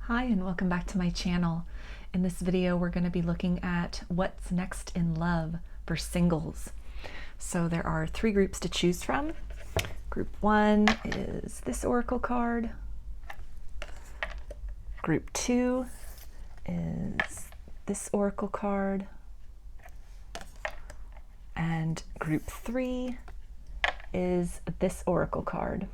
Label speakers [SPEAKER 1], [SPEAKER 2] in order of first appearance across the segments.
[SPEAKER 1] Hi and welcome back to my channel. In this video we're going to be looking at what's next in love for singles. So there are three groups to choose from. Group 1 is this oracle card. Group 2 is this oracle card. And group 3 is this oracle card.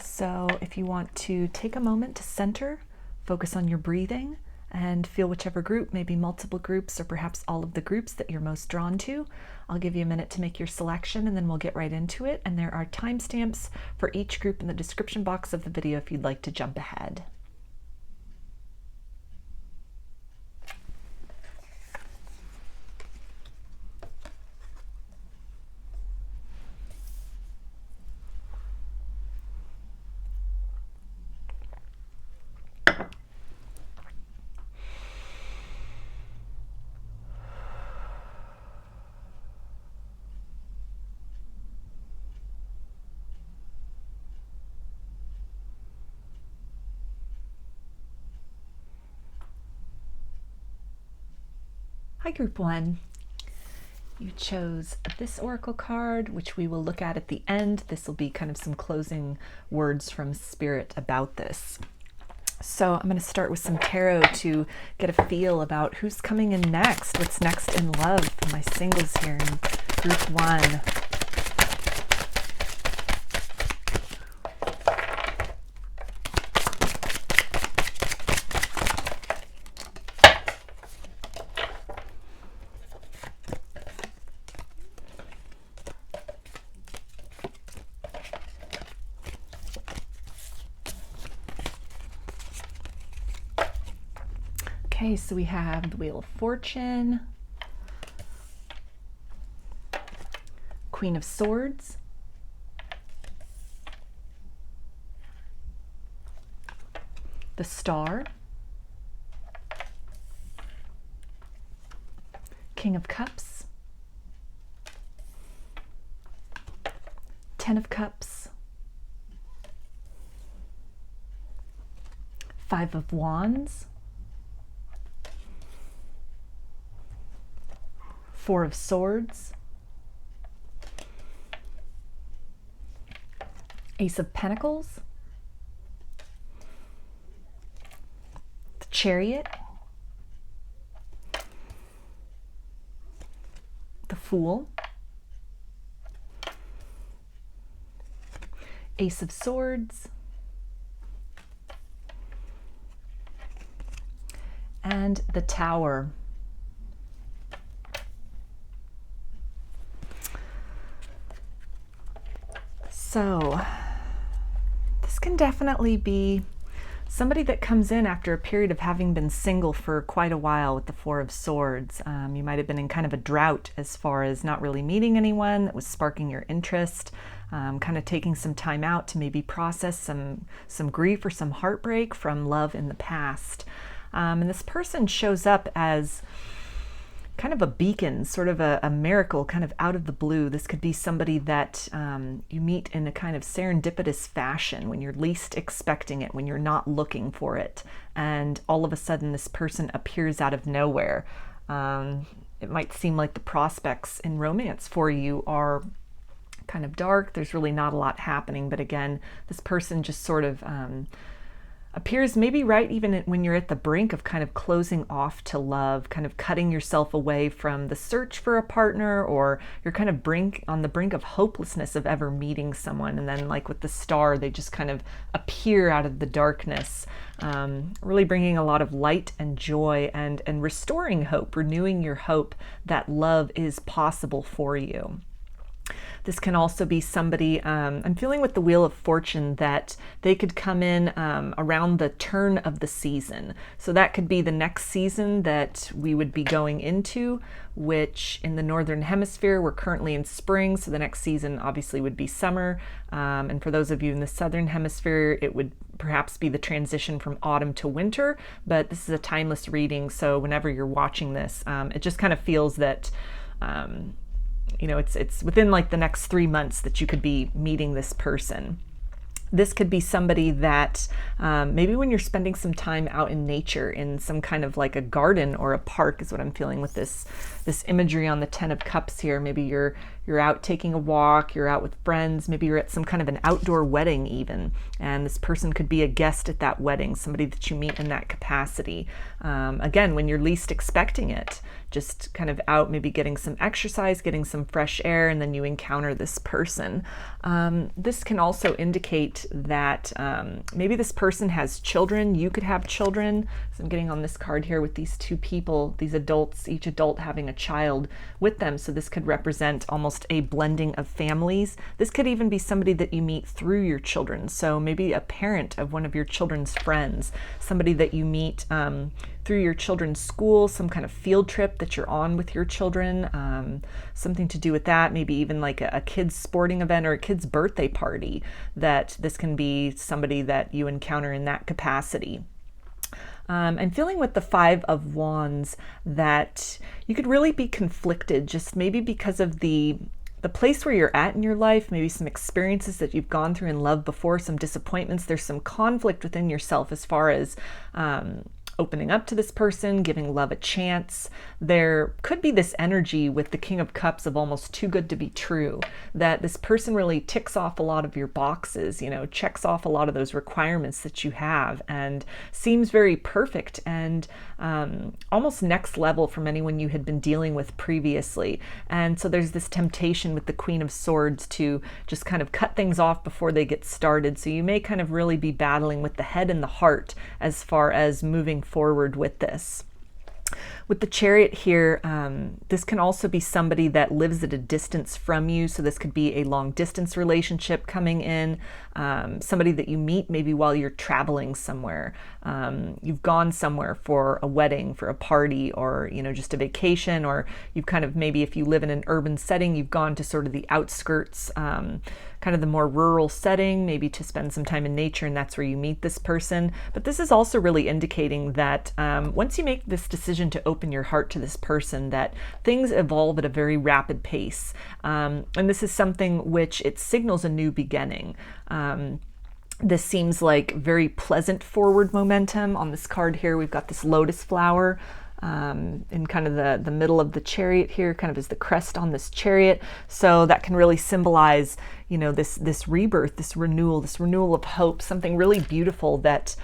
[SPEAKER 1] So if you want to take a moment to center, focus on your breathing, and feel whichever group, maybe multiple groups or perhaps all of the groups that you're most drawn to. I'll give you a minute to make your selection and then we'll get right into it. And there are timestamps for each group in the description box of the video if you'd like to jump ahead. Hi, Group 1. You chose this oracle card, which we will look at the end. This will be kind of some closing words from Spirit about this. So I'm going to start with some tarot to get a feel about who's coming in next, what's next in love for my singles here in Group 1. Okay, so we have the Wheel of Fortune, Queen of Swords, the Star, King of Cups, Ten of Cups, Five of Wands, Four of Swords, Ace of Pentacles, the Chariot, the Fool, Ace of Swords, and the Tower. So this can definitely be somebody that comes in after a period of having been single for quite a while with the Four of Swords. You might have been in kind of a drought as far as not really meeting anyone that was sparking your interest, kind of taking some time out to maybe process some grief or some heartbreak from love in the past. And this person shows up as kind of a beacon, sort of a miracle, kind of out of the blue. This could be somebody that you meet in a kind of serendipitous fashion when you're least expecting it, when you're not looking for it. And all of a sudden this person appears out of nowhere. It might seem like the prospects in romance for you are kind of dark. There's really not a lot happening. But again, this person just sort of appears maybe right even when you're at the brink of kind of closing off to love, kind of cutting yourself away from the search for a partner, or you're kind of on the brink of hopelessness of ever meeting someone. And then like with the Star, they just kind of appear out of the darkness, really bringing a lot of light and joy and restoring hope, renewing your hope that love is possible for you. This can also be somebody, I'm feeling with the Wheel of Fortune that they could come in around the turn of the season. So that could be the next season that we would be going into, which in the Northern Hemisphere, we're currently in spring. So the next season obviously would be summer. And for those of you in the Southern Hemisphere, it would perhaps be the transition from autumn to winter. But this is a timeless reading. So whenever you're watching this, it just kind of feels that you know, it's within like the next 3 months that you could be meeting this person. This could be somebody that maybe when you're spending some time out in nature, in some kind of like a garden or a park is what I'm feeling with this imagery on the 10 of Cups here. Maybe you're out taking a walk, you're out with friends, maybe you're at some kind of an outdoor wedding even, and this person could be a guest at that wedding, somebody that you meet in that capacity. Again, when you're least expecting it, just kind of out maybe getting some exercise, getting some fresh air, and then you encounter this person. This can also indicate that maybe this person has children, you could have children. So I'm getting on this card here with these two people, these adults, each adult having a child with them. So this could represent almost a blending of families. This could even be somebody that you meet through your children. So maybe a parent of one of your children's friends, somebody that you meet through your children's school, some kind of field trip that you're on with your children, something to do with that, maybe even like a kid's sporting event or a kid's birthday party, that this can be somebody that you encounter in that capacity. I'm feeling with the 5 of Wands that you could really be conflicted, just maybe because of the place where you're at in your life, maybe some experiences that you've gone through in love before, some disappointments. There's some conflict within yourself as far as opening up to this person, giving love a chance. There could be this energy with the King of Cups of almost too good to be true, that this person really ticks off a lot of your boxes, checks off a lot of those requirements that you have, and seems very perfect and almost next level from anyone you had been dealing with previously. And so there's this temptation with the Queen of Swords to just kind of cut things off before they get started. So you may kind of really be battling with the head and the heart as far as moving forward with this. With the Chariot here, this can also be somebody that lives at a distance from you. So this could be a long distance relationship coming in, somebody that you meet maybe while you're traveling somewhere. You've gone somewhere for a wedding, for a party, or just a vacation, or you've kind of, maybe if you live in an urban setting, you've gone to sort of the outskirts, kind of the more rural setting, maybe to spend some time in nature, and that's where you meet this person. But this is also really indicating that once you make this decision to open your heart to this person, that things evolve at a very rapid pace. And this is something which it signals a new beginning. This seems like very pleasant forward momentum. On this card here, we've got this lotus flower in kind of the middle of the Chariot here, kind of as the crest on this Chariot. So that can really symbolize, this rebirth, this renewal of hope, something really beautiful that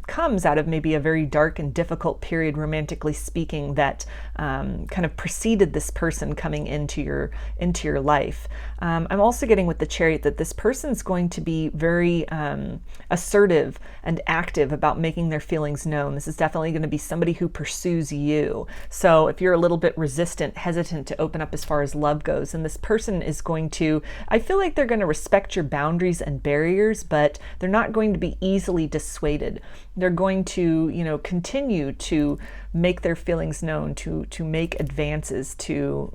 [SPEAKER 1] comes out of maybe a very dark and difficult period, romantically speaking, that kind of preceded this person coming into your life. I'm also getting with the Chariot that this person's going to be very assertive and active about making their feelings known. This is definitely going to be somebody who pursues you. So if you're a little bit resistant, hesitant to open up as far as love goes, and this person is going to, I feel like they're going to respect your boundaries and barriers, but they're not going to be easily dissuaded. They're going to, continue to make their feelings known, to make advances, to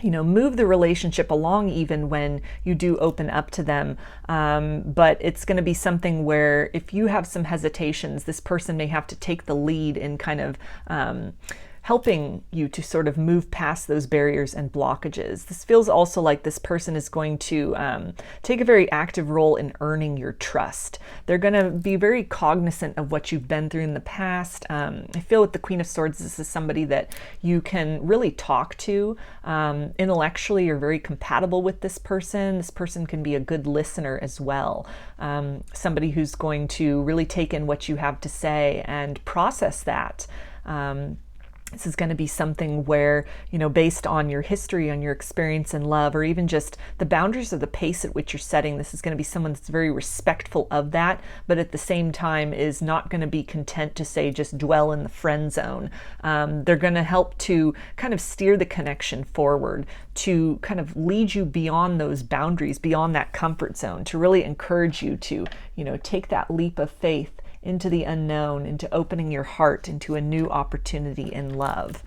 [SPEAKER 1] move the relationship along even when you do open up to them. But it's going to be something where if you have some hesitations, this person may have to take the lead in kind of helping you to sort of move past those barriers and blockages. This feels also like this person is going to take a very active role in earning your trust. They're going to be very cognizant of what you've been through in the past. I feel with the Queen of Swords, this is somebody that you can really talk to. Intellectually, you're very compatible with this person. This person can be a good listener as well. Somebody who's going to really take in what you have to say and process that. This is going to be something where, based on your history, on your experience in love, or even just the boundaries of the pace at which you're setting, this is going to be someone that's very respectful of that, but at the same time is not going to be content to say just dwell in the friend zone. They're going to help to kind of steer the connection forward, to kind of lead you beyond those boundaries, beyond that comfort zone, to really encourage you to, take that leap of faith into the unknown, into opening your heart into a new opportunity in love.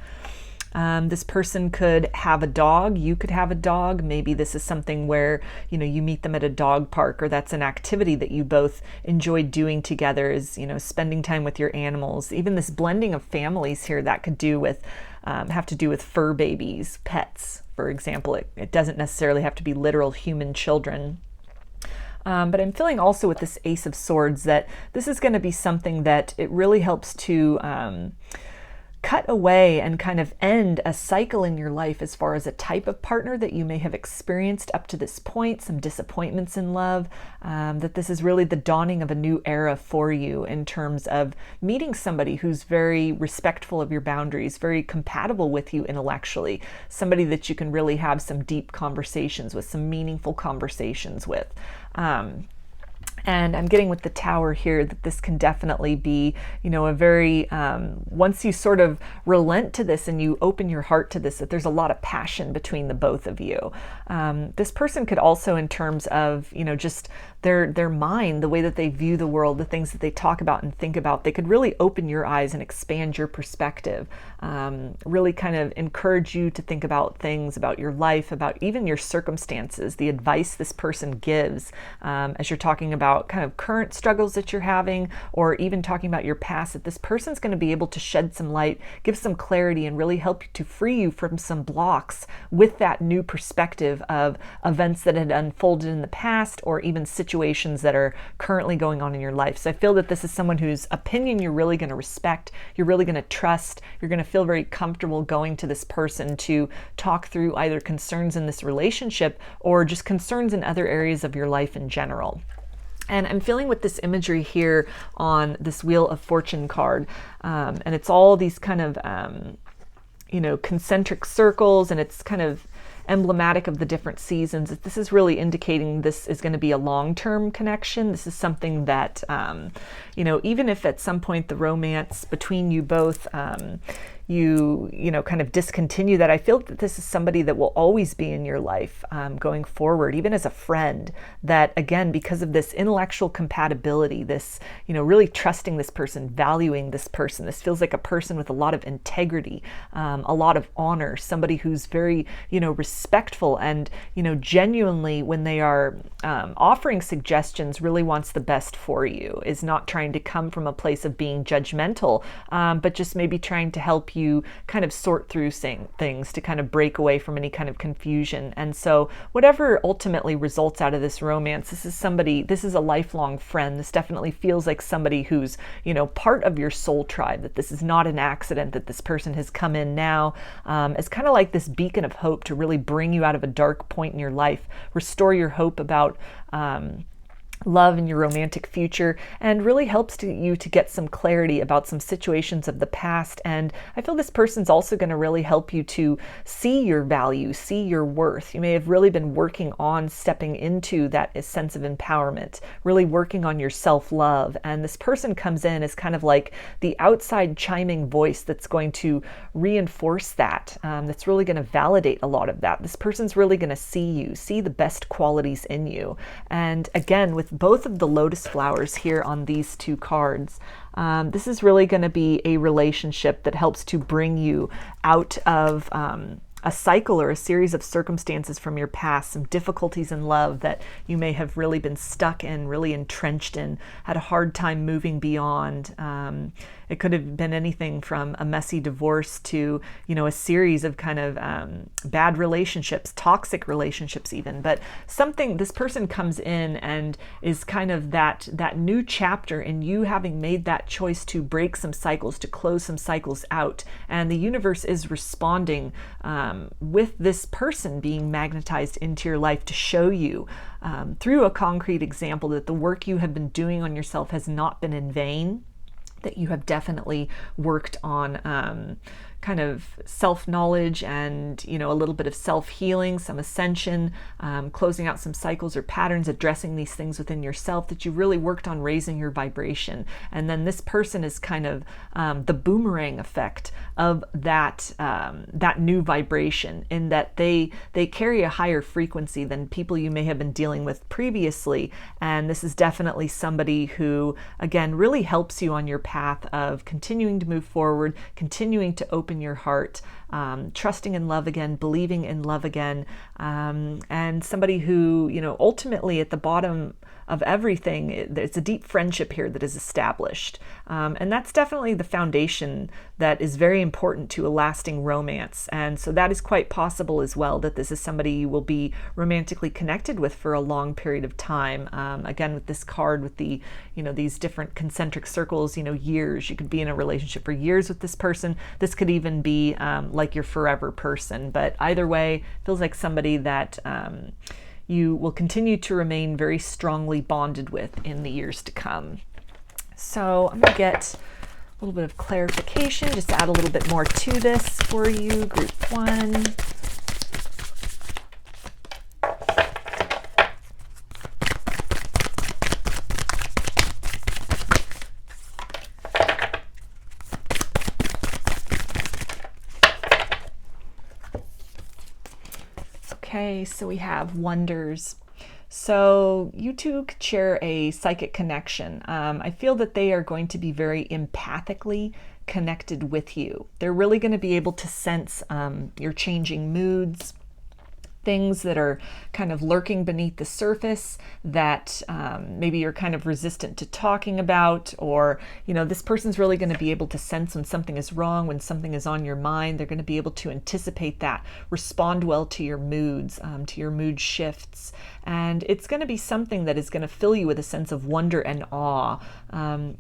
[SPEAKER 1] This person could have a dog. You could have a dog. Maybe this is something where, you meet them at a dog park, or that's an activity that you both enjoy doing together, is, spending time with your animals. Even this blending of families here, that could do with, have to do with fur babies, pets, for example. It doesn't necessarily have to be literal human children. But I'm feeling also with this Ace of Swords that this is going to be something that it really helps to cut away and kind of end a cycle in your life as far as a type of partner that you may have experienced up to this point, some disappointments in love, that this is really the dawning of a new era for you in terms of meeting somebody who's very respectful of your boundaries, very compatible with you intellectually, somebody that you can really have some deep conversations with, some meaningful conversations with. And I'm getting with the Tower here that this can definitely be, a very, once you sort of relent to this and you open your heart to this, that there's a lot of passion between the both of you. This person could also, in terms of, just their mind, the way that they view the world, the things that they talk about and think about, they could really open your eyes and expand your perspective, really kind of encourage you to think about things, about your life, about even your circumstances, the advice this person gives, as you're talking about kind of current struggles that you're having, or even talking about your past, that this person's going to be able to shed some light, give some clarity, and really help you to free you from some blocks with that new perspective of events that had unfolded in the past, or even situations that are currently going on in your life. So I feel that this is someone whose opinion you're really going to respect, you're really going to trust, you're going to feel very comfortable going to this person to talk through either concerns in this relationship or just concerns in other areas of your life in general. And I'm feeling with this imagery here on this Wheel of Fortune card, and it's all these kind of, concentric circles, and it's kind of emblematic of the different seasons. This is really indicating this is going to be a long-term connection. This is something that, even if at some point the romance between you both, kind of discontinue that, I feel that this is somebody that will always be in your life going forward, even as a friend, that again, because of this intellectual compatibility, this, really trusting this person, valuing this person, this feels like a person with a lot of integrity, a lot of honor, somebody who's very, respectful and, genuinely when they are offering suggestions, really wants the best for you, is not trying to come from a place of being judgmental, but just maybe trying to help you kind of sort through things to kind of break away from any kind of confusion. And so whatever ultimately results out of this romance, this is a lifelong friend. This definitely feels like somebody who's, part of your soul tribe, that this is not an accident, that this person has come in now as kind of like this beacon of hope to really bring you out of a dark point in your life, restore your hope about love and your romantic future, and really helps you to get some clarity about some situations of the past. And I feel this person's also going to really help you to see your value, see your worth. You may have really been working on stepping into that sense of empowerment, really working on your self-love. And this person comes in as kind of like the outside chiming voice that's going to reinforce that, that's really going to validate a lot of that. This person's really going to see you, see the best qualities in you. And again, with both of the lotus flowers here on these two cards, this is really going to be a relationship that helps to bring you out of a cycle or a series of circumstances from your past, some difficulties in love that you may have really been stuck in, really entrenched in, had a hard time moving beyond. It could have been anything from a messy divorce to, a series of kind of bad relationships, toxic relationships even. But this person comes in and is kind of that new chapter in you having made that choice to break some cycles, to close some cycles out. And the universe is responding with this person being magnetized into your life to show you through a concrete example that the work you have been doing on yourself has not been in vain, that you have definitely worked on kind of self-knowledge and, a little bit of self-healing, some ascension, closing out some cycles or patterns, addressing these things within yourself, that you really worked on raising your vibration. And then this person is kind of the boomerang effect of that new vibration, in that they carry a higher frequency than people you may have been dealing with previously. And this is definitely somebody who, again, really helps you on your path of continuing to move forward, continuing to open your heart, trusting in love again, believing in love again, and somebody who, ultimately at the bottom of everything, it's a deep friendship here that is established. And that's definitely the foundation that is very important to a lasting romance. And so that is quite possible as well, that this is somebody you will be romantically connected with for a long period of time. Again, with this card, with the, these different concentric circles, years, you could be in a relationship for years with this person. This could even be like your forever person. But either way, feels like somebody that you will continue to remain very strongly bonded with in the years to come. So I'm going to get a little bit of clarification, just to add a little bit more to this for you, group 1. Okay, so we have wonders. So you two could share a psychic connection. I feel that they are going to be very empathically connected with you. They're really going to be able to sense your changing moods, things that are kind of lurking beneath the surface that maybe you're kind of resistant to talking about, or, this person's really going to be able to sense when something is wrong, when something is on your mind. They're going to be able to anticipate that, respond well to your moods, to your mood shifts. And it's going to be something that is going to fill you with a sense of wonder and awe,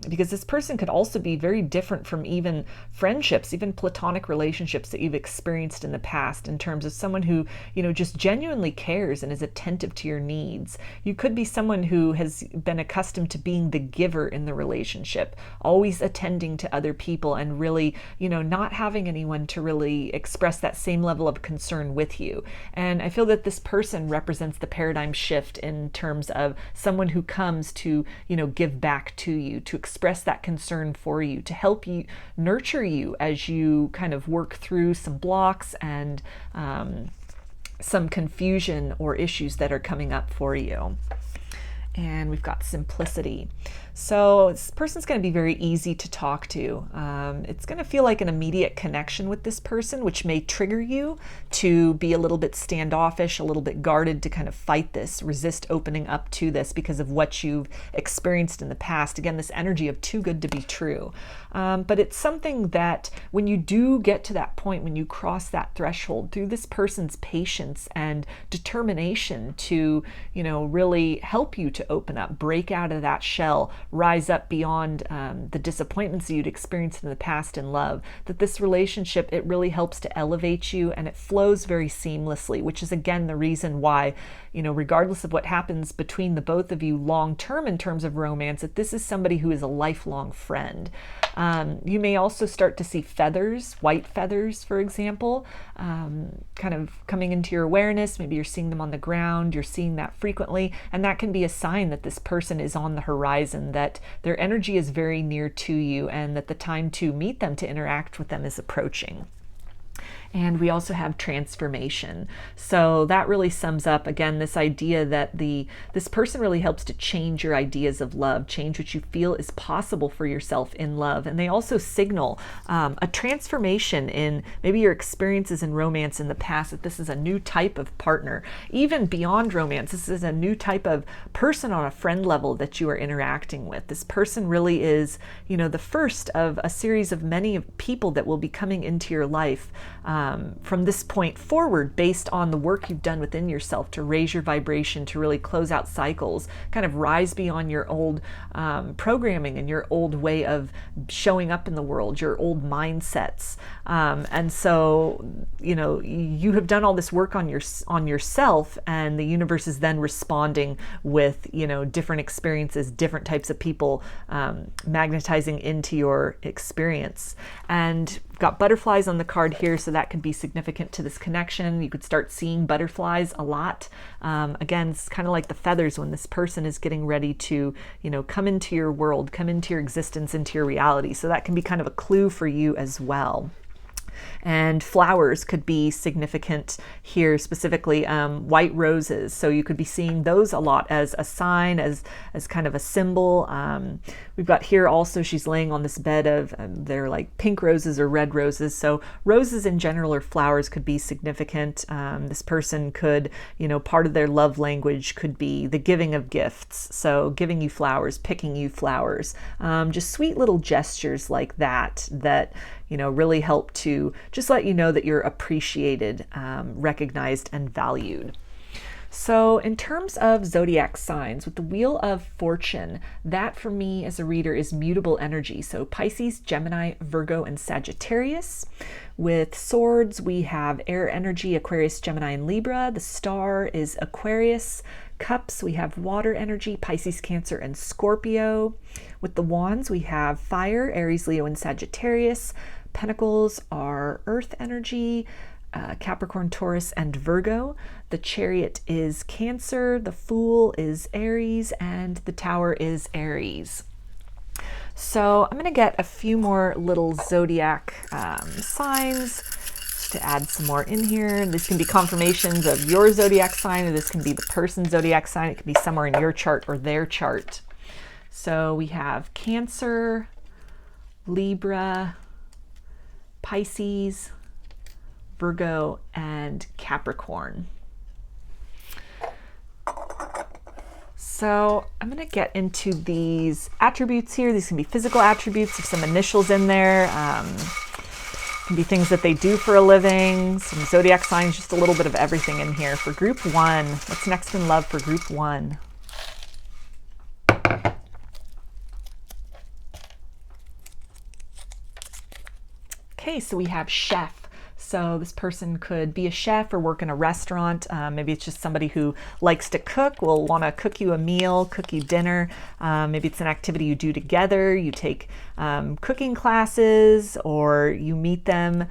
[SPEAKER 1] because this person could also be very different from even friendships, even platonic relationships that you've experienced in the past, in terms of someone who, just genuinely cares and is attentive to your needs. You could be someone who has been accustomed to being the giver in the relationship, always attending to other people and really, not having anyone to really express that same level of concern with you. And I feel that this person represents the paradigm shift in terms of someone who comes to, give back to you, to express that concern for you, to help you, nurture you as you kind of work through some blocks and some confusion or issues that are coming up for you. And we've got simplicity. So this person's going to be very easy to talk to. It's going to feel like an immediate connection with this person, which may trigger you to be a little bit standoffish, a little bit guarded, to kind of fight this, resist opening up to this because of what you've experienced in the past. Again, this energy of too good to be true. But it's something that when you do get to that point, when you cross that threshold, through this person's patience and determination to, really help you to open up, break out of that shell, rise up beyond the disappointments you'd experienced in the past in love, that this relationship, it really helps to elevate you, and it flows very seamlessly, which is again the reason why, regardless of what happens between the both of you long term in terms of romance, that this is somebody who is a lifelong friend. You may also start to see feathers, white feathers, for example, kind of coming into your awareness. Maybe you're seeing them on the ground, you're seeing that frequently, and that can be a sign that this person is on the horizon, that their energy is very near to you, and that the time to meet them, to interact with them, is approaching. And we also have transformation. So that really sums up, again, this idea that this person really helps to change your ideas of love, change what you feel is possible for yourself in love. And they also signal a transformation in maybe your experiences in romance in the past, that this is a new type of partner. Even beyond romance, this is a new type of person on a friend level that you are interacting with. This person really is, the first of a series of many people that will be coming into your life from this point forward, based on the work you've done within yourself to raise your vibration, to really close out cycles, kind of rise beyond your old programming and your old way of showing up in the world, your old mindsets. And so, you have done all this work on yourself, and the universe is then responding with, different experiences, different types of people magnetizing into your experience. And we've got butterflies on the card here, so that could be significant to this connection. You could start seeing butterflies a lot. Again, it's kind of like the feathers when this person is getting ready to, come into your world, come into your existence, into your reality. So that can be kind of a clue for you as well. And flowers could be significant here, specifically white roses. So you could be seeing those a lot as a sign, as kind of a symbol. We've got here also, she's laying on this bed of, they're like pink roses or red roses. So roses in general or flowers could be significant. This person could, part of their love language could be the giving of gifts. So giving you flowers, picking you flowers, just sweet little gestures like that really help to just let you know that you're appreciated, recognized, and valued. So in terms of zodiac signs, with the Wheel of Fortune, that for me as a reader is mutable energy. So Pisces, Gemini, Virgo, and Sagittarius. With swords, we have air energy, Aquarius, Gemini, and Libra. The star is Aquarius. Cups, we have water energy, Pisces, Cancer, and Scorpio. With the wands, we have fire, Aries, Leo, and Sagittarius. Pentacles are earth energy, Capricorn, Taurus, and Virgo. The chariot is Cancer, the fool is Aries, and the tower is Aries. So I'm going to get a few more little zodiac signs just to add some more in here. This can be confirmations of your zodiac sign, or this can be the person's zodiac sign. It can be somewhere in your chart or their chart. So we have Cancer, Libra, Pisces, Virgo, and Capricorn. So I'm going to get into these attributes here. These can be physical attributes with some initials in there. Can be things that they do for a living, some zodiac signs, just a little bit of everything in here. For group one, what's next in love for group one? Okay, so we have chef. So this person could be a chef or work in a restaurant. Maybe it's just somebody who likes to cook, will want to cook you a meal, cook you dinner. Maybe it's an activity you do together. You take cooking classes, or you meet them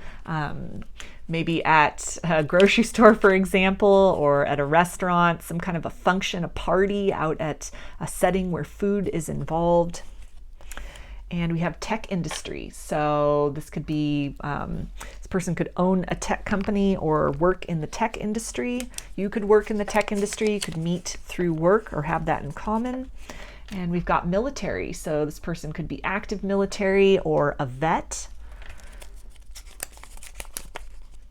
[SPEAKER 1] maybe at a grocery store, for example, or at a restaurant, some kind of a function, a party out at a setting where food is involved. And we have tech industry. So this could be, this person could own a tech company or work in the tech industry. You could work in the tech industry. You could meet through work or have that in common. And we've got military. So this person could be active military or a vet.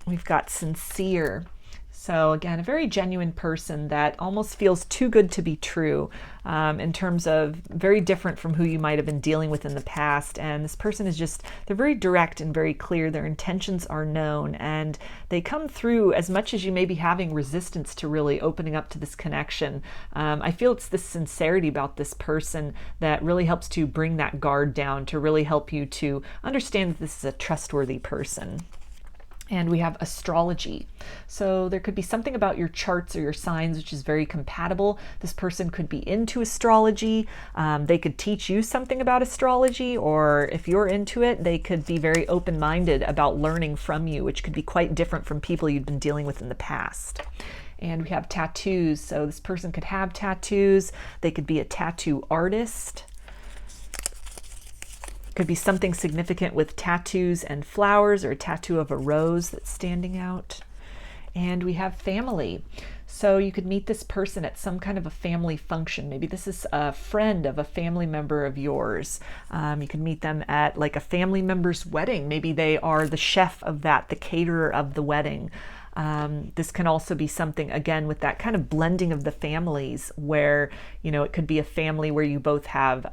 [SPEAKER 1] We've got sincere. So again, a very genuine person that almost feels too good to be true, in terms of very different from who you might have been dealing with in the past. And this person is just, they're very direct and very clear. Their intentions are known, and they come through as much as you may be having resistance to really opening up to this connection. I feel it's this sincerity about this person that really helps to bring that guard down, to really help you to understand that this is a trustworthy person. And we have astrology. So there could be something about your charts or your signs which is very compatible. This person could be into astrology. They could teach you something about astrology, or if you're into it, they could be very open-minded about learning from you, which could be quite different from people you've been dealing with in the past. And we have tattoos. So this person could have tattoos. They could be a tattoo artist. Could be something significant with tattoos and flowers, or a tattoo of a rose that's standing out. And we have family. So you could meet this person at some kind of a family function. Maybe this is a friend of a family member of yours. You can meet them at like a family member's wedding. Maybe they are the chef of that, the caterer of the wedding. This can also be something, again, with that kind of blending of the families, where, it could be a family where you both have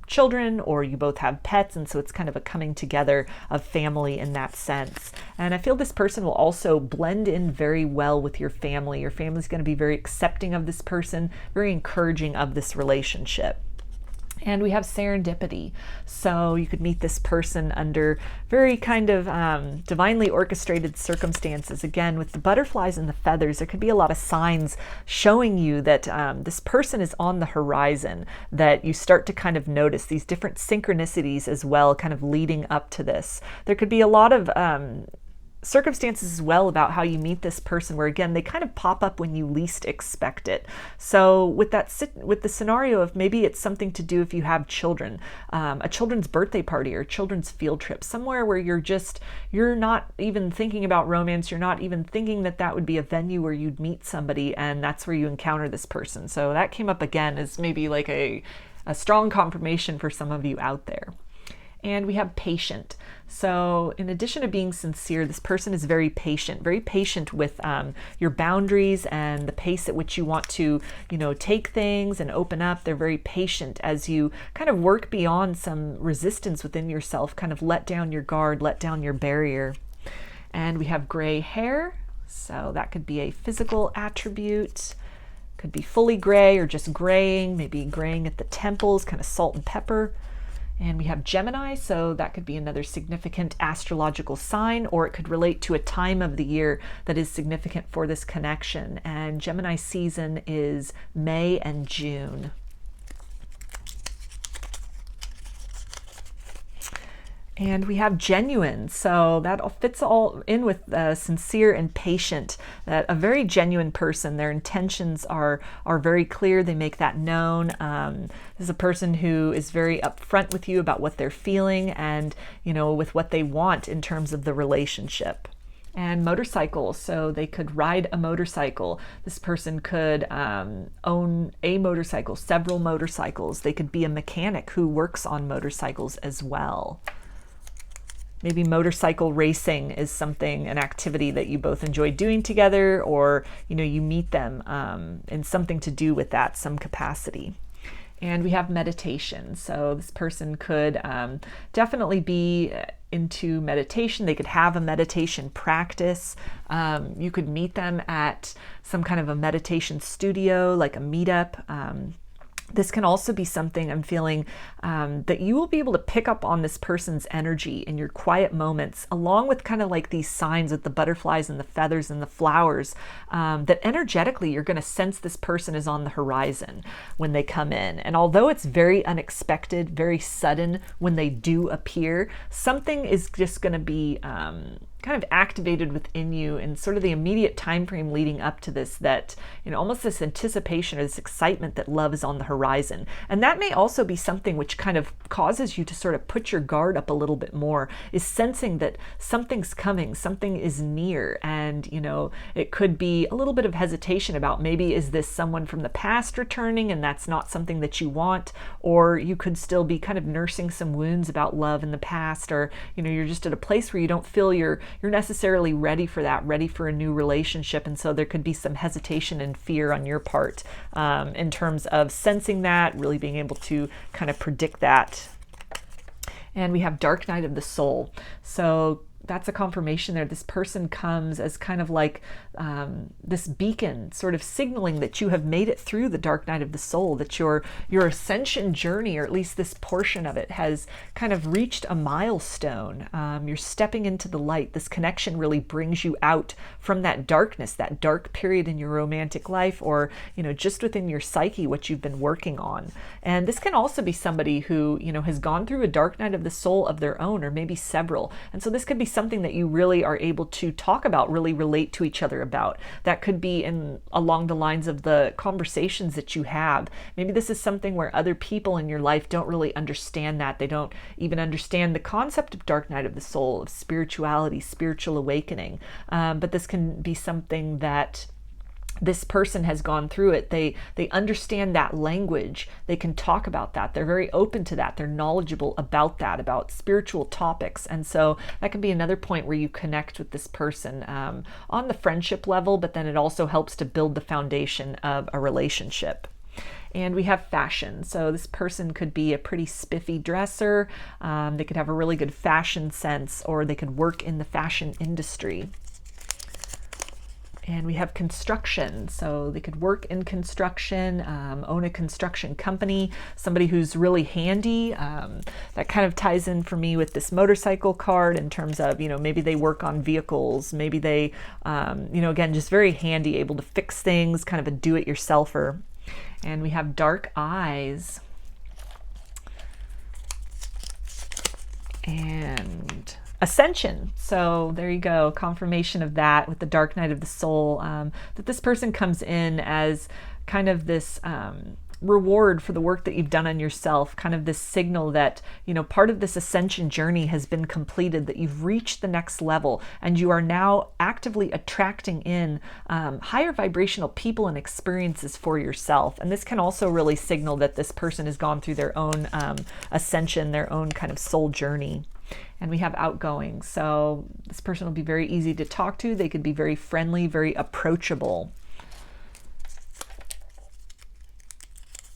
[SPEAKER 1] children, or you both have pets, and so it's kind of a coming together of family in that sense. And I feel this person will also blend in very well with your family. Your family's going to be very accepting of this person, very encouraging of this relationship. And we have serendipity. So you could meet this person under very kind of divinely orchestrated circumstances. Again, with the butterflies and the feathers, there could be a lot of signs showing you that this person is on the horizon, that you start to kind of notice these different synchronicities as well, kind of leading up to this. There could be a lot of circumstances as well about how you meet this person, where again they kind of pop up when you least expect it. So with the scenario of maybe it's something to do if you have children, a children's birthday party or children's field trip, somewhere where you're not even thinking about romance, you're not even thinking that would be a venue where you'd meet somebody, and that's where you encounter this person. So that came up again as maybe like a strong confirmation for some of you out there. And we have patient. So in addition to being sincere, this person is very patient with your boundaries and the pace at which you want to, take things and open up. They're very patient as you kind of work beyond some resistance within yourself, kind of let down your guard, let down your barrier. And we have gray hair. So that could be a physical attribute. Could be fully gray or just graying, maybe graying at the temples, kind of salt and pepper. And we have Gemini, so that could be another significant astrological sign, or it could relate to a time of the year that is significant for this connection. And Gemini season is May and June. And we have genuine, so that fits all in with sincere and patient. That a very genuine person, their intentions are very clear. They make that known. This is a person who is very upfront with you about what they're feeling and with what they want in terms of the relationship. And motorcycles, so they could ride a motorcycle. This person could own a motorcycle, several motorcycles. They could be a mechanic who works on motorcycles as well. Maybe motorcycle racing is an activity that you both enjoy doing together, or you meet them in something to do with that, some capacity. And we have meditation. So this person could definitely be into meditation. They could have a meditation practice. You could meet them at some kind of a meditation studio, like a meetup. This can also be something I'm feeling that you will be able to pick up on this person's energy in your quiet moments, along with kind of like these signs with the butterflies and the feathers and the flowers, that energetically you're going to sense this person is on the horizon when they come in. And although it's very unexpected, very sudden when they do appear, something is just going to be kind of activated within you in sort of the immediate time frame leading up to this, that almost this anticipation or this excitement that love is on the horizon. And that may also be something which kind of causes you to sort of put your guard up a little bit more, is sensing that something's coming, something is near. And it could be a little bit of hesitation about, maybe is this someone from the past returning and that's not something that you want, or you could still be kind of nursing some wounds about love in the past, or you're just at a place where you don't feel you're necessarily ready for that, ready for a new relationship. And so there could be some hesitation and fear on your part in terms of sensing that, really being able to kind of predict that. And we have dark night of the soul. So that's a confirmation there. This person comes as kind of like this beacon, sort of signaling that you have made it through the dark night of the soul, that your ascension journey, or at least this portion of it, has kind of reached a milestone. You're stepping into the light. This connection really brings you out from that darkness, that dark period in your romantic life, or just within your psyche, what you've been working on. And this can also be somebody who has gone through a dark night of the soul of their own, or maybe several. And so this could be something that you really are able to talk about, really relate to each other about. That could be along the lines of the conversations that you have. Maybe this is something where other people in your life don't really understand that. They don't even understand the concept of dark night of the soul, of spirituality, spiritual awakening. But this can be something that this person has gone through it. They understand that language. They can talk about that. They're very open to that. They're knowledgeable about that, about spiritual topics. And so that can be another point where you connect with this person on the friendship level, but then it also helps to build the foundation of a relationship. And we have fashion. So this person could be a pretty spiffy dresser. They could have a really good fashion sense, or they could work in the fashion industry. And we have construction, so they could work in construction, own a construction company, somebody who's really handy. That kind of ties in for me with this motorcycle card in terms of, maybe they work on vehicles, maybe they, again, just very handy, able to fix things, kind of a do-it-yourselfer. And we have dark eyes. And ascension. So there you go, confirmation of that with the dark night of the soul, that this person comes in as kind of this reward for the work that you've done on yourself, kind of this signal that, you know, part of this ascension journey has been completed, that you've reached the next level, and you are now actively attracting in higher vibrational people and experiences for yourself. And this can also really signal that this person has gone through their own ascension, their own kind of soul journey. And we have outgoing. So this person will be very easy to talk to. They could be very friendly, very approachable.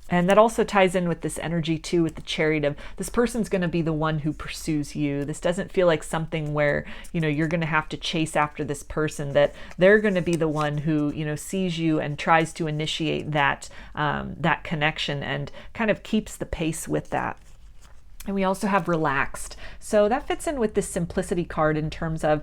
[SPEAKER 1] And that also ties in with this energy too, with the Chariot of this person's going to be the one who pursues you. This doesn't feel like something where, you know, you're going to have to chase after this person, that they're going to be the one who, you know, sees you and tries to initiate that, that connection and kind of keeps the pace with that. And we also have relaxed. So that fits in with this simplicity card in terms of,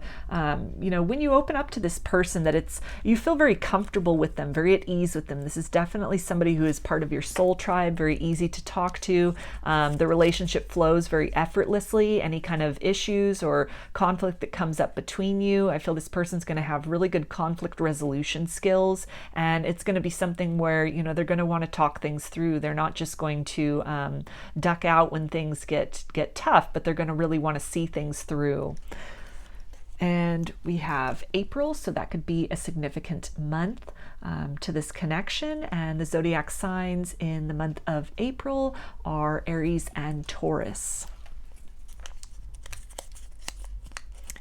[SPEAKER 1] you know, when you open up to this person, that it's, you feel very comfortable with them, very at ease with them. This is definitely somebody who is part of your soul tribe, very easy to talk to. The relationship flows very effortlessly. Any kind of issues or conflict that comes up between you, I feel this person's going to have really good conflict resolution skills. And it's going to be something where, you know, they're going to want to talk things through. They're not just going to duck out when things get tough, but they're going to really want to see things through. And we have April, so that could be a significant month to this connection. And the zodiac signs in the month of April are Aries and Taurus.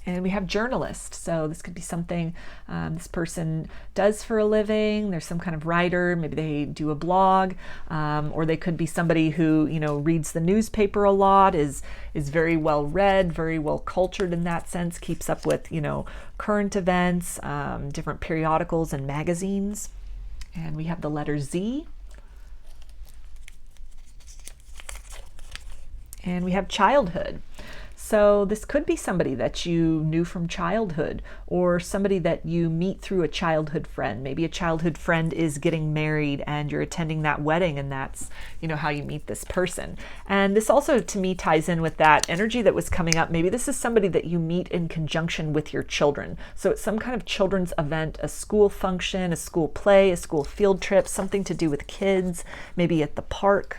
[SPEAKER 1] And we have journalist. So this could be something this person does for a living. There's some kind of writer, maybe they do a blog, or they could be somebody who, you know, reads the newspaper a lot, is very well read, very well cultured in that sense, keeps up with, you know, current events, different periodicals and magazines. And we have the letter Z. And we have childhood. So this could be somebody that you knew from childhood, or somebody that you meet through a childhood friend. Maybe a childhood friend is getting married and you're attending that wedding, and that's, you know, how you meet this person. And this also to me ties in with that energy that was coming up. Maybe this is somebody that you meet in conjunction with your children. So it's some kind of children's event, a school function, a school play, a school field trip, something to do with kids, maybe at the park.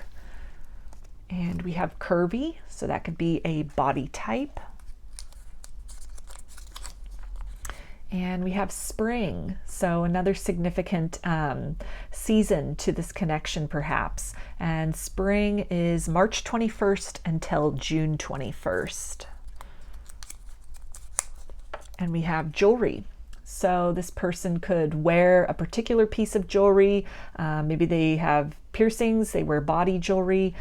[SPEAKER 1] And we have curvy, so that could be a body type. And we have spring, so another significant season to this connection perhaps. And spring is March 21st until June 21st. And we have jewelry. So this person could wear a particular piece of jewelry. Maybe they have piercings, they wear body jewelry.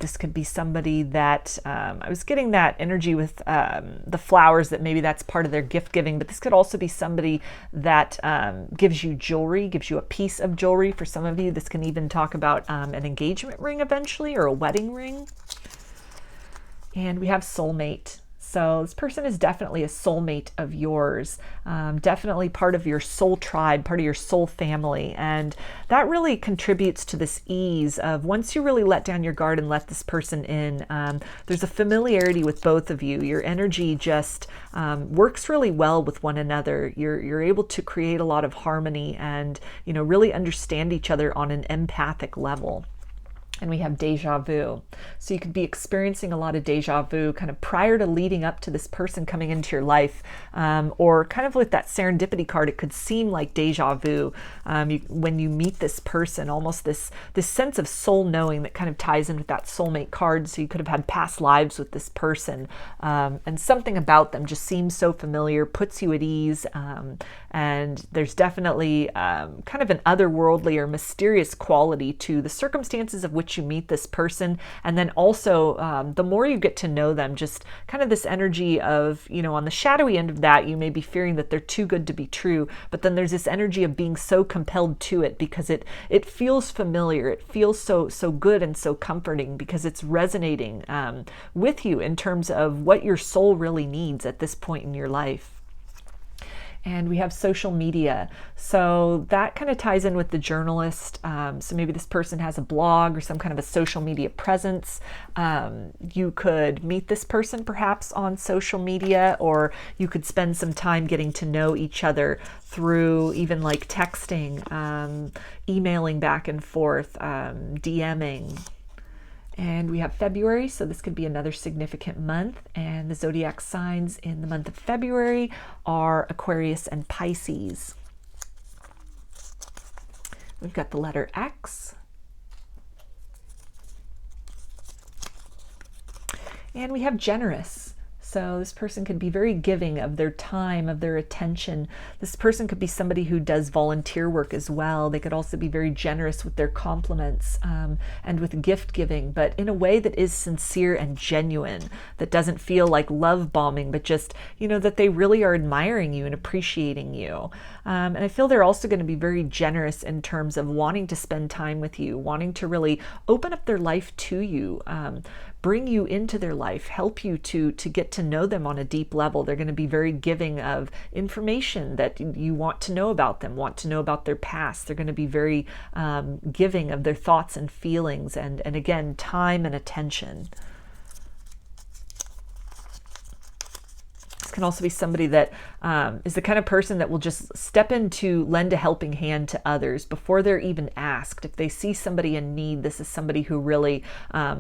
[SPEAKER 1] This could be somebody that, I was getting that energy with the flowers, that maybe that's part of their gift giving, but this could also be somebody that gives you jewelry, gives you a piece of jewelry. For some of you, this can even talk about an engagement ring eventually, or a wedding ring. And we have soulmate. So this person is definitely a soulmate of yours, definitely part of your soul tribe, part of your soul family. And that really contributes to this ease of, once you really let down your guard and let this person in, there's a familiarity with both of you. Your energy just works really well with one another. You're able to create a lot of harmony and, you know, really understand each other on an empathic level. And we have deja vu. So you could be experiencing a lot of deja vu kind of prior to leading up to this person coming into your life, or kind of with that serendipity card, it could seem like deja vu when you meet this person, almost this sense of soul knowing that kind of ties in with that soulmate card. So you could have had past lives with this person, and something about them just seems so familiar, puts you at ease, and there's definitely kind of an otherworldly or mysterious quality to the circumstances of which you meet this person. And then also the more you get to know them, just kind of this energy of, you know, on the shadowy end of that, you may be fearing that they're too good to be true, but then there's this energy of being so compelled to it because it feels familiar, it feels so good and so comforting, because it's resonating with you in terms of what your soul really needs at this point in your life. And we have social media. So that kind of ties in with the journalist. So maybe this person has a blog or some kind of a social media presence. You could meet this person perhaps on social media, or you could spend some time getting to know each other through even like texting, emailing back and forth, DMing. And we have February, so this could be another significant month. And the zodiac signs in the month of February are Aquarius and Pisces. We've got the letter X. And we have generous. So this person could be very giving of their time, of their attention. This person could be somebody who does volunteer work as well. They could also be very generous with their compliments and with gift giving, but in a way that is sincere and genuine, that doesn't feel like love bombing, but just, you know, that they really are admiring you and appreciating you. And I feel they're also going to be very generous in terms of wanting to spend time with you, wanting to really open up their life to you, bring you into their life, help you to get to know them on a deep level. They're going to be very giving of information that you want to know about them, want to know about their past. They're going to be very giving of their thoughts and feelings, and again, time and attention. Can also be somebody that is the kind of person that will just step in to lend a helping hand to others before they're even asked. If they see somebody in need, this is somebody who really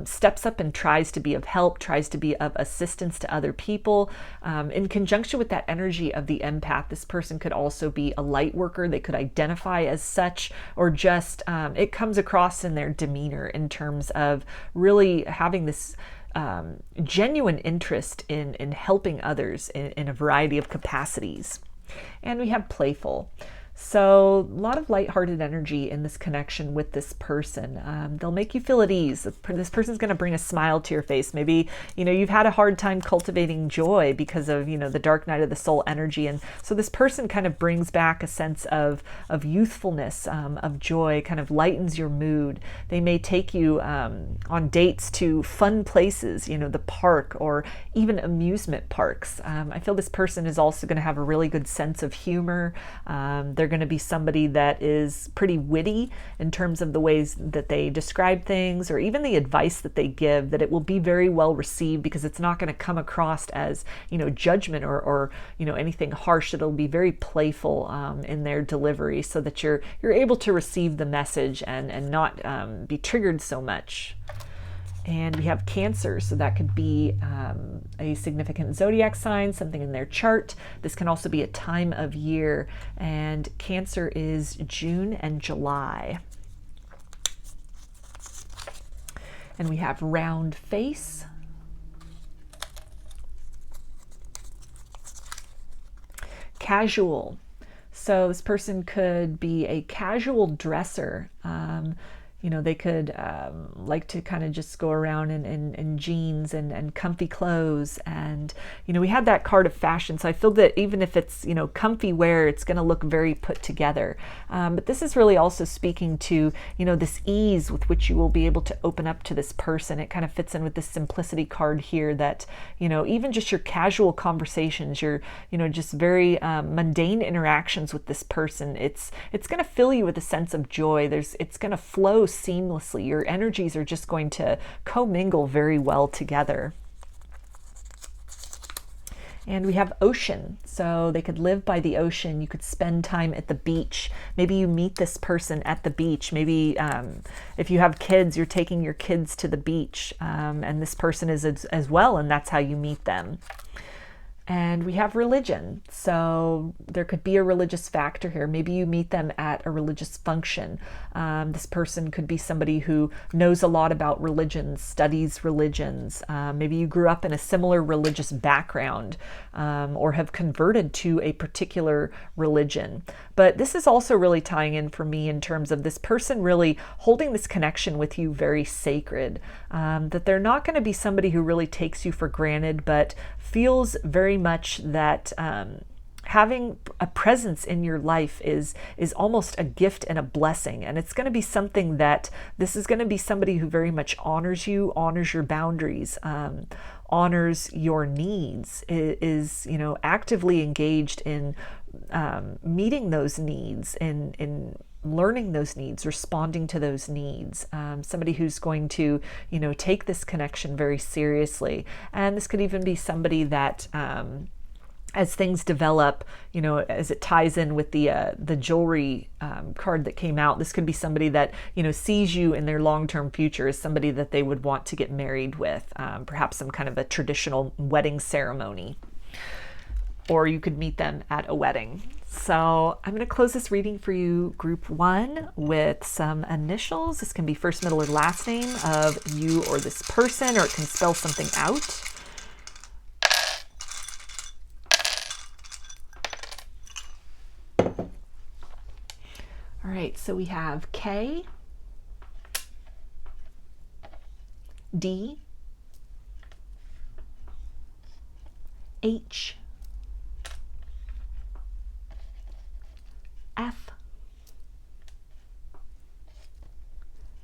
[SPEAKER 1] steps up and tries to be of help, tries to be of assistance to other people. In conjunction with that energy of the empath, this person could also be a light worker. They could identify as such, or just it comes across in their demeanor in terms of really having this genuine interest in helping others in a variety of capacities. And we have playful. So a lot of lighthearted energy in this connection with this person. They'll make you feel at ease. This person's going to bring a smile to your face. Maybe, you know, you've had a hard time cultivating joy because of, you know, the dark night of the soul energy. And so this person kind of brings back a sense of youthfulness, of joy, kind of lightens your mood. They may take you on dates to fun places, you know, the park or even amusement parks. I feel this person is also going to have a really good sense of humor. They're going to be somebody that is pretty witty in terms of the ways that they describe things, or even the advice that they give, that it will be very well received because it's not going to come across as, you know, judgment or you know, anything harsh. It'll be very playful in their delivery, so that you're able to receive the message and not be triggered so much. And we have Cancer, so that could be a significant zodiac sign, something in their chart. This can also be a time of year, and Cancer is June and July. And we have round face. Casual. So this person could be a casual dresser. You know, they could like to kind of just go around in jeans and comfy clothes. And, you know, we had that card of fashion. So I feel that even if it's, you know, comfy wear, it's going to look very put together. But this is really also speaking to, you know, this ease with which you will be able to open up to this person. It kind of fits in with this simplicity card here that, you know, even just your casual conversations, your, you know, just very mundane interactions with this person, it's going to fill you with a sense of joy. It's going to flow seamlessly. Your energies are just going to commingle very well together. And we have ocean. So they could live by the ocean. You could spend time at the beach. Maybe you meet this person at the beach. Maybe if you have kids, you're taking your kids to the beach, and this person is as well, and that's how you meet them. And we have religion. So there could be a religious factor here. Maybe you meet them at a religious function. This person could be somebody who knows a lot about religions, studies religions. Maybe you grew up in a similar religious background, or have converted to a particular religion. But this is also really tying in for me in terms of this person really holding this connection with you very sacred. That they're not going to be somebody who really takes you for granted, but feels very much that having a presence in your life is almost a gift and a blessing. And it's going to be something that this is going to be somebody who very much honors you, honors your boundaries, honors your needs, is, you know, actively engaged in meeting those needs, in learning those needs, responding to those needs. Somebody who's going to, take this connection very seriously. And this could even be somebody that, as things develop, as it ties in with the jewelry card that came out, this could be somebody that, sees you in their long-term future as somebody that they would want to get married with, perhaps some kind of a traditional wedding ceremony. Or you could meet them at a wedding. So I'm going to close this reading for you, group 1, with some initials. This can be first, middle, or last name of you or this person, or it can spell something out. All right, so we have K, D, H, F,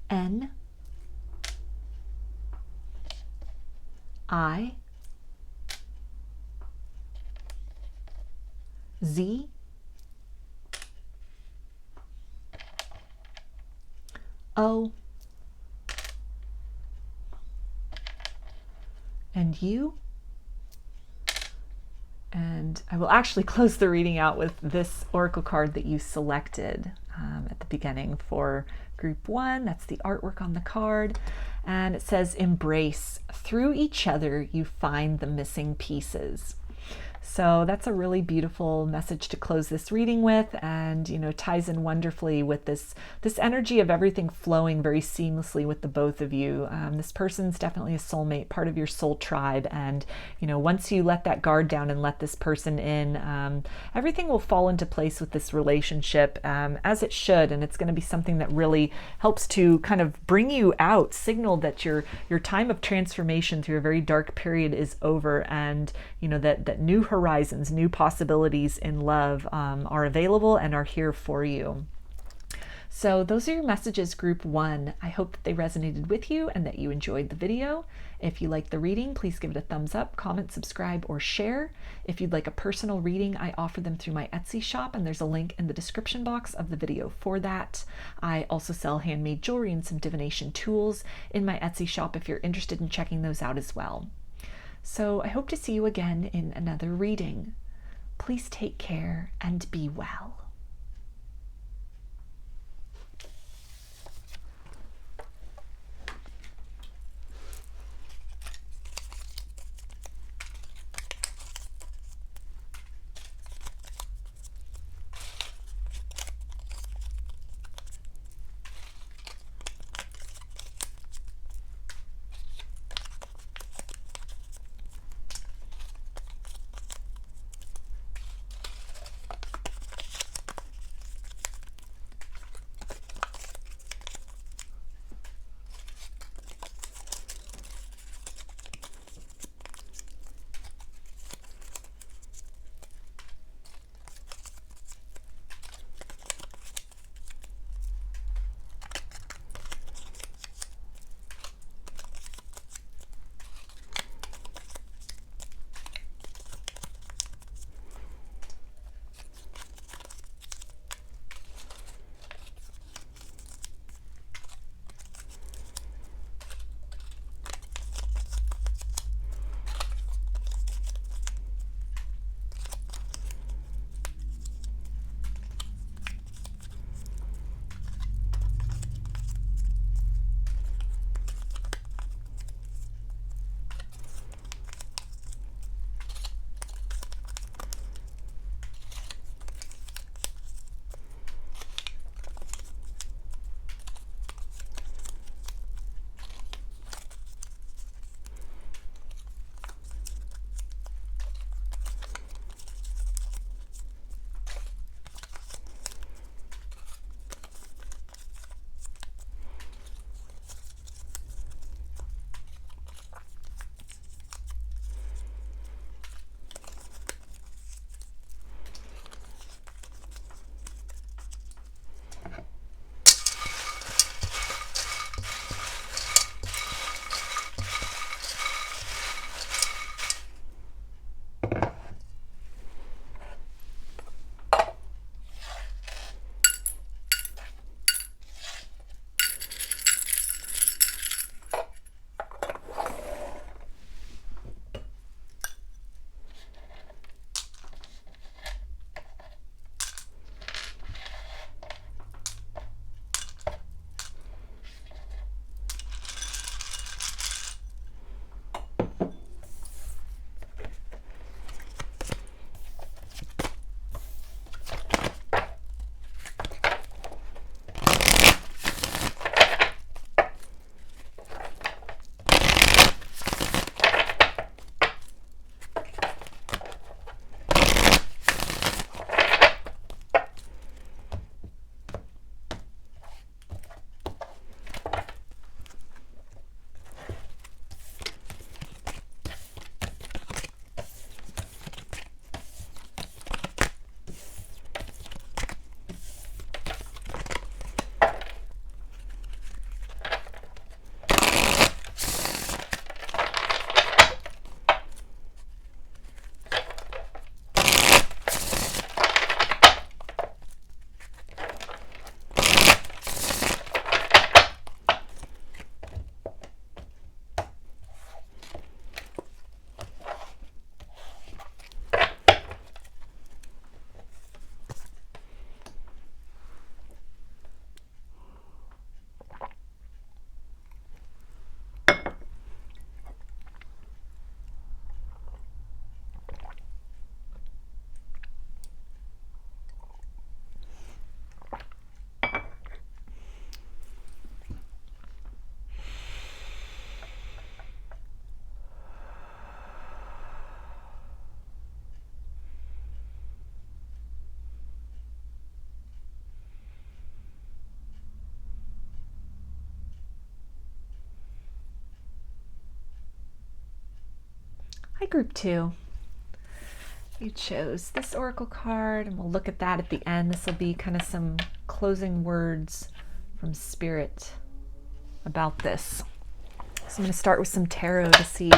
[SPEAKER 1] N, I, Z, O, and U. And I will actually close the reading out with this oracle card that you selected at the beginning for group 1. That's the artwork on the card. And it says, embrace. Through each other, you find the missing pieces. So that's a really beautiful message to close this reading with, and ties in wonderfully with this energy of everything flowing very seamlessly with the both of you. This person's definitely a soulmate, part of your soul tribe, and once you let that guard down and let this person in, everything will fall into place with this relationship, as it should, and it's going to be something that really helps to kind of bring you out, signal that your time of transformation through a very dark period is over, and that new horizons, new possibilities in love are available and are here for you. So those are your messages, group 1. I hope that they resonated with you and that you enjoyed the video. If you liked the reading, please give it a thumbs up, comment, subscribe, or share. If you'd like a personal reading, I offer them through my Etsy shop, and there's a link in the description box of the video for that. I also sell handmade jewelry and some divination tools in my Etsy shop if you're interested in checking those out as well. So I hope to see you again in another reading. Please take care and be well. Hi, group 2. You chose this oracle card, and we'll look at that at the end. This will be kind of some closing words from Spirit about this. So I'm going to start with some tarot to see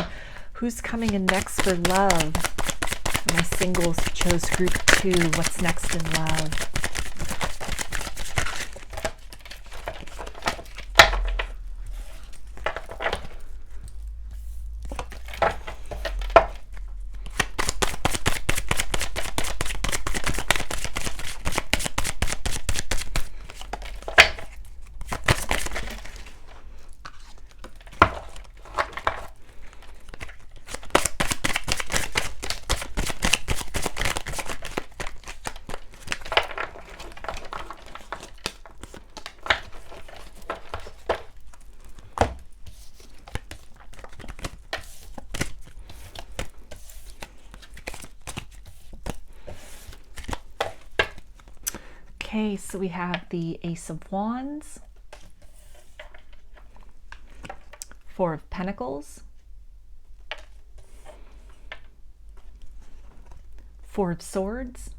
[SPEAKER 1] who's coming in next for love. For my singles who chose group 2, what's next in love? Okay, so we have the Ace of Wands, 4 of Pentacles, 4 of Swords,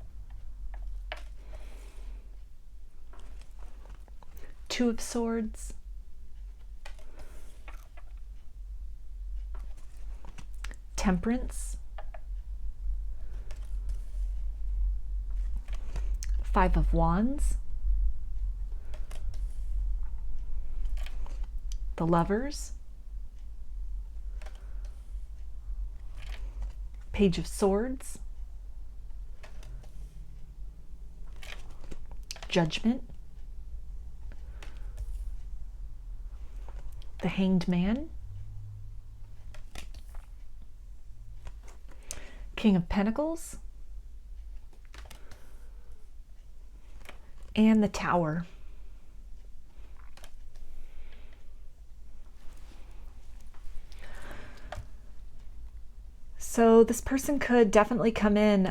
[SPEAKER 1] 2 of Swords, Temperance, 5 of Wands, the Lovers, Page of Swords, Judgment, the Hanged Man, King of Pentacles, and the Tower. So this person could definitely come in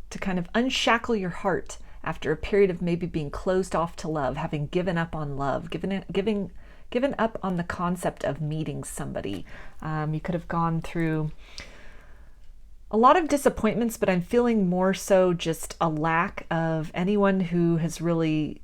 [SPEAKER 1] to kind of unshackle your heart after a period of maybe being closed off to love, having given up on love, given up on the concept of meeting somebody. You could have gone through a lot of disappointments, but I'm feeling more so just a lack of anyone who has really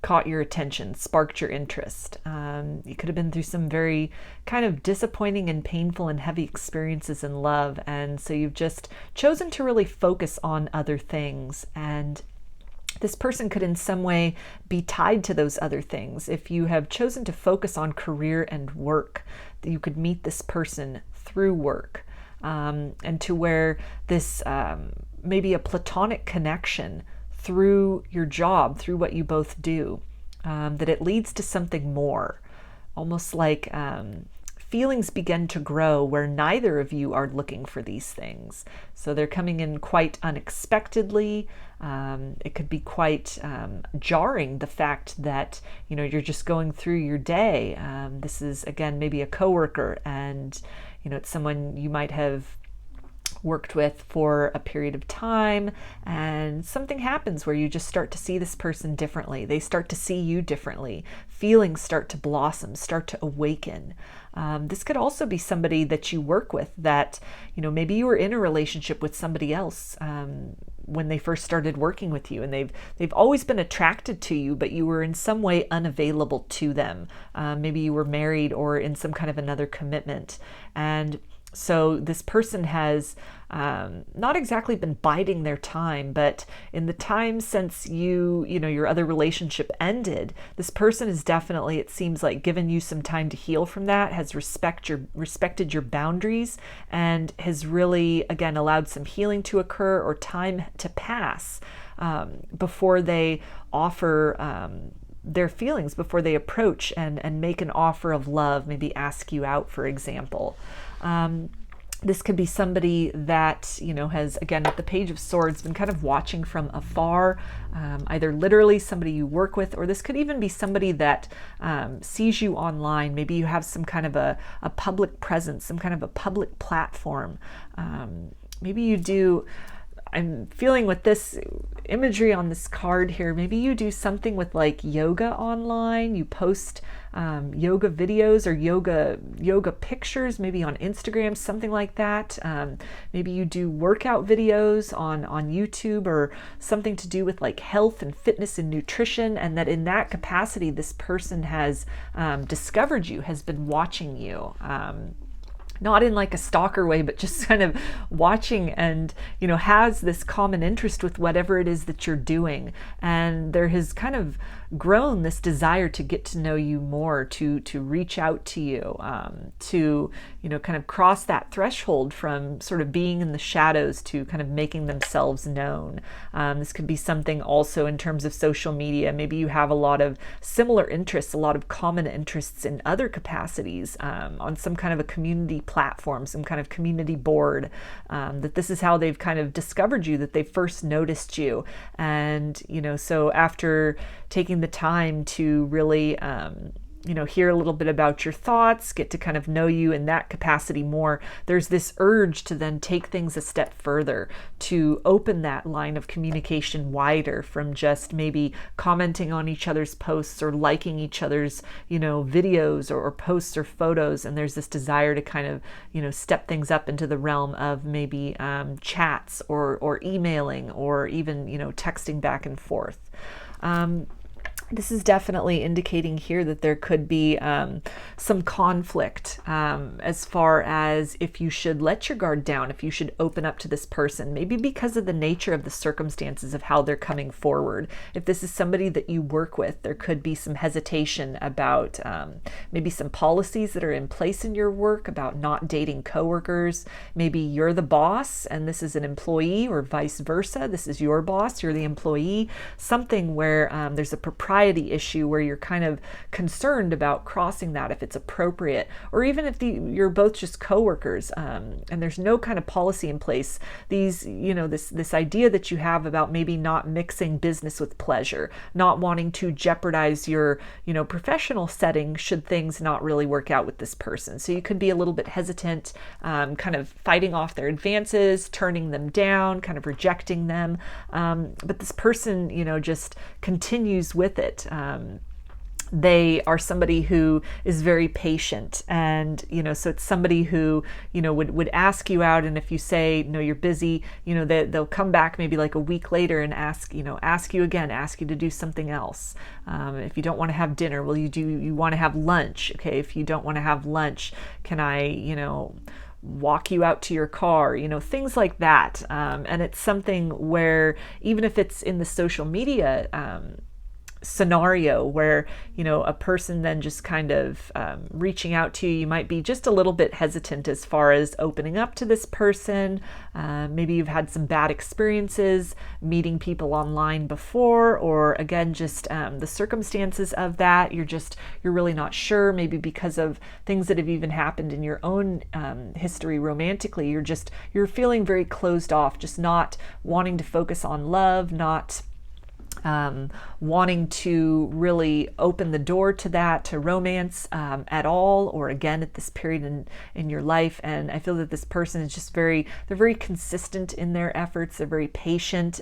[SPEAKER 1] caught your attention, sparked your interest. You could have been through some very kind of disappointing and painful and heavy experiences in love, and so you've just chosen to really focus on other things, and this person could in some way be tied to those other things. If you have chosen to focus on career and work, you could meet this person through work. And to where this maybe a platonic connection through your job, through what you both do, that it leads to something more, almost like feelings begin to grow where neither of you are looking for these things. So they're coming in quite unexpectedly. It could be quite jarring, the fact that you're just going through your day. This is again maybe a coworker, and it's someone you might have worked with for a period of time, and something happens where you just start to see this person differently. They start to see you differently. Feelings start to blossom, start to awaken. This could also be somebody that you work with that, maybe you were in a relationship with somebody else when they first started working with you, and they've always been attracted to you, but you were in some way unavailable to them. Maybe you were married or in some kind of another commitment, and so this person has not exactly been biding their time, but in the time since your other relationship ended, this person has definitely, it seems like, given you some time to heal from that, has respected your boundaries, and has really, again, allowed some healing to occur or time to pass before they offer their feelings, before they approach and make an offer of love, maybe ask you out, for example. This could be somebody that, has, again, with the Page of Swords, been kind of watching from afar, either literally somebody you work with, or this could even be somebody that sees you online. Maybe you have some kind of a public presence, some kind of a public platform. Maybe you do. I'm feeling with this imagery on this card here, maybe you do something with like yoga online, you post yoga videos or yoga pictures, maybe on Instagram, something like that. Maybe you do workout videos on YouTube, or something to do with like health and fitness and nutrition, and that in that capacity this person has discovered you, has been watching you. Not in like a stalker way, but just kind of watching, and has this common interest with whatever it is that you're doing. And there has kind of grown this desire to get to know you more, to reach out to you, to kind of cross that threshold from sort of being in the shadows to kind of making themselves known. This could be something also in terms of social media. Maybe you have a lot of similar interests, a lot of common interests in other capacities, on some kind of a community platform, some kind of community board, that this is how they've kind of discovered you, that they first noticed you. And so after taking the time to really hear a little bit about your thoughts, get to kind of know you in that capacity more, there's this urge to then take things a step further, to open that line of communication wider from just maybe commenting on each other's posts or liking each other's videos or posts or photos. And there's this desire to kind of step things up into the realm of maybe chats or emailing, or even texting back and forth. This is definitely indicating here that there could be some conflict as far as if you should let your guard down, if you should open up to this person, maybe because of the nature of the circumstances of how they're coming forward. If this is somebody that you work with, there could be some hesitation about maybe some policies that are in place in your work about not dating coworkers. Maybe you're the boss and this is an employee, or vice versa. This is your boss, you're the employee. Something where there's a propriety issue where you're kind of concerned about crossing that, if it's appropriate, or even if you're both just coworkers, and there's no kind of policy in place. These, this idea that you have about maybe not mixing business with pleasure, not wanting to jeopardize your, professional setting should things not really work out with this person. So you could be a little bit hesitant, kind of fighting off their advances, turning them down, kind of rejecting them. But this person, just continues with it. They are somebody who is very patient, and so it's somebody who would ask you out, and if you say no, you're busy, they'll come back maybe like a week later and ask you again, ask you to do something else. If you don't want to have dinner, you want to have lunch? Okay, if you don't want to have lunch, can I walk you out to your car, things like that. And it's something where even if it's in the social media scenario where a person then just kind of reaching out to you, you might be just a little bit hesitant as far as opening up to this person. Maybe you've had some bad experiences meeting people online before, or again just the circumstances of that, you're really not sure, maybe because of things that have even happened in your own history romantically. You're feeling very closed off, just not wanting to focus on love, not wanting to really open the door to that, to romance at all, or again at this period in your life. And I feel that this person is just they're very consistent in their efforts. They're very patient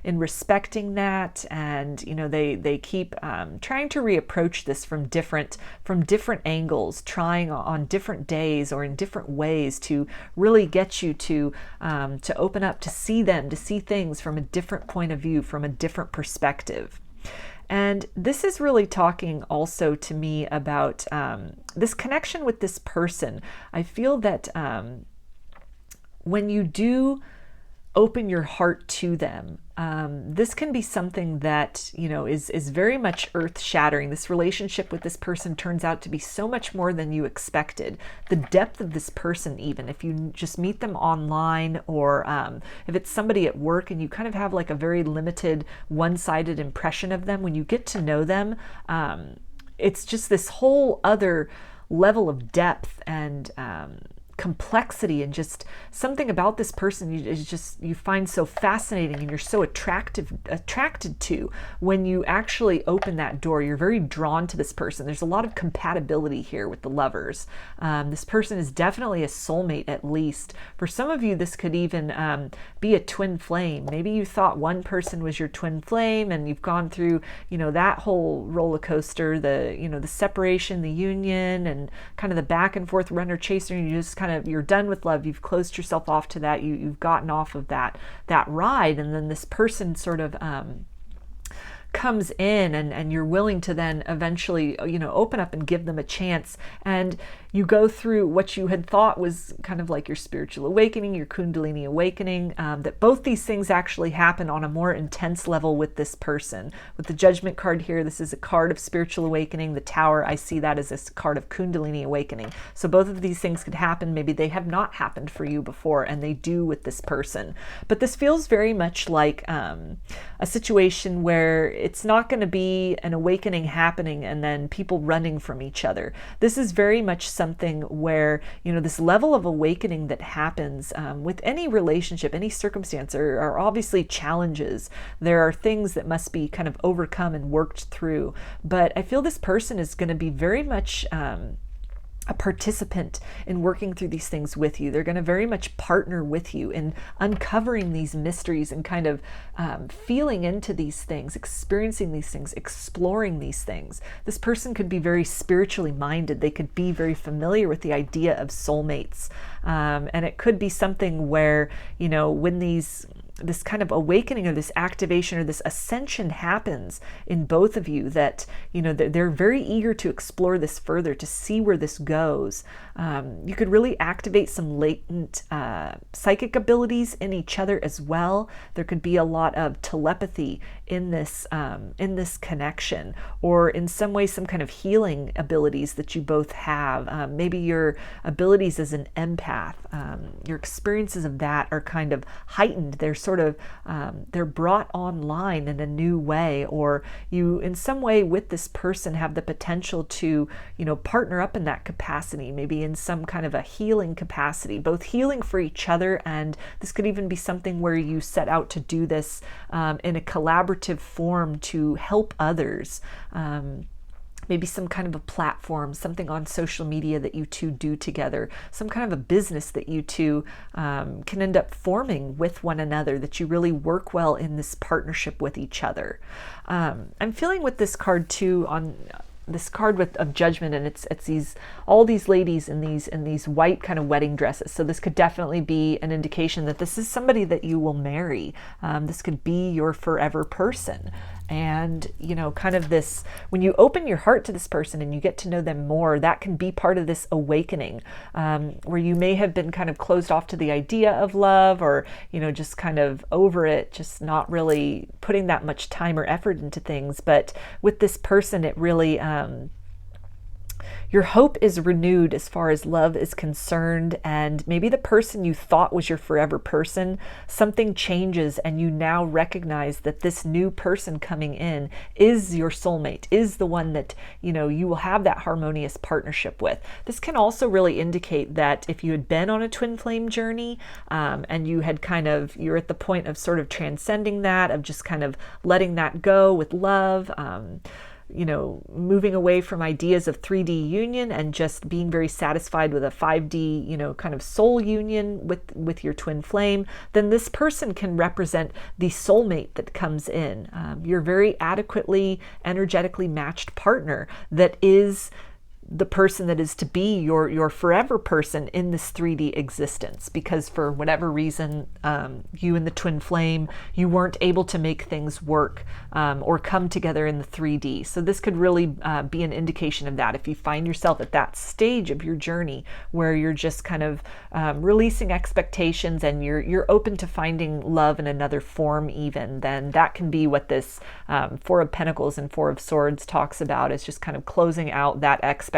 [SPEAKER 1] in respecting that, and they keep trying to reapproach this from different angles, trying on different days or in different ways to really get you to open up, to see things from a different point of view, from a different perspective. And this is really talking also to me about this connection with this person. I feel that when you do open your heart to them, this can be something that is very much earth-shattering. This relationship with this person turns out to be so much more than you expected. The depth of this person, even if you just meet them online, or if it's somebody at work and you kind of have like a very limited, one-sided impression of them, when you get to know them, it's just this whole other level of depth and complexity and just something about this person you find so fascinating, and you're so attracted to. When you actually open that door, you're very drawn to this person. There's a lot of compatibility here with the Lovers. This person is definitely a soulmate, at least. For some of you, this could even be a twin flame. Maybe you thought one person was your twin flame, and you've gone through, that whole roller coaster, the separation, the union, and kind of the back and forth runner chaser, and you just kind of, you're done with love. You've closed yourself off to that. You've gotten off of that ride, and then this person sort of comes in, and you're willing to then eventually, open up and give them a chance. And you go through what you had thought was kind of like your spiritual awakening, your kundalini awakening, that both these things actually happen on a more intense level with this person. With the Judgment card here, this is a card of spiritual awakening. The Tower, I see that as a card of kundalini awakening. So both of these things could happen. Maybe they have not happened for you before, and they do with this person. But this feels very much like a situation where it's not going to be an awakening happening and then people running from each other. This is very much something where, this level of awakening that happens with any relationship, any circumstance, are obviously challenges. There are things that must be kind of overcome and worked through. But I feel this person is going to be very much a participant in working through these things with you. They're going to very much partner with you in uncovering these mysteries and kind of feeling into these things, experiencing these things, exploring these things. This person could be very spiritually minded. They could be very familiar with the idea of soulmates. And it could be something where, when this kind of awakening or this activation or this ascension happens in both of you, that they're very eager to explore this further, to see where this goes. You could really activate some latent psychic abilities in each other as well. There could be a lot of telepathy in this connection, or in some way some kind of healing abilities that you both have. Maybe your abilities as an empath, your experiences of that are kind of heightened. They're sort of they're brought online in a new way, or you in some way with this person have the potential to partner up in that capacity, maybe in some kind of a healing capacity, both healing for each other, and this could even be something where you set out to do this in a collaborative form to help others. Maybe some kind of a platform, something on social media that you two do together, some kind of a business that you two can end up forming with one another, that you really work well in this partnership with each other. I'm feeling with this card too, on this card of Judgment, and it's all these ladies in these white kind of wedding dresses. So this could definitely be an indication that this is somebody that you will marry. This could be your forever person. And kind of this, when you open your heart to this person and you get to know them more, that can be part of this awakening, where you may have been kind of closed off to the idea of love, or just kind of over it, just not really putting that much time or effort into things. But with this person, it really your hope is renewed as far as love is concerned, and maybe the person you thought was your forever person, something changes and you now recognize that this new person coming in is your soulmate, is the one that you will have that harmonious partnership with. This can also really indicate that if you had been on a twin flame journey, and you had you're at the point of sort of transcending that, of just kind of letting that go with love, moving away from ideas of 3D union and just being very satisfied with a 5D, kind of soul union with your twin flame, then this person can represent the soulmate that comes in. Your very adequately, energetically matched partner that is the person that is to be your forever person in this 3D existence, because for whatever reason, you and the twin flame, you weren't able to make things work or come together in the 3D. So this could really be an indication of that. If you find yourself at that stage of your journey where you're just kind of releasing expectations and you're open to finding love in another form even, then that can be what this Four of Pentacles and Four of Swords talks about, is just kind of closing out that expectation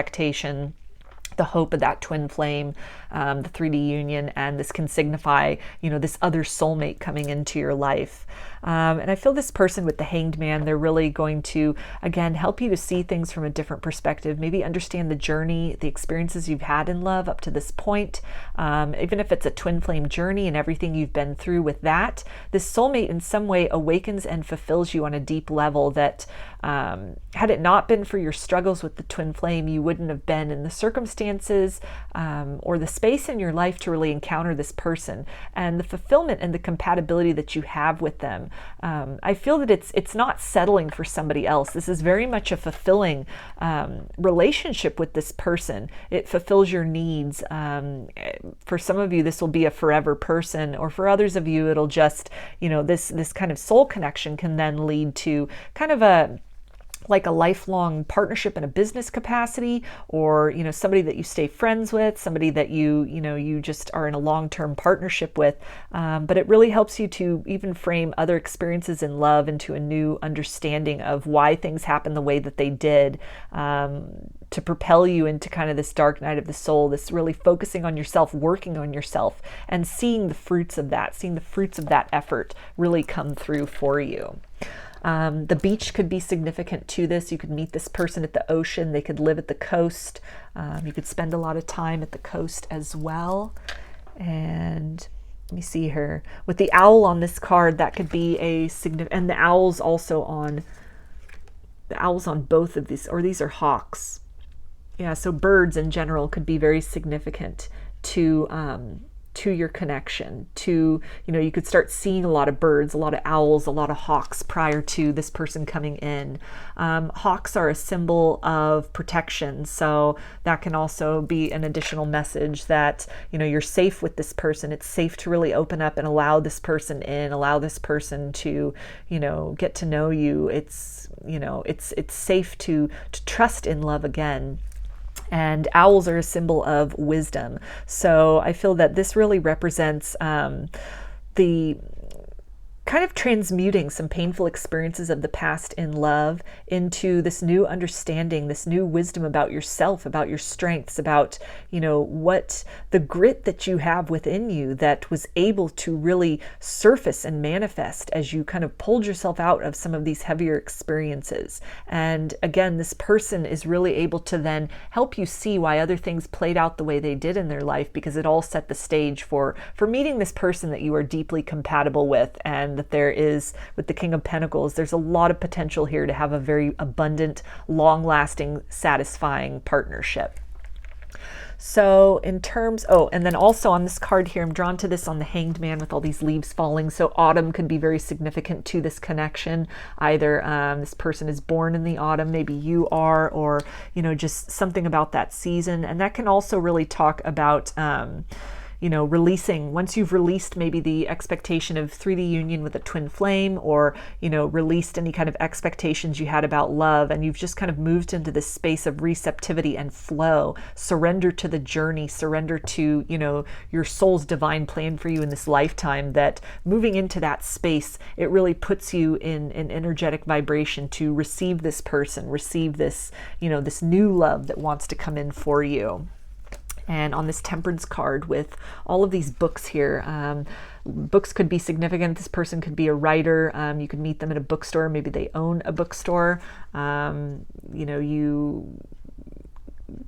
[SPEAKER 1] the hope of that twin flame, the 3D union, and this can signify, this other soulmate coming into your life. And I feel this person with the Hanged Man, they're really going to, again, help you to see things from a different perspective, maybe understand the journey, the experiences you've had in love up to this point. Even if it's a twin flame journey and everything you've been through with that, this soulmate in some way awakens and fulfills you on a deep level that, had it not been for your struggles with the twin flame, you wouldn't have been in the circumstances or the space in your life to really encounter this person. And the fulfillment and the compatibility that you have with them, I feel that it's not settling for somebody else. This is very much a fulfilling relationship with this person. It fulfills your needs. For some of you, this will be a forever person, or for others of you, it'll just, this kind of soul connection can then lead to kind of a lifelong partnership in a business capacity, or somebody that you stay friends with, somebody that you just are in a long-term partnership with. But it really helps you to even frame other experiences in love into a new understanding of why things happen the way that they did, to propel you into kind of this dark night of the soul, this really focusing on yourself, working on yourself, and seeing the fruits of that effort really come through for you. The beach could be significant to this. You could meet this person at the ocean. They could live at the coast. You could spend a lot of time at the coast as well. And let me see here. With the owl on this card, that could be a significant, and the owls on both of these, or these are hawks. Yeah, so birds in general could be very significant to your connection, to, you could start seeing a lot of birds, a lot of owls, a lot of hawks prior to this person coming in. Hawks are a symbol of protection, so that can also be an additional message that, you're safe with this person. It's safe to really open up and allow this person in, allow this person to, get to know you. It's, it's safe to trust in love again. And owls are a symbol of wisdom. So I feel that this really represents the kind of transmuting some painful experiences of the past in love into this new understanding, this new wisdom about yourself, about your strengths, about, what the grit that you have within you that was able to really surface and manifest as you kind of pulled yourself out of some of these heavier experiences. And again, this person is really able to then help you see why other things played out the way they did in their life, because it all set the stage for meeting this person that you are deeply compatible with, and that there is, with the King of Pentacles, there's a lot of potential here to have a very abundant, long-lasting, satisfying partnership. So in terms, and then also on this card here, I'm drawn to this on the Hanged Man with all these leaves falling. So autumn could be very significant to this connection. Either this person is born in the autumn, maybe you are, or, just something about that season. And that can also really talk about, releasing, once you've released maybe the expectation of 3D union with a twin flame, or, released any kind of expectations you had about love, and you've just kind of moved into this space of receptivity and flow, surrender to the journey, surrender to, your soul's divine plan for you in this lifetime, that moving into that space, it really puts you in an energetic vibration to receive this person, receive this, this new love that wants to come in for you. And on this Temperance card with all of these books here, books could be significant. This person could be a writer. You could meet them at a bookstore. Maybe they own a bookstore. You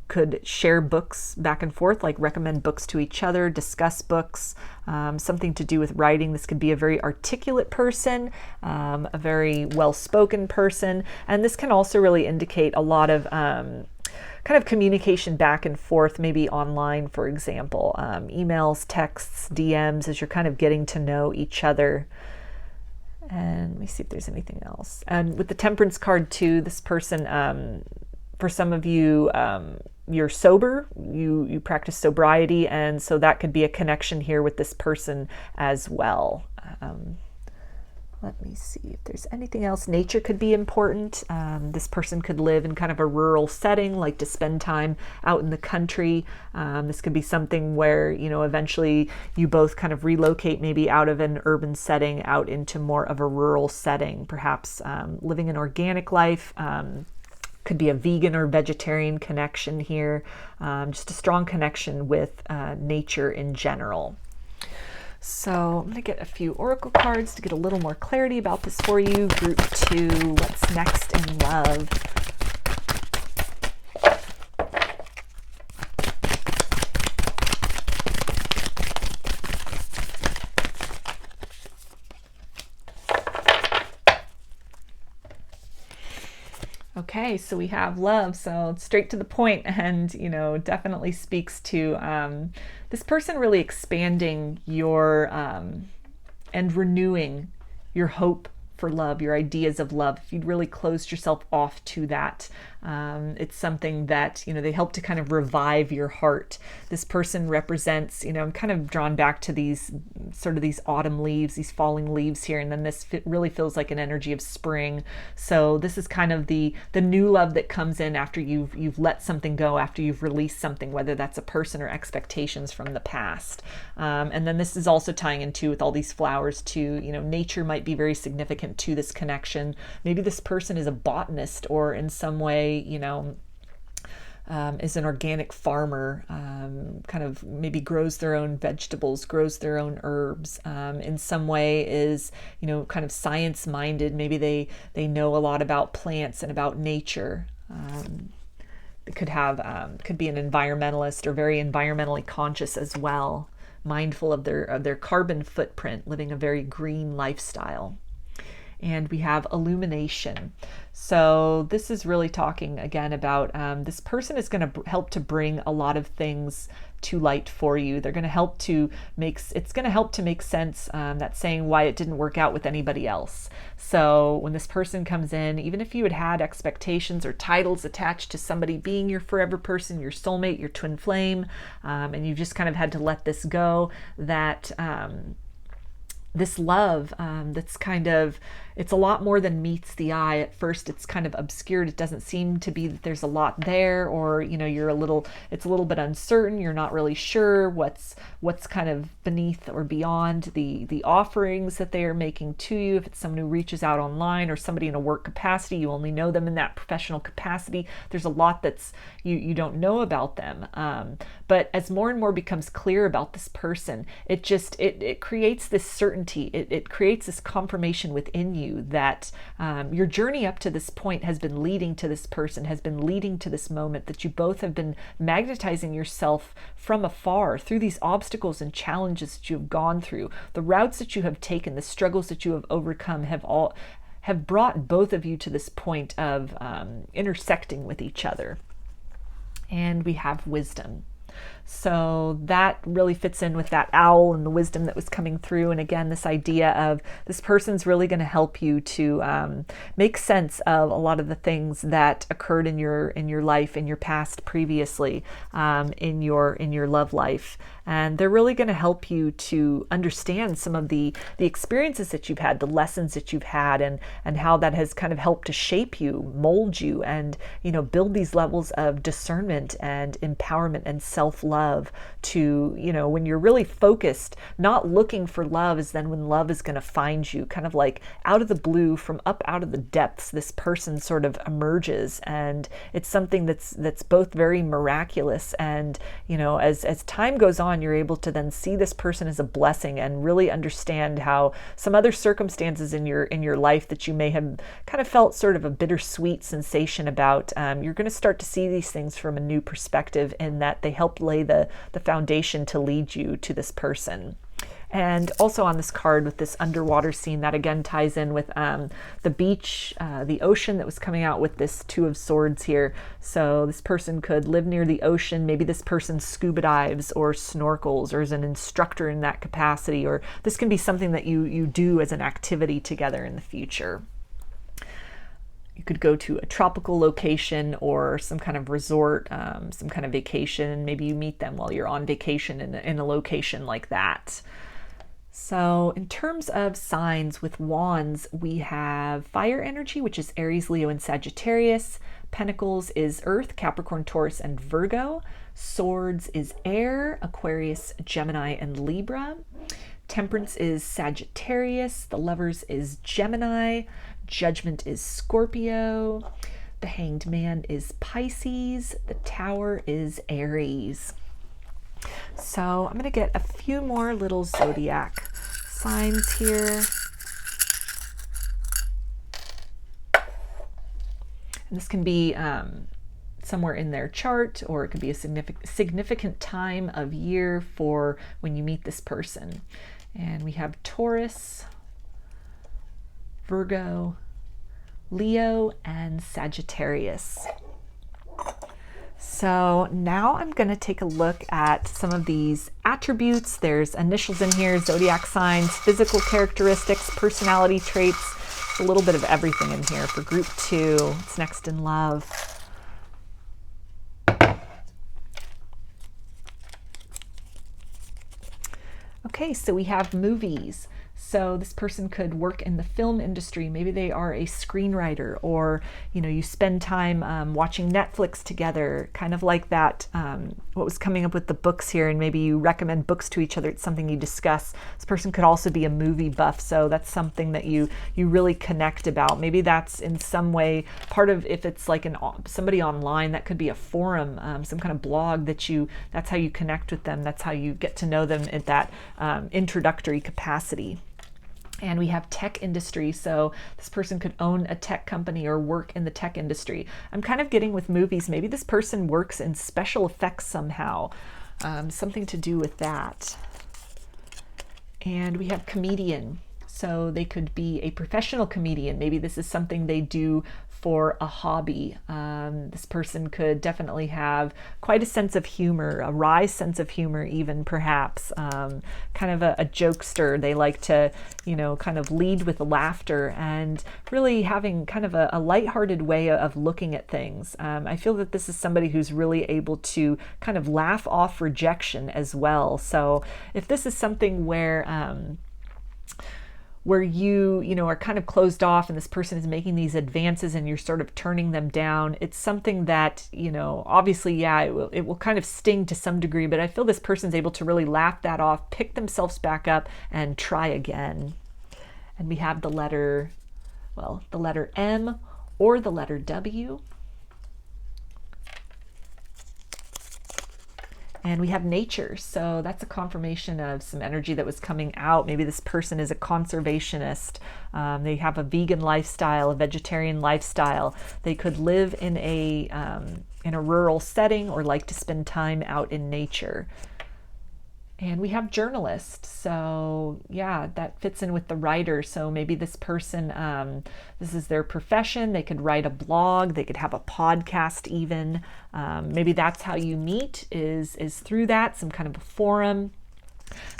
[SPEAKER 1] could share books back and forth, like recommend books to each other, discuss books, something to do with writing. This could be a very articulate person, a very well-spoken person. And this can also really indicate a lot of kind of communication back and forth, maybe online, for example, emails, texts, DMs, as you're kind of getting to know each other. And let me see if there's anything else. And with the Temperance card too, this person, for some of you, you're sober, you practice sobriety, and so that could be a connection here with this person as well. Let me see if there's anything else. Nature could be important. This person could live in kind of a rural setting, like to spend time out in the country. This could be something where, eventually you both kind of relocate maybe out of an urban setting out into more of a rural setting, perhaps living an organic life. Could be a vegan or vegetarian connection here, just a strong connection with nature in general. So I'm going to get a few oracle cards to get a little more clarity about this for you. Group 2, what's next in love? Okay, so we have love, so straight to the point, and definitely speaks to this person really expanding your and renewing your hope for love, your ideas of love. If you'd really closed yourself off to that, it's something that they help to kind of revive your heart. This person represents, I'm kind of drawn back to these autumn leaves, these falling leaves here, and then this really feels like an energy of spring. So this is kind of the new love that comes in after you've let something go, after you've released something, whether that's a person or expectations from the past. And then this is also tying into with all these flowers too. Nature might be very significant to this connection. Maybe this person is a botanist, or in some way, is an organic farmer, kind of maybe grows their own vegetables, grows their own herbs, in some way is, kind of science minded. Maybe they know a lot about plants and about nature. It could be an environmentalist or very environmentally conscious as well, mindful of their carbon footprint, living a very green lifestyle. And we have illumination. So this is really talking again about this person is going to help to bring a lot of things to light for you. They're going to help to make sense, that saying why it didn't work out with anybody else. So when this person comes in, even if you had expectations or titles attached to somebody being your forever person, your soulmate, your twin flame, and you just kind of had to let this go, that this love, that's kind of, it's a lot more than meets the eye. At first it's kind of obscured. It doesn't seem to be that there's a lot there, or it's a little bit uncertain. You're not really sure what's kind of beneath or beyond the offerings that they are making to you. If it's someone who reaches out online or somebody in a work capacity, you only know them in that professional capacity. There's a lot that's you don't know about them. But as more and more becomes clear about this person, it creates this certainty. It creates this confirmation within you that your journey up to this point has been leading to this person, has been leading to this moment, that you both have been magnetizing yourself from afar through these obstacles and challenges that you have gone through. The routes that you have taken, the struggles that you have overcome have brought both of you to this point of intersecting with each other. And we have wisdom. So that really fits in with that owl and the wisdom that was coming through. And again, this idea of this person's really going to help you to make sense of a lot of the things that occurred in your life, in your past previously, in your love life. And they're really going to help you to understand some of the experiences that you've had, the lessons that you've had, and how that has kind of helped to shape you, mold you, and build these levels of discernment and empowerment and self-love to, when you're really focused, not looking for love, is then when love is going to find you, kind of like out of the blue, from up out of the depths, this person sort of emerges. And it's something that's both very miraculous, and as time goes on, you're able to then see this person as a blessing and really understand how some other circumstances in your life that you may have kind of felt sort of a bittersweet sensation about, you're going to start to see these things from a new perspective, in that they help lay the foundation to lead you to this person. And also on this card with this underwater scene, that again ties in with the beach, the ocean that was coming out with this Two of Swords here. So this person could live near the ocean. Maybe this person scuba dives or snorkels, or is an instructor in that capacity, or this can be something that you do as an activity together in the future. You could go to a tropical location or some kind of resort, some kind of vacation. Maybe you meet them while you're on vacation in a location like that. So in terms of signs with wands, we have fire energy, which is Aries, Leo, and Sagittarius. Pentacles is Earth, Capricorn, Taurus, and Virgo. Swords is air, Aquarius, Gemini, and Libra. Temperance is Sagittarius. The Lovers is Gemini. Judgment is Scorpio. The Hanged Man is Pisces. The Tower is Aries. So I'm going to get a few more little zodiac signs here. And this can be somewhere in their chart, or it could be a significant time of year for when you meet this person. And we have Taurus, Virgo, Leo, and Sagittarius. So now I'm going to take a look at some of these attributes. There's initials in here, zodiac signs, physical characteristics, personality traits, a little bit of everything in here for group 2. It's next in love. Okay, so we have movies. So this person could work in the film industry. Maybe they are a screenwriter, or you spend time watching Netflix together, kind of like that. What was coming up with the books here, and maybe you recommend books to each other. It's something you discuss. This person could also be a movie buff, so that's something that you really connect about. Maybe that's in some way part of, if it's like somebody online, that could be a forum, some kind of blog that's how you connect with them. That's how you get to know them at that introductory capacity. And we have tech industry, so this person could own a tech company or work in the tech industry. I'm kind of getting with movies. Maybe this person works in special effects somehow, something to do with that. And we have comedian, so they could be a professional comedian. Maybe this is something they do for a hobby. This person could definitely have quite a sense of humor, a wry sense of humor even, perhaps, kind of a jokester. They like to, kind of lead with laughter and really having kind of a lighthearted way of looking at things. I feel that this is somebody who's really able to kind of laugh off rejection as well. So if this is something where you are kind of closed off and this person is making these advances and you're sort of turning them down, it's something that, obviously, yeah, it will kind of sting to some degree, but I feel this person's able to really laugh that off, pick themselves back up, and try again. And we have the letter M or the letter W. And we have nature, so that's a confirmation of some energy that was coming out. Maybe this person is a conservationist. They have a vegan lifestyle, a vegetarian lifestyle. They could live in a rural setting or like to spend time out in nature. And we have journalist, so yeah, that fits in with the writer. So maybe this person, this is their profession. They could write a blog, they could have a podcast even. Maybe that's how you meet, is through that, some kind of a forum.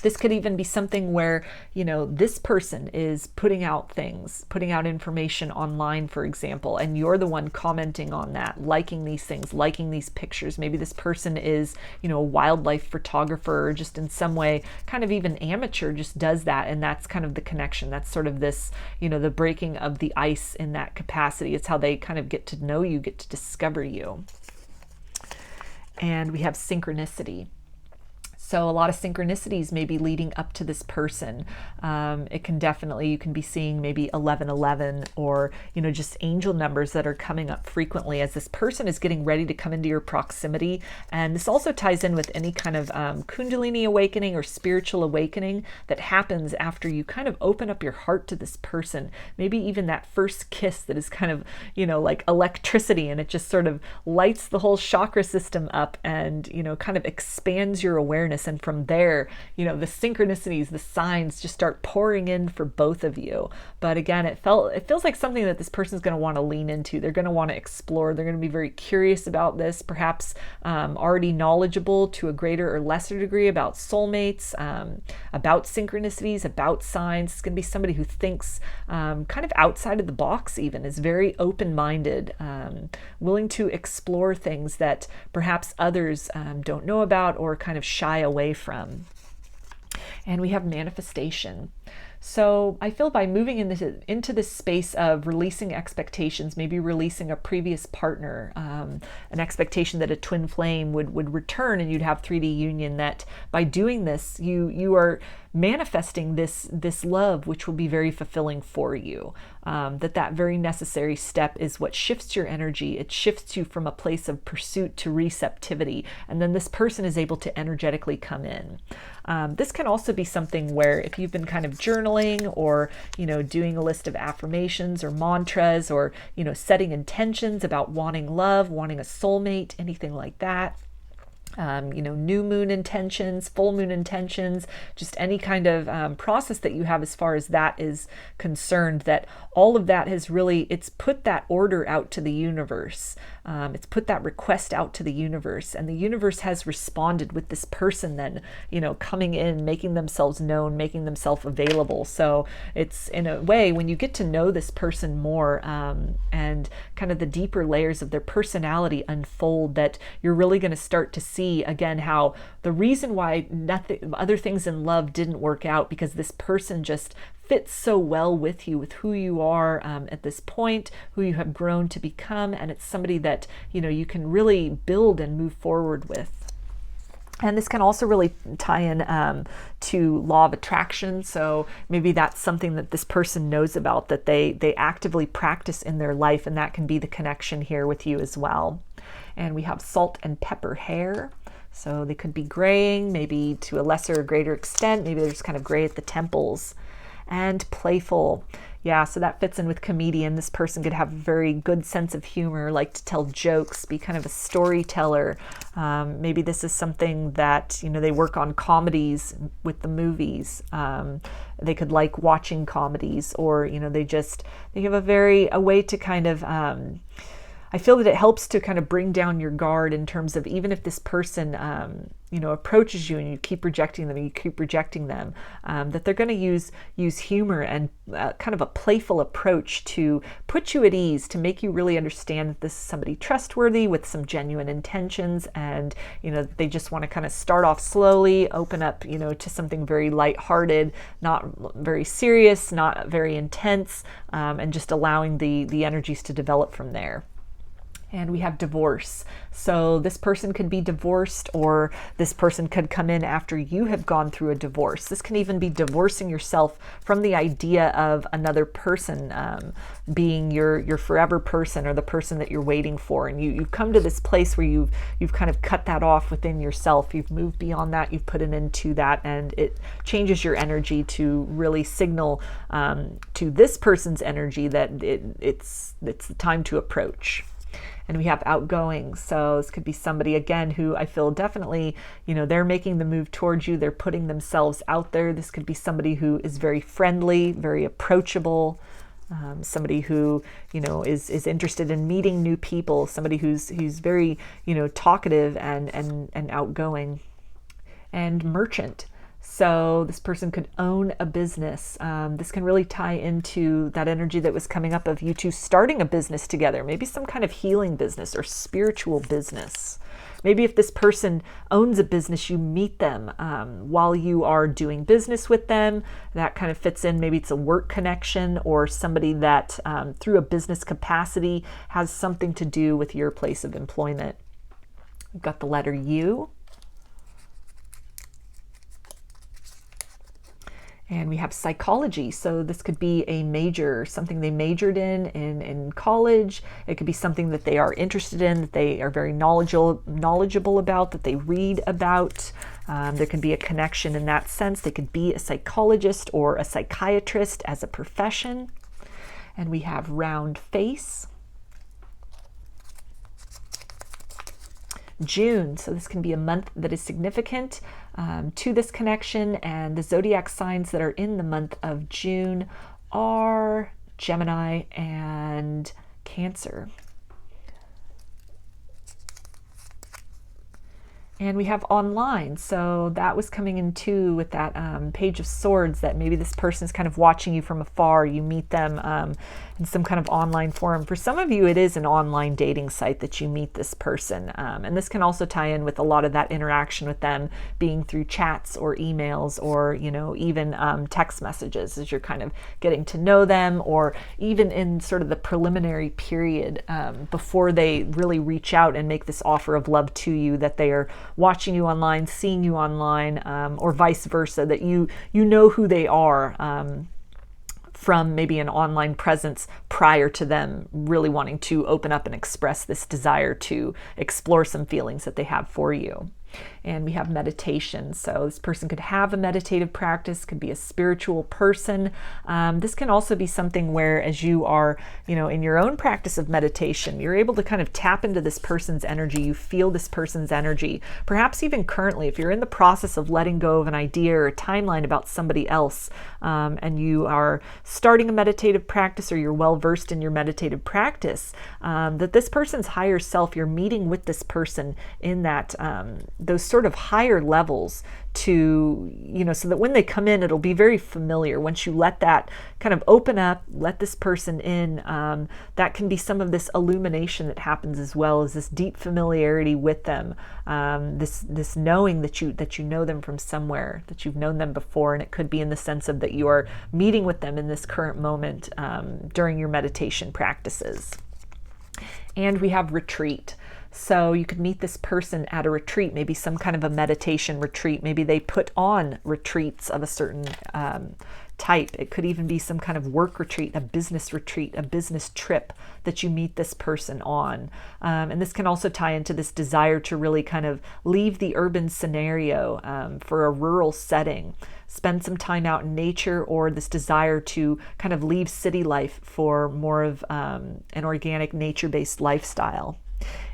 [SPEAKER 1] This could even be something where, this person is putting out things, putting out information online, for example, and you're the one commenting on that, liking these things, liking these pictures. Maybe this person is, a wildlife photographer, or just in some way, kind of even amateur, just does that. And that's kind of the connection. That's sort of this, the breaking of the ice in that capacity. It's how they kind of get to know you, get to discover you. And we have synchronicity. So a lot of synchronicities may be leading up to this person. It can definitely, you can be seeing maybe 1111 or, just angel numbers that are coming up frequently as this person is getting ready to come into your proximity. And this also ties in with any kind of Kundalini awakening or spiritual awakening that happens after you kind of open up your heart to this person. Maybe even that first kiss that is kind of, like electricity, and it just sort of lights the whole chakra system up and, kind of expands your awareness. And from there, the synchronicities, the signs just start pouring in for both of you. But again, it feels like something that this person's going to want to lean into. They're going to want to explore. They're going to be very curious about this, perhaps already knowledgeable to a greater or lesser degree about soulmates, about synchronicities, about signs. It's going to be somebody who thinks kind of outside of the box even, is very open-minded, willing to explore things that perhaps others don't know about or kind of shy away from. And we have manifestation. So I feel by moving into this space of releasing expectations, maybe releasing a previous partner, an expectation that a twin flame would return and you'd have 3D union, that by doing this, you are manifesting this love, which will be very fulfilling for you. That very necessary step is what shifts your energy. It shifts you from a place of pursuit to receptivity, and then this person is able to energetically come in. This can also be something where if you've been kind of journaling or, doing a list of affirmations or mantras or, setting intentions about wanting love, wanting a soulmate, anything like that. New moon intentions, full moon intentions, just any kind of process that you have as far as that is concerned, that all of that has really, it's put that order out to the universe. It's put that request out to the universe, and the universe has responded with this person then, coming in, making themselves known, making themselves available. So it's, in a way, when you get to know this person more, and kind of the deeper layers of their personality unfold, that you're really going to start to see again how the reason why other things in love didn't work out, because this person just fits so well with you, with who you are at this point, who you have grown to become, and it's somebody that you can really build and move forward with. And this can also really tie in to law of attraction. So maybe that's something that this person knows about, that they actively practice in their life, and that can be the connection here with you as well. And we have salt and pepper hair. So they could be graying, maybe to a lesser or greater extent. Maybe they're just kind of gray at the temples. And playful. Yeah, so that fits in with comedian. This person could have a very good sense of humor, like to tell jokes, be kind of a storyteller. Maybe this is something that, they work on comedies with the movies. They could like watching comedies, or, they have a way to kind of, I feel that it helps to kind of bring down your guard in terms of, even if this person, approaches you and you keep rejecting them, that they're going to use humor and kind of a playful approach to put you at ease, to make you really understand that this is somebody trustworthy with some genuine intentions, and they just want to kind of start off slowly, open up to something very lighthearted, not very serious, not very intense, and just allowing the energies to develop from there. And we have divorce. So this person could be divorced, or this person could come in after you have gone through a divorce. This can even be divorcing yourself from the idea of another person being your forever person, or the person that you're waiting for. And you've come to this place where you've kind of cut that off within yourself. You've moved beyond that. You've put an end to that, and it changes your energy to really signal to this person's energy that it's the time to approach. And we have outgoing. So this could be somebody, again, who I feel definitely, they're making the move towards you. They're putting themselves out there. This could be somebody who is very friendly, very approachable, somebody who, is interested in meeting new people, somebody who's very, talkative and outgoing. And merchant. So this person could own a business. This can really tie into that energy that was coming up of you two starting a business together, maybe some kind of healing business or spiritual business. Maybe if this person owns a business, you meet them while you are doing business with them. That kind of fits in. Maybe it's a work connection, or somebody that through a business capacity has something to do with your place of employment. We've got the letter U. And we have psychology. So this could be a major, something they majored in college. It could be something that they are interested in, that they are very knowledgeable about, that they read about. There can be a connection in that sense. They could be a psychologist or a psychiatrist as a profession. And we have round face. June, so this can be a month that is significant to this connection, and the zodiac signs that are in the month of June are Gemini and Cancer. And we have online, so that was coming in too with that Page of Swords, that maybe this person is kind of watching you from afar. You meet them in some kind of online forum. For some of you, it is an online dating site that you meet this person. And this can also tie in with a lot of that interaction with them being through chats or emails, or, you know, even text messages as you're kind of getting to know them, or even in sort of the preliminary period before they really reach out and make this offer of love to you, that they are watching you online, seeing you online, or vice versa, that you know who they are from maybe an online presence prior to them really wanting to open up and express this desire to explore some feelings that they have for you. And we have meditation. So this person could have a meditative practice, could be a spiritual person. This can also be something where, as you are, you know, in your own practice of meditation, you're able to kind of tap into this person's energy. You feel this person's energy. Perhaps even currently, if you're in the process of letting go of an idea or a timeline about somebody else, and you are starting a meditative practice, or you're well versed in your meditative practice, that this person's higher self, you're meeting with this person in that those sort of higher levels, to, you know, so that when they come in, it'll be very familiar. Once you let that kind of open up, let this person in, that can be some of this illumination that happens, as well as this deep familiarity with them, this knowing that you know them from somewhere, that you've known them before. And it could be in the sense of that you are meeting with them in this current moment during your meditation practices. And we have retreat. So you could meet this person at a retreat, maybe some kind of a meditation retreat. Maybe they put on retreats of a certain type. It could even be some kind of work retreat, a business trip that you meet this person on. And this can also tie into this desire to really kind of leave the urban scenario for a rural setting, spend some time out in nature, or this desire to kind of leave city life for more of an organic, nature-based lifestyle.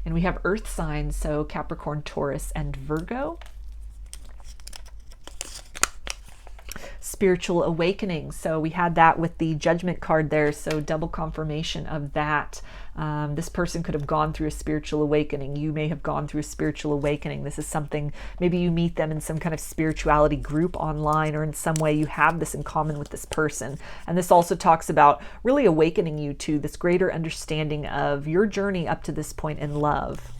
[SPEAKER 1] And we have earth signs, so Capricorn, Taurus, and Virgo. Spiritual awakening. So we had that with the Judgment card there, so double confirmation of that. This person could have gone through a spiritual awakening. You may have gone through a spiritual awakening. This is something, maybe you meet them in some kind of spirituality group online, or in some way you have this in common with this person. And this also talks about really awakening you to this greater understanding of your journey up to this point in love.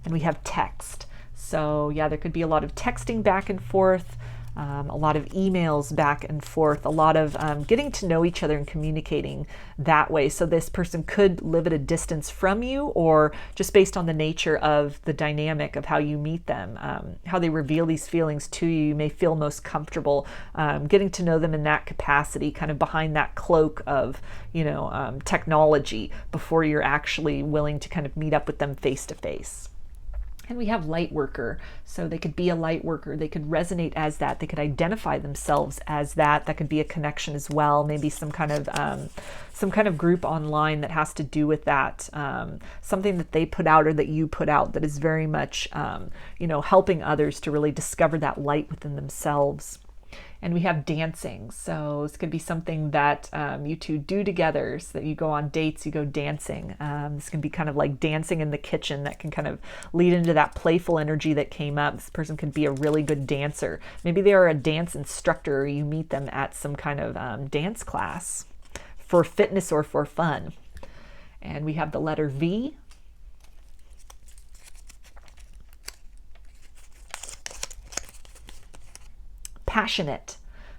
[SPEAKER 1] And we have text. So yeah, there could be a lot of texting back and forth, a lot of emails back and forth, a lot of getting to know each other and communicating that way. So this person could live at a distance from you, or just based on the nature of the dynamic of how you meet them, how they reveal these feelings to you. You may feel most comfortable getting to know them in that capacity, kind of behind that cloak of, you know, technology, before you're actually willing to kind of meet up with them face to face. And we have light worker. So they could be a light worker. They could resonate as that. They could identify themselves as that. That could be a connection as well. Maybe some kind of group online that has to do with that. Something that they put out or that you put out that is very much, you know, helping others to really discover that light within themselves. And we have dancing. So this could be something that you two do together, so that you go on dates, you go dancing. This can be kind of like dancing in the kitchen. That can kind of lead into that playful energy that came up. This person could be a really good dancer. Maybe they are a dance instructor, or you meet them at some kind of dance class for fitness or for fun. And we have the letter V. Passionate.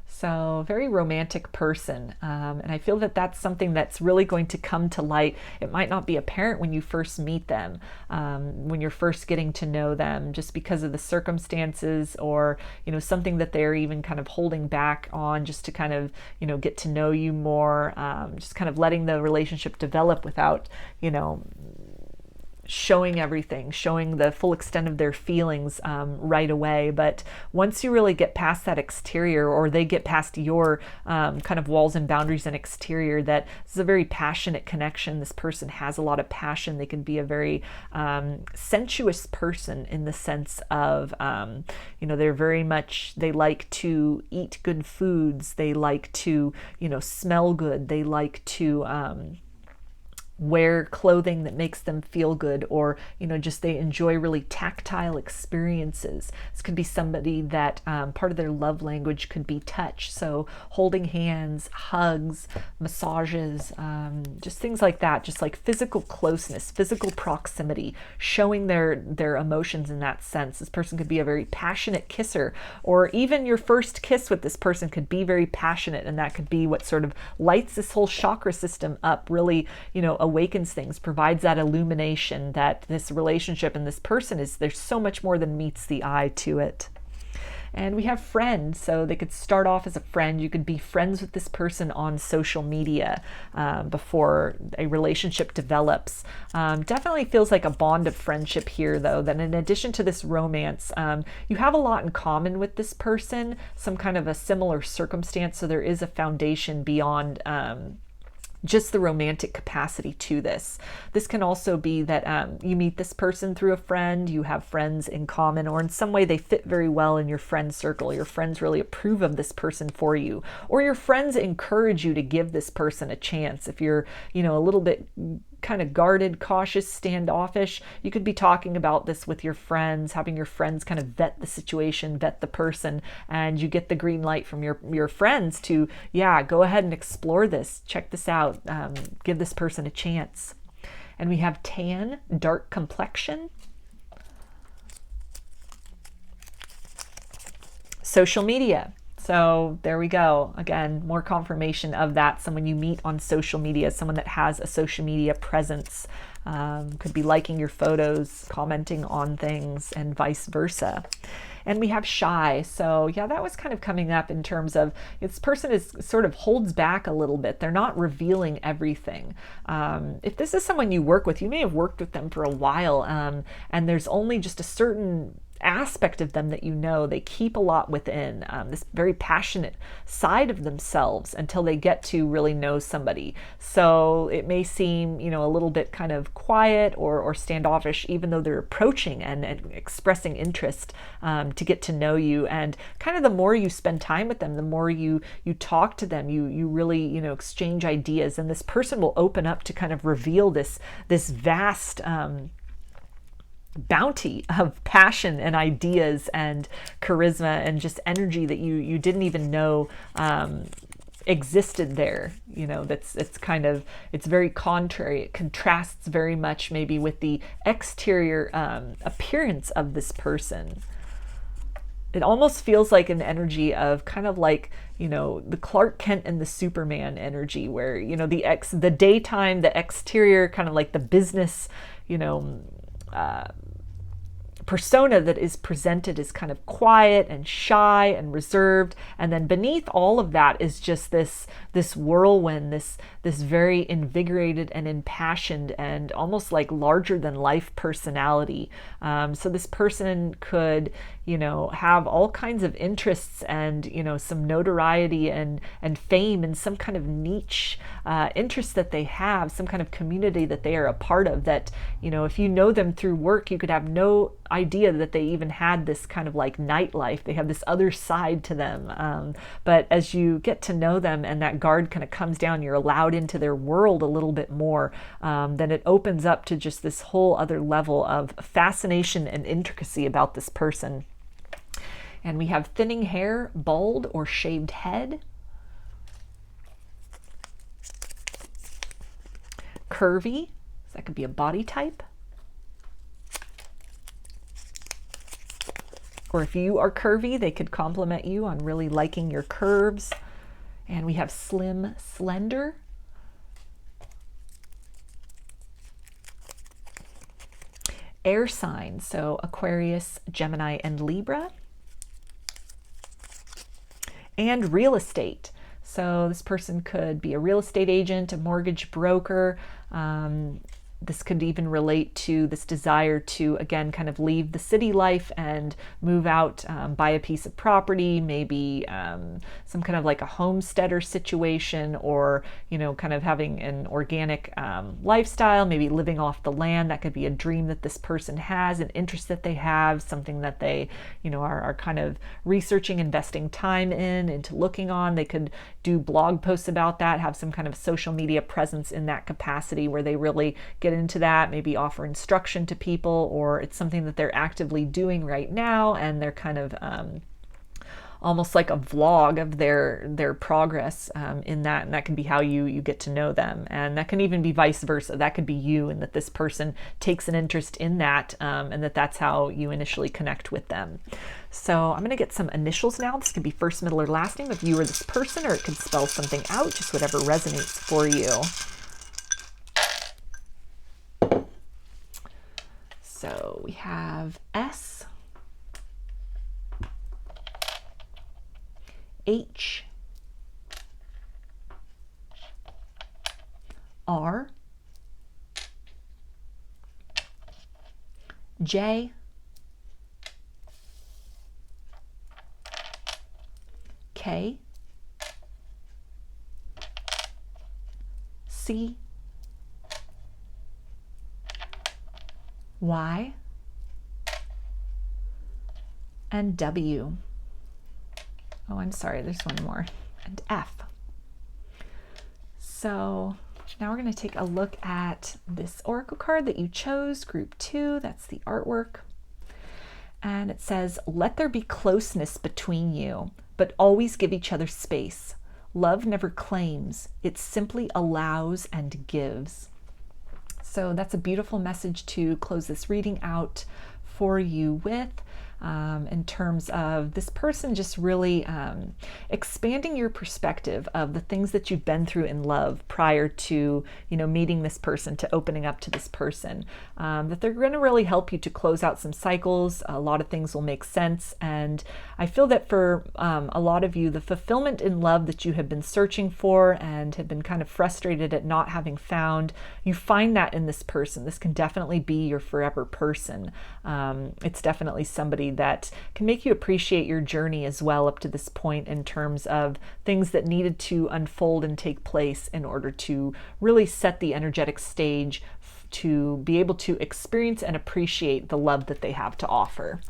[SPEAKER 1] So very romantic person. And I feel that that's something that's really going to come to light. It might not be apparent when you first meet them, when you're first getting to know them, just because of the circumstances, or, you know, something that they're even kind of holding back on, just to kind of, you know, get to know you more, just kind of letting the relationship develop without, you know, showing everything, showing the full extent of their feelings right away. But once you really get past that exterior, or they get past your kind of walls and boundaries and exterior, that this is a very passionate connection. This person has a lot of passion. They can be a very sensuous person, in the sense of, you know, they're very much, they like to eat good foods. They like to, you know, smell good. They like to wear clothing that makes them feel good, or just they enjoy really tactile experiences. This could be somebody that part of their love language could be touch, so holding hands, hugs, massages, just things like that, just like physical closeness, physical proximity, showing their emotions in that sense. This person could be a very passionate kisser, or even your first kiss with this person could be very passionate, and that could be what sort of lights this whole chakra system up, really awakens things, provides that illumination that this relationship and this person there's so much more than meets the eye to it. And we have friends, so they could start off as a friend. You could be friends with this person on social media before a relationship develops. Definitely feels like a bond of friendship here, though, that in addition to this romance, you have a lot in common with this person, some kind of a similar circumstance, so there is a foundation beyond just the romantic capacity to this. This can also be that you meet this person through a friend, you have friends in common, or in some way they fit very well in your friend circle. Your friends really approve of this person for you, or your friends encourage you to give this person a chance. If you're, a little bit kind of guarded, cautious, standoffish, you could be talking about this with your friends, having your friends kind of vet the situation, vet the person, and you get the green light from your friends to, yeah, go ahead and explore this, check this out, give this person a chance. And we have tan, dark complexion. Social media. So there we go. Again, more confirmation of that. Someone you meet on social media, someone that has a social media presence, could be liking your photos, commenting on things, and vice versa. And we have shy. So yeah, that was kind of coming up in terms of this person is sort of holds back a little bit. They're not revealing everything. If this is someone you work with, you may have worked with them for a while, and there's only just a certain aspect of them that they keep a lot within, this very passionate side of themselves until they get to really know somebody. So it may seem, a little bit kind of quiet or standoffish, even though they're approaching and expressing interest to get to know you. And kind of the more you spend time with them, the more you talk to them, you really, exchange ideas, and this person will open up to kind of reveal this vast bounty of passion and ideas and charisma and just energy that you didn't even know existed there. It's very contrary. It contrasts very much maybe with the exterior appearance of this person. It almost feels like an energy of kind of like, the Clark Kent and the Superman energy, where, the daytime, the exterior, kind of like the business, persona that is presented is kind of quiet and shy and reserved, and then beneath all of that is just this whirlwind, this very invigorated and impassioned and almost like larger than life personality. So this person could have all kinds of interests and some notoriety and fame and some kind of niche interest that they have, some kind of community that they are a part of, that if you know them through work, you could have no idea that they even had this kind of like nightlife. They have this other side to them, but as you get to know them and that guard kind of comes down, you're allowed into their world a little bit more, then it opens up to just this whole other level of fascination and intricacy about this person. And we have thinning hair, bald or shaved head, curvy, so that could be a body type, or if you are curvy, they could compliment you on really liking your curves. And we have slim, slender, air signs, so Aquarius, Gemini, and Libra. And real estate. So this person could be a real estate agent, a mortgage broker, This could even relate to this desire to, again, kind of leave the city life and move out, buy a piece of property, maybe some kind of like a homesteader situation, or, you know, kind of having an organic lifestyle, maybe living off the land. That could be a dream that this person has, an interest that they have, something that they, you know, are kind of researching, investing time into looking on. They could do blog posts about that, have some kind of social media presence in that capacity where they really get into that, maybe offer instruction to people, or it's something that they're actively doing right now and they're kind of almost like a vlog of their progress in that, and that can be how you get to know them. And that can even be vice versa. That could be you, and that this person takes an interest in that, and that's how you initially connect with them. So I'm going to get some initials now. This could be first, middle, or last name of you or this person, or it could spell something out, just whatever resonates for you. So we have S, H, R, J, K, C, Y, and W. Oh, I'm sorry, there's one more, and F. So now we're going to take a look at this oracle card that you chose, group 2. That's the artwork. And it says, let there be closeness between you, but always give each other space. Love never claims, it simply allows and gives. So that's a beautiful message to close this reading out for you with. In terms of this person just really expanding your perspective of the things that you've been through in love prior to, you know, meeting this person, to opening up to this person, that they're going to really help you to close out some cycles. A lot of things will make sense. And I feel that for a lot of you, the fulfillment in love that you have been searching for and have been kind of frustrated at not having found, you find that in this person. This can definitely be your forever person. It's definitely somebody that can make you appreciate your journey as well up to this point, in terms of things that needed to unfold and take place in order to really set the energetic stage to be able to experience and appreciate the love that they have to offer.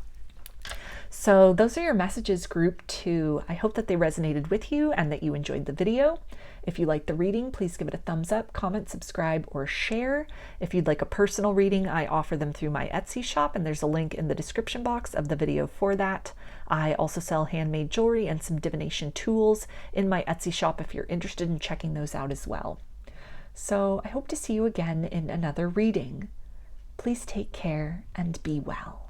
[SPEAKER 1] So those are your messages, group 2. I hope that they resonated with you and that you enjoyed the video. If you liked the reading, please give it a thumbs up, comment, subscribe, or share. If you'd like a personal reading, I offer them through my Etsy shop, and there's a link in the description box of the video for that. I also sell handmade jewelry and some divination tools in my Etsy shop if you're interested in checking those out as well. So I hope to see you again in another reading. Please take care and be well.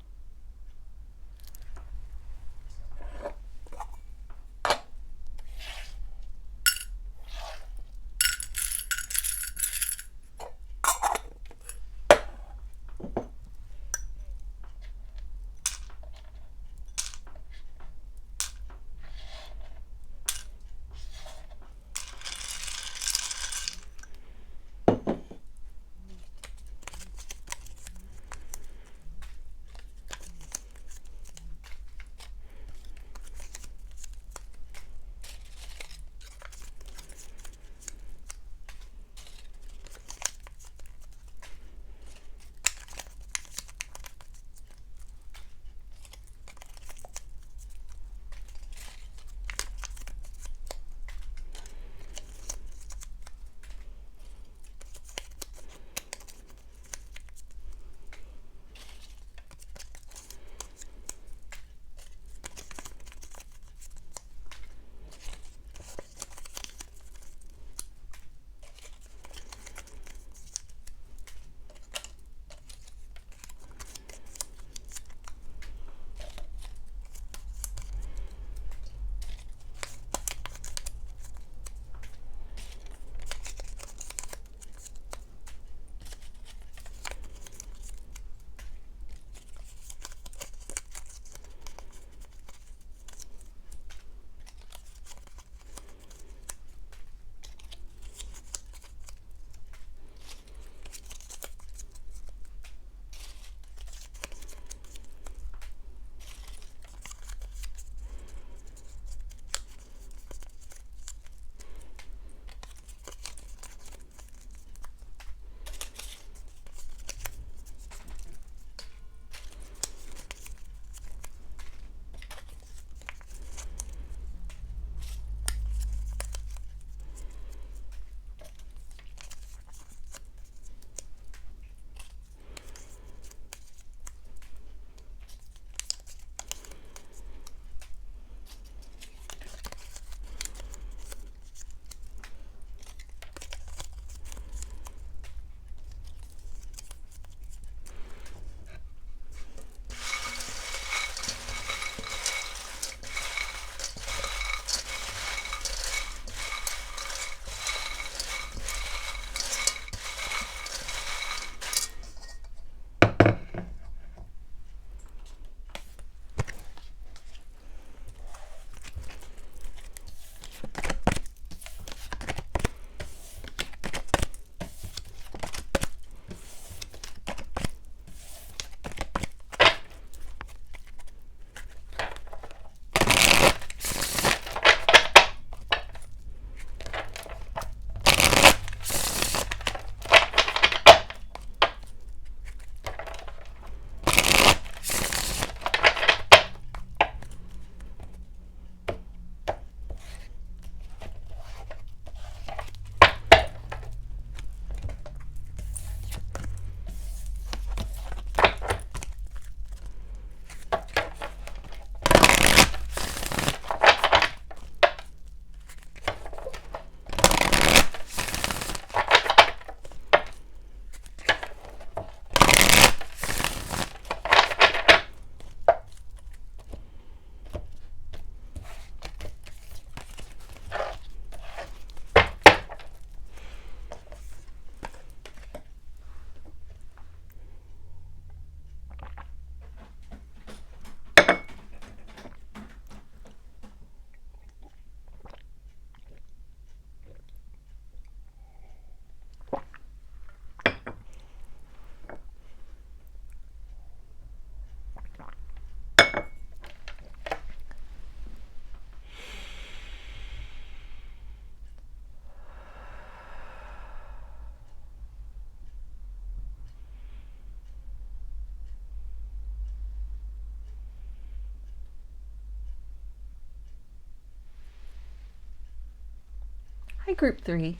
[SPEAKER 1] Hi, group 3.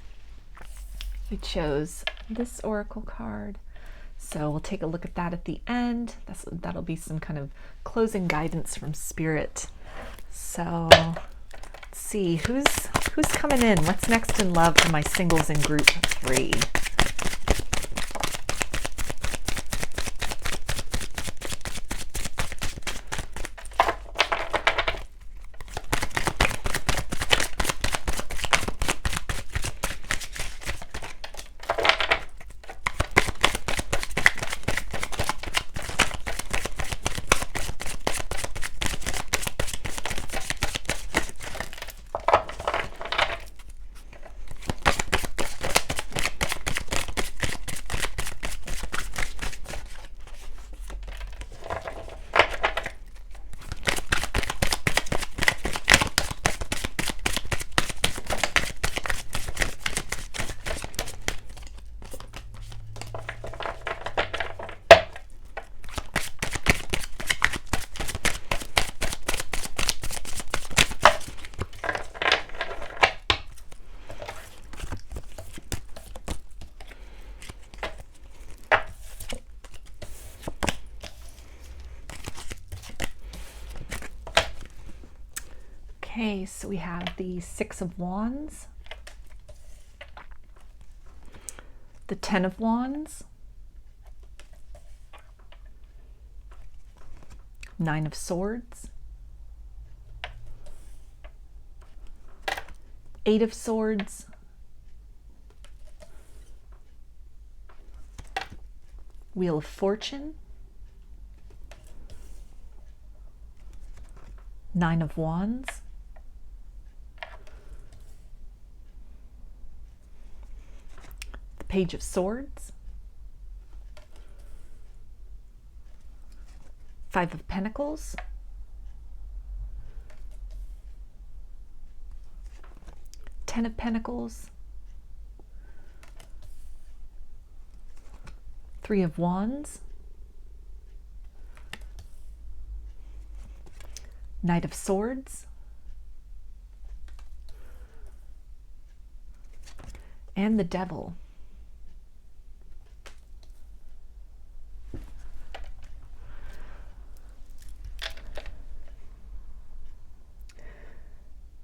[SPEAKER 1] You chose this oracle card. So we'll take a look at that at the end. That'll be some kind of closing guidance from Spirit. So let's see, who's coming in? What's next in love for my singles in group 3? Okay, so we have the 6 of Wands, the 10 of Wands, 9 of Swords, 8 of Swords, Wheel of Fortune, 9 of Wands, Page of Swords, 5 of Pentacles, Ten of Pentacles, 3 of Wands, Knight of Swords, and the Devil.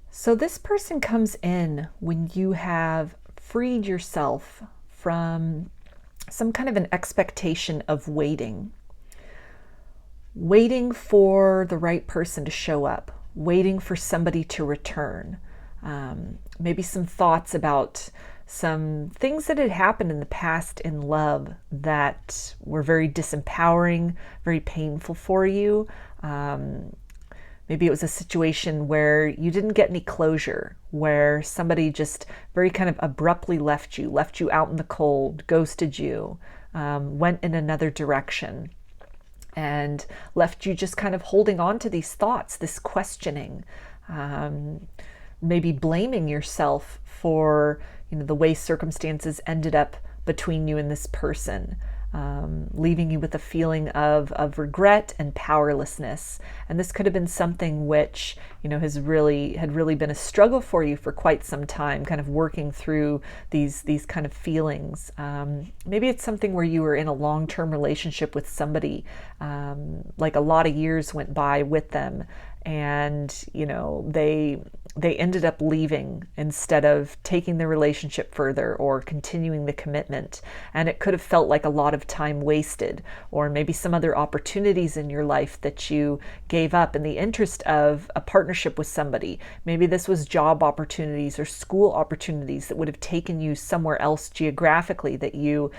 [SPEAKER 1] So this person comes in when you have freed yourself from some kind of an expectation of waiting for the right person to show up, waiting for somebody to return. Maybe some thoughts about some things that had happened in the past in love that were very disempowering, very painful for you. Maybe it was a situation where you didn't get any closure, where somebody just very kind of abruptly left you out in the cold, ghosted you, went in another direction, and left you just kind of holding on to these thoughts, this questioning, maybe blaming yourself for, the way circumstances ended up between you and this person. Leaving you with a feeling of regret and powerlessness. And this could have been something which, had really been a struggle for you for quite some time, kind of working through these kind of feelings. Maybe it's something where you were in a long-term relationship with somebody, like a lot of years went by with them, and they ended up leaving instead of taking the relationship further or continuing the commitment. And it could have felt like a lot of time wasted, or maybe some other opportunities in your life that you gave up in the interest of a partnership with somebody. Maybe this was job opportunities or school opportunities that would have taken you somewhere else geographically that you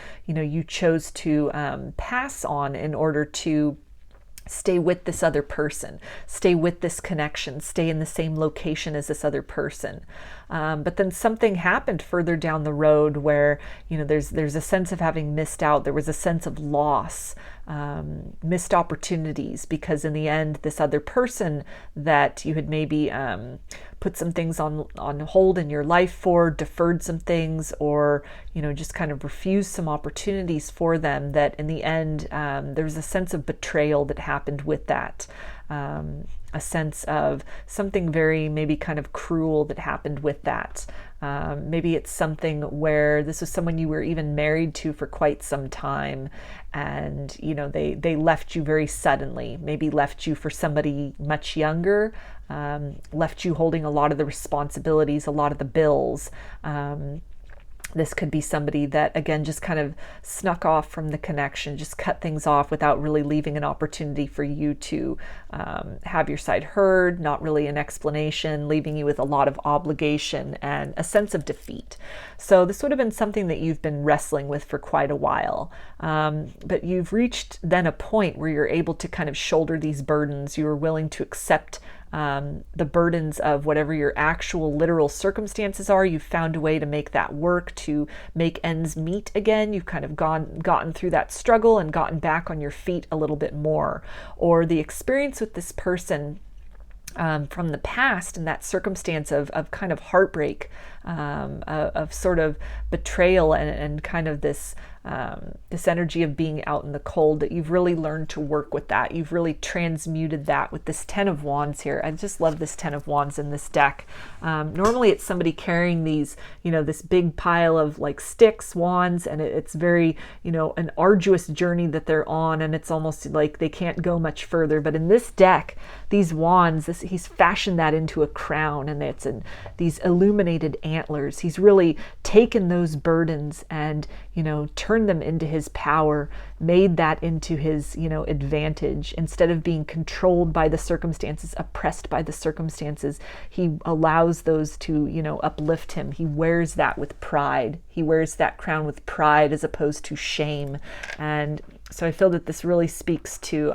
[SPEAKER 1] chose to pass on in order to stay with this other person, stay with this connection, stay in the same location as this other person. But then something happened further down the road where, there's a sense of having missed out. There was a sense of loss, missed opportunities, because in the end, this other person that you had maybe put some things on hold in your life for, deferred some things, or, just kind of refused some opportunities for them, that in the end, there was a sense of betrayal that happened with that. a sense of something very maybe kind of cruel that happened with that. Maybe it's something where this was someone you were even married to for quite some time, and they left you very suddenly, maybe left you for somebody much younger, left you holding a lot of the responsibilities, a lot of the bills. This could be somebody that, again, just kind of snuck off from the connection, just cut things off without really leaving an opportunity for you to have your side heard, not really an explanation, leaving you with a lot of obligation and a sense of defeat. So this would have been something that you've been wrestling with for quite a while. But you've reached then a point where you're able to kind of shoulder these burdens. You're willing to accept the burdens of whatever your actual literal circumstances are. You've found a way to make that work, to make ends meet again. You've kind of gotten through that struggle and gotten back on your feet a little bit more. Or the experience with this person from the past and that circumstance of kind of heartbreak, of sort of betrayal and kind of this energy of being out in the cold, that you've really learned to work with that. You've really transmuted that with this 10 of Wands here. I just love this 10 of Wands in this deck. Normally it's somebody carrying these, this big pile of like sticks, wands, and it's very, an arduous journey that they're on, and it's almost like they can't go much further. But in this deck, these wands, he's fashioned that into a crown, and it's these illuminated antlers. He's really taken those burdens and, turned them into his power, made that into his, advantage. Instead of being controlled by the circumstances, oppressed by the circumstances, he allows those to, uplift him. He wears that with pride. He wears that crown with pride as opposed to shame. And so I feel that this really speaks to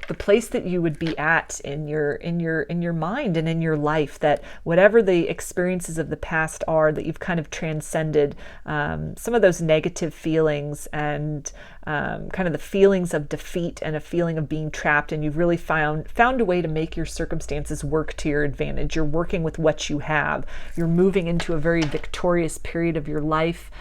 [SPEAKER 1] the place that you would be at in your mind and in your life, that whatever the experiences of the past are, that you've kind of transcended some of those negative feelings and kind of the feelings of defeat and a feeling of being trapped, and you've really found a way to make your circumstances work to your advantage. You're working with what you have. You're moving into a very victorious period of your life.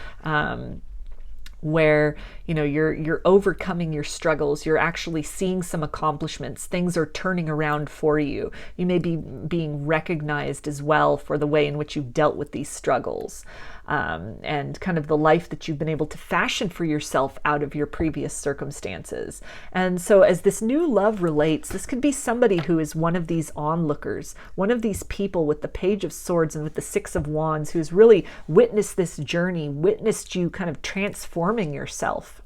[SPEAKER 1] Where you're overcoming your struggles, you're actually seeing some accomplishments, things are turning around for you. You may be being recognized as well for the way in which you've dealt with these struggles, and kind of the life that you've been able to fashion for yourself out of your previous circumstances. And so as this new love relates, this could be somebody who is one of these onlookers, one of these people with the Page of Swords and with the Six of Wands, who's really witnessed this journey, witnessed you kind of transforming yourself.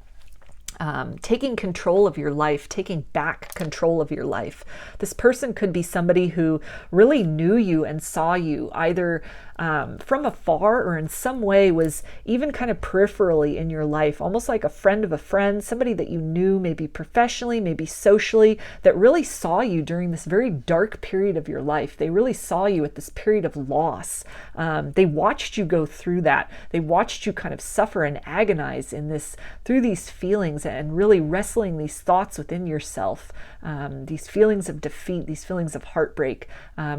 [SPEAKER 1] Taking control of your life, taking back control of your life. This person could be somebody who really knew you and saw you either from afar or in some way was even kind of peripherally in your life, almost like a friend of a friend, somebody that you knew maybe professionally, maybe socially, that really saw you during this very dark period of your life. They really saw you at this period of loss. They watched you go through that. They watched you kind of suffer and agonize in this, through these feelings, and really wrestling these thoughts within yourself, these feelings of defeat, these feelings of heartbreak,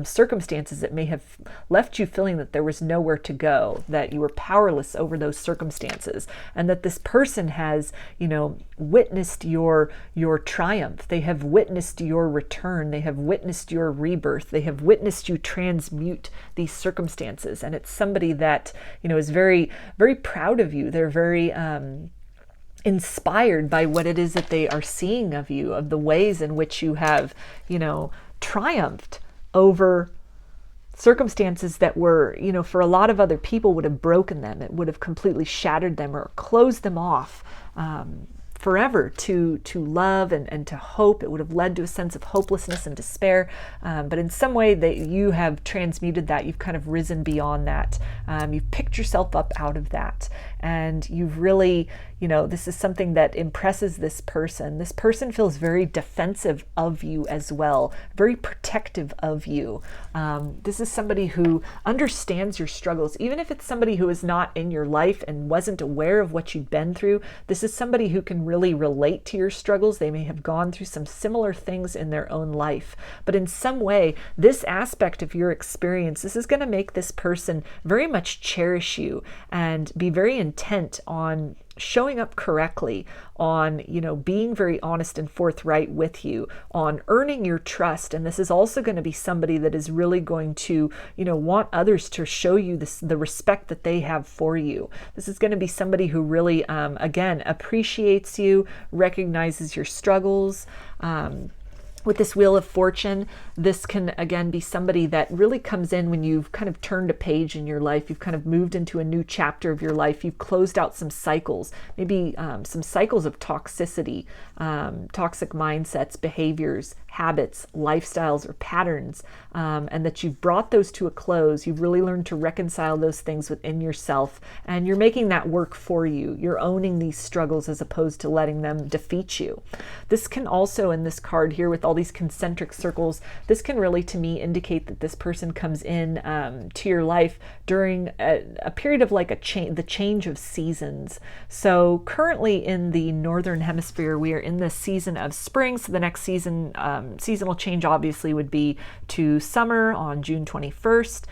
[SPEAKER 1] circumstances that may have left you feeling that there was nowhere to go, that you were powerless over those circumstances, and that this person has, witnessed your triumph. They have witnessed your return. They have witnessed your rebirth. They have witnessed you transmute these circumstances. And it's somebody that, is very, very proud of you. They're very inspired by what it is that they are seeing of you, of the ways in which you have, triumphed over circumstances that were, for a lot of other people would have broken them. It would have completely shattered them or closed them off forever to love and to hope. It would have led to a sense of hopelessness and despair. But in some way that you have transmuted that, you've kind of risen beyond that. You've picked yourself up out of that. And you've really, this is something that impresses this person. This person feels very defensive of you as well, very protective of you. This is somebody who understands your struggles, even if it's somebody who is not in your life and wasn't aware of what you've been through. This is somebody who can really relate to your struggles. They may have gone through some similar things in their own life, but in some way, this aspect of your experience, this is going to make this person very much cherish you and be very intent on showing up correctly, on, being very honest and forthright with you, on earning your trust. And this is also going to be somebody that is really going to, want others to show you the respect that they have for you. This is going to be somebody who really, again, appreciates you, recognizes your struggles. With this Wheel of Fortune, this can, again, be somebody that really comes in when you've kind of turned a page in your life. You've kind of moved into a new chapter of your life. You've closed out some cycles, maybe some cycles of toxicity, toxic mindsets, behaviors, habits, lifestyles, or patterns, and that you've brought those to a close. You've really learned to reconcile those things within yourself, and you're making that work for you. You're owning these struggles as opposed to letting them defeat you. This can also, in this card here with all these concentric circles, this can really, to me, indicate that this person comes in to your life during a period of like the change of seasons. So currently in the northern hemisphere, we are in the season of spring. So the next season, seasonal change obviously would be to summer on June 21st.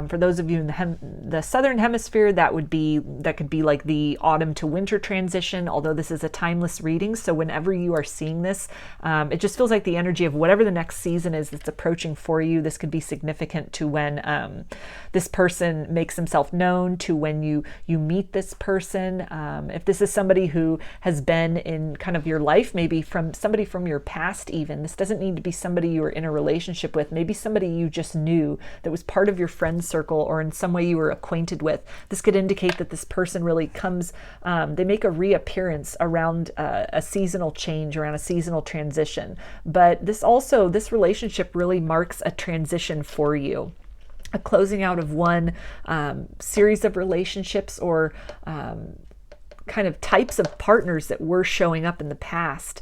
[SPEAKER 1] For those of you in the southern hemisphere, that could be like the autumn to winter transition, although this is a timeless reading. So whenever you are seeing this, it just feels like the energy of whatever the next season is that's approaching for you. This could be significant to when this person makes himself known, to when you meet this person. If this is somebody who has been in kind of your life, maybe from somebody from your past even, this doesn't need to be somebody you were in a relationship with, maybe somebody you just knew that was part of your friend circle or in some way you were acquainted with. This could indicate that this person really comes, they make a reappearance around a seasonal change, around a seasonal transition. But this relationship really marks a transition for you, a closing out of one series of relationships or kind of types of partners that were showing up in the past,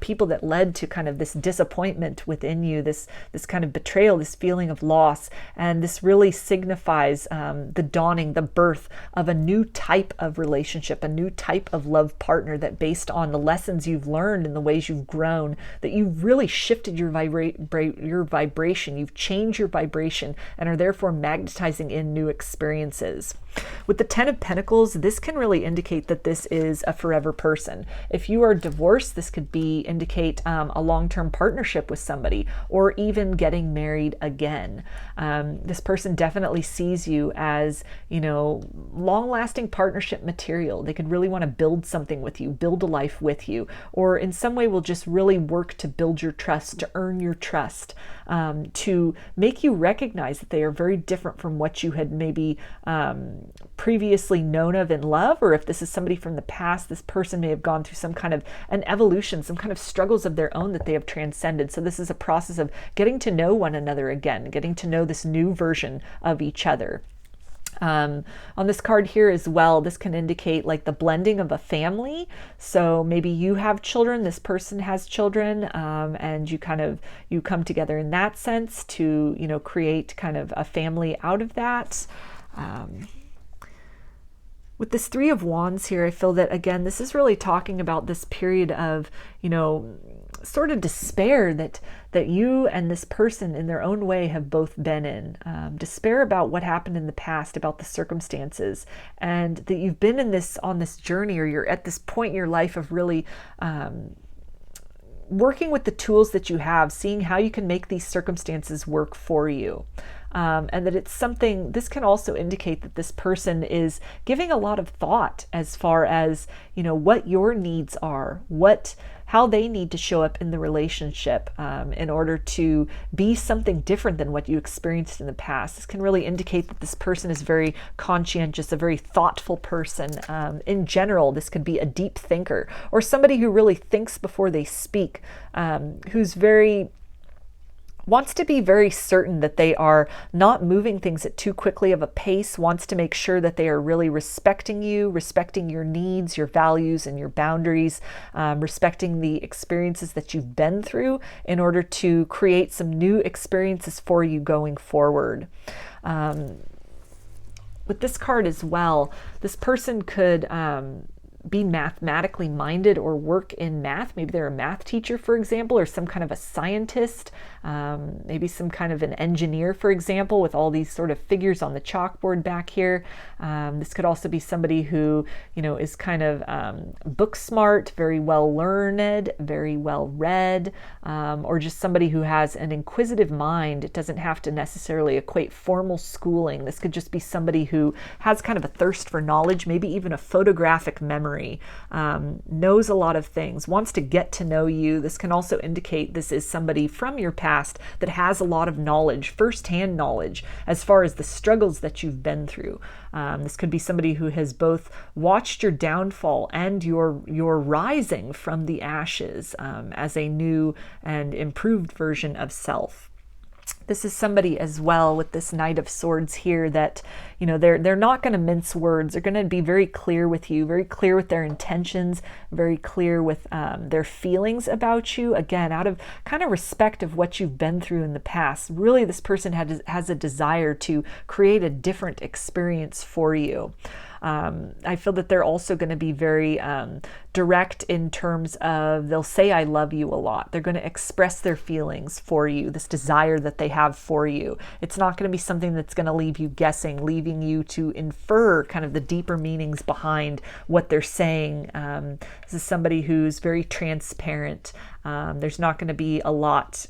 [SPEAKER 1] people that led to kind of this disappointment within you, this kind of betrayal, this feeling of loss. And this really signifies the dawning, the birth of a new type of relationship, a new type of love partner that, based on the lessons you've learned and the ways you've grown, that you've really shifted your vibration, you've changed your vibration and are therefore magnetizing in new experiences. With the Ten of Pentacles, this can really indicate that this is a forever person. If you are divorced, this could indicate a long-term partnership with somebody, or even getting married again. This person definitely sees you as, long-lasting partnership material. They could really want to build something with you, build a life with you, or in some way will just really work to build your trust, to earn your trust, to make you recognize that they are very different from what you had maybe previously known of in love. Or if this is somebody from the past, this person may have gone through some kind of an evolution, some kind of struggles of their own that they have transcended. So this is a process of getting to know one another again, getting to know this new version of each other. On this card here as well, this can indicate like the blending of a family. So maybe you have children, this person has children, and you come together in that sense to, create kind of a family out of that. With this Three of Wands here, I feel that, again, this is really talking about this period of, sort of despair that you and this person in their own way have both been in. Despair about what happened in the past, about the circumstances, and that you've been on this journey, or you're at this point in your life of really working with the tools that you have, seeing how you can make these circumstances work for you. And that it's something, this can also indicate that this person is giving a lot of thought as far as, what your needs are, how they need to show up in the relationship in order to be something different than what you experienced in the past. This can really indicate that this person is very conscientious, a very thoughtful person. In general, this could be a deep thinker, or somebody who really thinks before they speak, who's wants to be very certain that they are not moving things at too quickly of a pace, wants to make sure that they are really respecting you, respecting your needs, your values, and your boundaries, respecting the experiences that you've been through in order to create some new experiences for you going forward. With this card as well, this person could be mathematically minded or work in math. Maybe they're a math teacher, for example, or some kind of a scientist. maybe some kind of an engineer, for example, with all these sort of figures on the chalkboard back here. This could also be somebody who, is kind of book smart, very well learned, very well read, or just somebody who has an inquisitive mind. It doesn't have to necessarily equate formal schooling. This could just be somebody who has kind of a thirst for knowledge, maybe even a photographic memory, knows a lot of things, wants to get to know you. This can also indicate this is somebody from your past that has a lot of knowledge, firsthand knowledge, as far as the struggles that you've been through. This could be somebody who has both watched your downfall and your rising from the ashes as a new and improved version of self. This is somebody as well with this Knight of Swords here that, they're not going to mince words. They're going to be very clear with you, very clear with their intentions, very clear with their feelings about you. Again, out of kind of respect of what you've been through in the past. Really, this person has a desire to create a different experience for you. I feel that they're also going to be very direct in terms of, they'll say, I love you a lot. They're going to express their feelings for you, this desire that they have for you. It's not going to be something that's going to leave you guessing, leaving you to infer kind of the deeper meanings behind what they're saying. This is somebody who's very transparent. There's not going to be a lot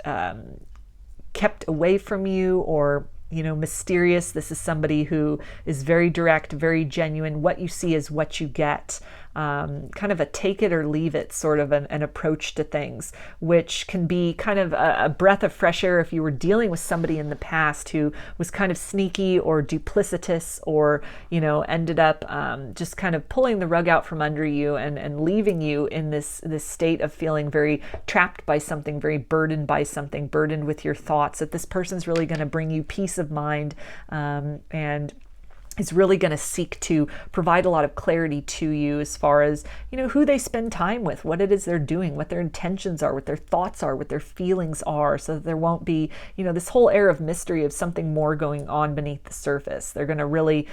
[SPEAKER 1] kept away from you or mysterious. This is somebody who is very direct, very genuine. What you see is what you get. Kind of a take it or leave it sort of an approach to things, which can be kind of a breath of fresh air if you were dealing with somebody in the past who was kind of sneaky or duplicitous or, ended up just kind of pulling the rug out from under you and leaving you in this state of feeling very trapped by something, very burdened by something, burdened with your thoughts. That this person's really going to bring you peace of mind and is really going to seek to provide a lot of clarity to you as far as, who they spend time with, what it is they're doing, what their intentions are, what their thoughts are, what their feelings are, so that there won't be, this whole air of mystery of something more going on beneath the surface. They're going to really,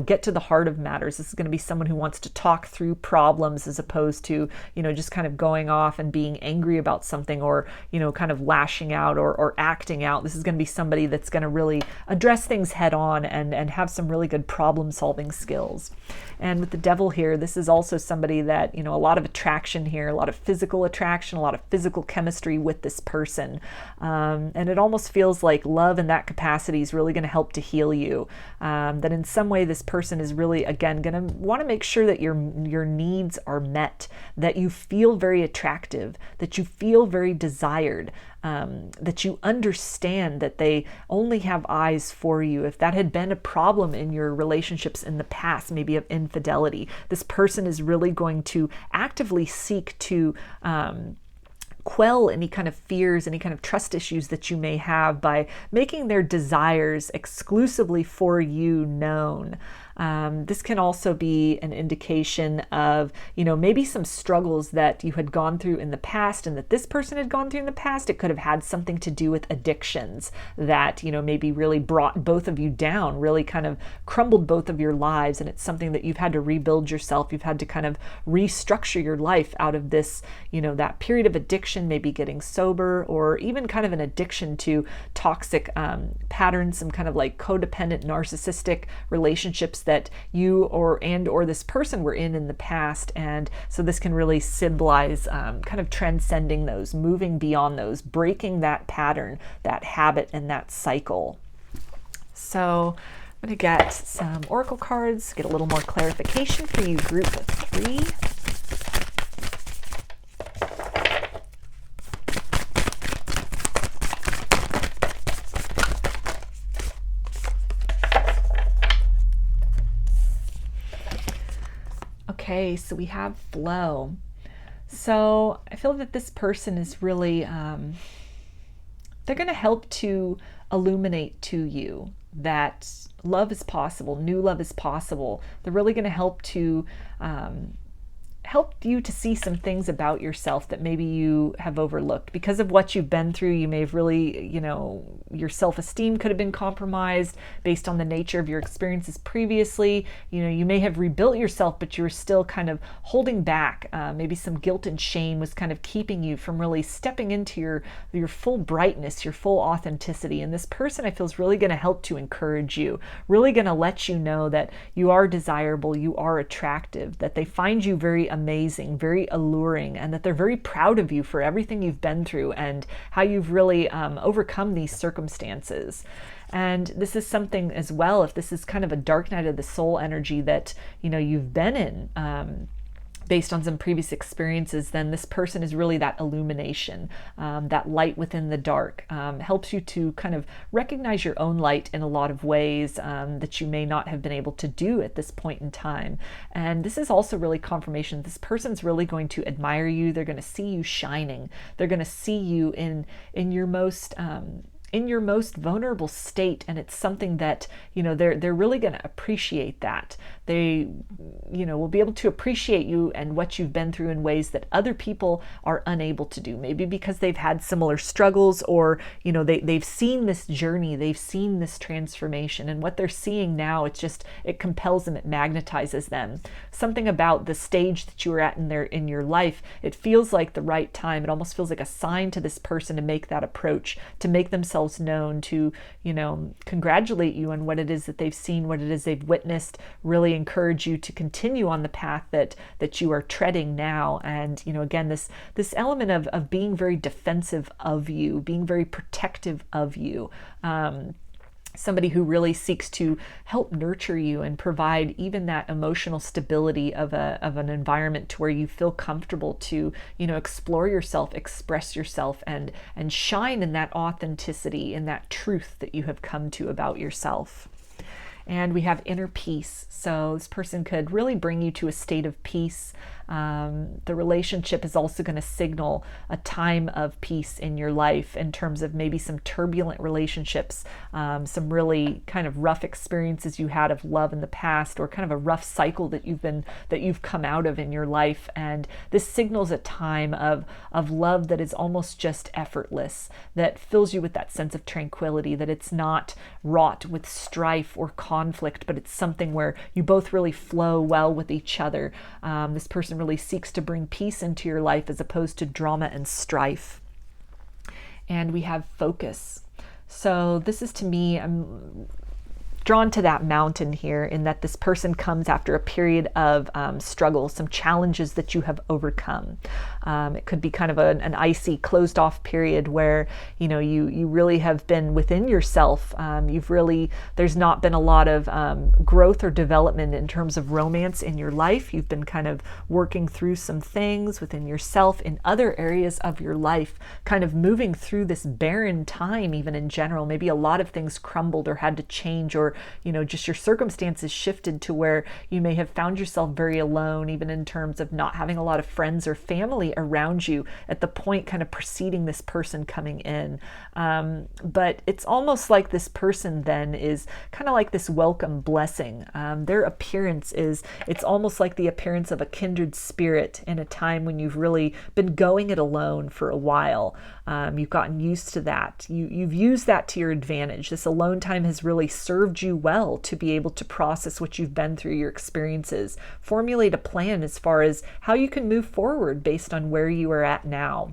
[SPEAKER 1] get to the heart of matters. This is going to be someone who wants to talk through problems as opposed to, just kind of going off and being angry about something or, kind of lashing out or acting out. This is going to be somebody that's going to really address things head on and have some really good problem-solving skills. And with the Devil here, this is also somebody that, a lot of attraction here, a lot of physical attraction, a lot of physical chemistry with this person. And it almost feels like love in that capacity is really going to help to heal you. That in some way this person is really, again, going to want to make sure that your needs are met, that you feel very attractive, that you feel very desired. That you understand that they only have eyes for you. If that had been a problem in your relationships in the past, maybe of infidelity, this person is really going to actively seek to quell any kind of fears, any kind of trust issues that you may have by making their desires exclusively for you known. This can also be an indication of, maybe some struggles that you had gone through in the past and that this person had gone through in the past. It could have had something to do with addictions that, maybe really brought both of you down, really kind of crumbled both of your lives. And it's something that you've had to rebuild yourself. You've had to kind of restructure your life out of this, that period of addiction, maybe getting sober, or even kind of an addiction to toxic patterns, some kind of like codependent, narcissistic relationships that you or this person were in the past. And so this can really symbolize kind of transcending those, moving beyond those, breaking that pattern, that habit, and that cycle. So I'm going to get some oracle cards, get a little more clarification for you, group of 3. Okay, so we have flow. So I feel that this person is really, they're going to help to illuminate to you that love is possible, new love is possible. They're really going to help to helped you to see some things about yourself that maybe you have overlooked. Because of what you've been through, you may have really, your self-esteem could have been compromised based on the nature of your experiences previously. You may have rebuilt yourself, but you were still kind of holding back. Maybe some guilt and shame was kind of keeping you from really stepping into your full brightness, your full authenticity. And this person, I feel, is really going to help to encourage you, really going to let you know that you are desirable, you are attractive, that they find you very amazing, very alluring, and that they're very proud of you for everything you've been through and how you've really overcome these circumstances. And this is something as well, if this is kind of a dark night of the soul energy that you've been in, based on some previous experiences, then this person is really that illumination, that light within the dark, helps you to kind of recognize your own light in a lot of ways that you may not have been able to do at this point in time. And this is also really confirmation. This person's really going to admire you. They're going to see you shining. They're going to see you in your most vulnerable state, and it's something that they're really going to appreciate that. They will be able to appreciate you and what you've been through in ways that other people are unable to do, maybe because they've had similar struggles, or they've seen this journey, they've seen this transformation, and what they're seeing now, it compels them, it magnetizes them. Something about the stage that you are at in your life, it feels like the right time. It almost feels like a sign to this person to make that approach, to make themselves known, to congratulate you on what it is that they've seen, what it is they've witnessed, really encourage you to continue on the path that you are treading now. And again, this element of being very defensive of you, being very protective of you, somebody who really seeks to help nurture you and provide even that emotional stability of an environment to where you feel comfortable to explore yourself, express yourself, and shine in that authenticity, in that truth that you have come to about yourself. And we have inner peace. So this person could really bring you to a state of peace. The relationship is also going to signal a time of peace in your life in terms of maybe some turbulent relationships, some really kind of rough experiences you had of love in the past, or kind of a rough cycle that you've come out of in your life. And this signals a time of love that is almost just effortless, that fills you with that sense of tranquility, that it's not wrought with strife or conflict, but it's something where you both really flow well with each other. This person really seeks to bring peace into your life as opposed to drama and strife. And we have focus. So this is, to me, I'm drawn to that mountain here, in that this person comes after a period of struggle, some challenges that you have overcome. It could be kind of an icy, closed off period where you really have been within yourself. There's not been a lot of growth or development in terms of romance in your life. You've been kind of working through some things within yourself in other areas of your life, kind of moving through this barren time, even in general. Maybe a lot of things crumbled or had to change, or just your circumstances shifted to where you may have found yourself very alone, even in terms of not having a lot of friends or family around you at the point kind of preceding this person coming in. But it's almost like this person then is kind of like this welcome blessing. Their appearance it's almost like the appearance of a kindred spirit in a time when you've really been going it alone for a while. You've gotten used to that. You've used that to your advantage. This alone time has really served you well to be able to process what you've been through, your experiences, formulate a plan as far as how you can move forward based on where you are at now.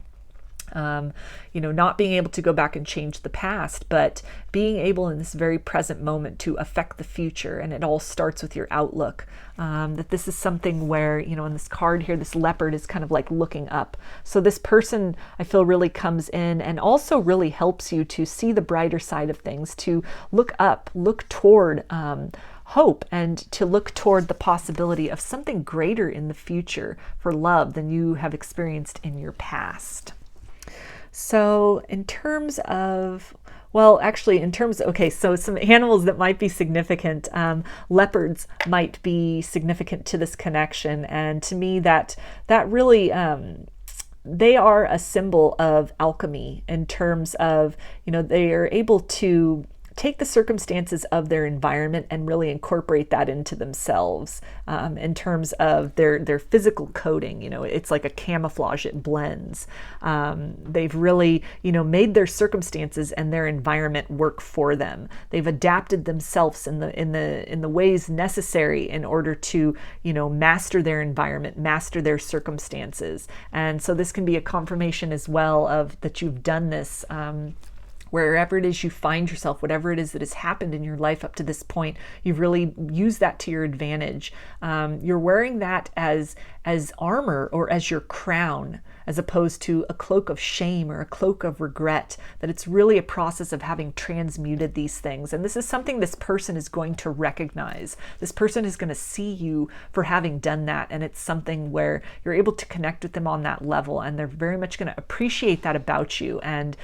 [SPEAKER 1] Not being able to go back and change the past, but being able in this very present moment to affect the future. And it all starts with your outlook. That this is something where, in this card here, this leopard is kind of like looking up. So this person, I feel, really comes in and also really helps you to see the brighter side of things, to look up, look toward hope, and to look toward the possibility of something greater in the future for love than you have experienced in your past. So in terms of, so some animals that might be significant, leopards might be significant to this connection. And to me, that really, they are a symbol of alchemy in terms of, they are able to take the circumstances of their environment and really incorporate that into themselves, in terms of their physical coding. You know, it's like a camouflage, it blends. They've really, you know, made their circumstances and their environment work for them. They've adapted themselves in the ways necessary in order to, you know, master their environment, master their circumstances. And so this can be a confirmation as well of that you've done this, wherever it is you find yourself, whatever it is that has happened in your life up to this point, you've really used that to your advantage. You're wearing that as armor or as your crown, as opposed to a cloak of shame or a cloak of regret, that it's really a process of having transmuted these things. And this is something this person is going to recognize. This person is going to see you for having done that. And it's something where you're able to connect with them on that level. And they're very much going to appreciate that about you. And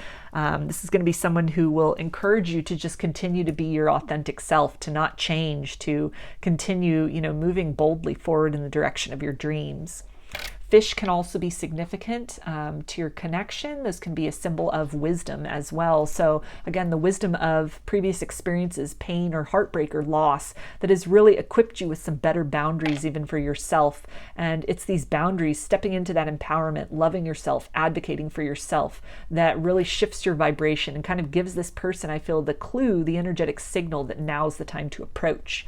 [SPEAKER 1] this is going to be someone who will encourage you to just continue to be your authentic self, to not change, to continue, you know, moving boldly forward in the direction of your dreams. Fish can also be significant to your connection. This can be a symbol of wisdom as well. So again, the wisdom of previous experiences, pain or heartbreak or loss, that has really equipped you with some better boundaries even for yourself. And it's these boundaries, stepping into that empowerment, loving yourself, advocating for yourself, that really shifts your vibration and kind of gives this person, I feel, the clue, the energetic signal that now's the time to approach.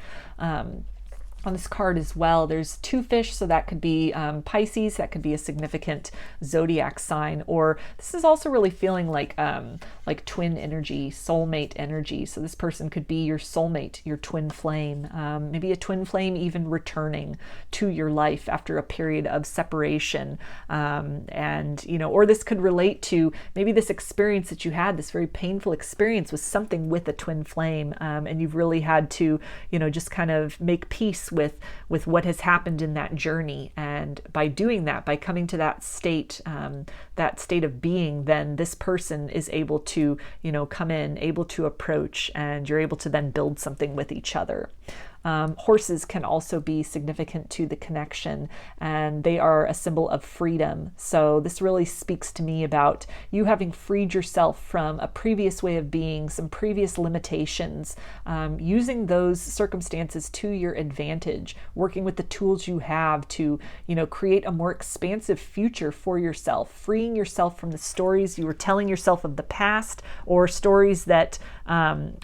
[SPEAKER 1] On this card as well, there's two fish, so that could be Pisces, that could be a significant zodiac sign, or this is also really feeling like twin energy, soulmate energy. So this person could be your soulmate, your twin flame, maybe a twin flame even returning to your life after a period of separation, and you know, or this could relate to maybe this experience that you had, this very painful experience with something with a twin flame, and you've really had to, you know, just kind of make peace with what has happened in that journey. And by doing that, by coming to that state of being, then this person is able to, you know, come in, able to approach, and you're able to then build something with each other. Horses can also be significant to the connection, and they are a symbol of freedom. So this really speaks to me about you having freed yourself from a previous way of being, some previous limitations, using those circumstances to your advantage, working with the tools you have to, you know, create a more expansive future for yourself, freeing yourself from the stories you were telling yourself of the past, or stories that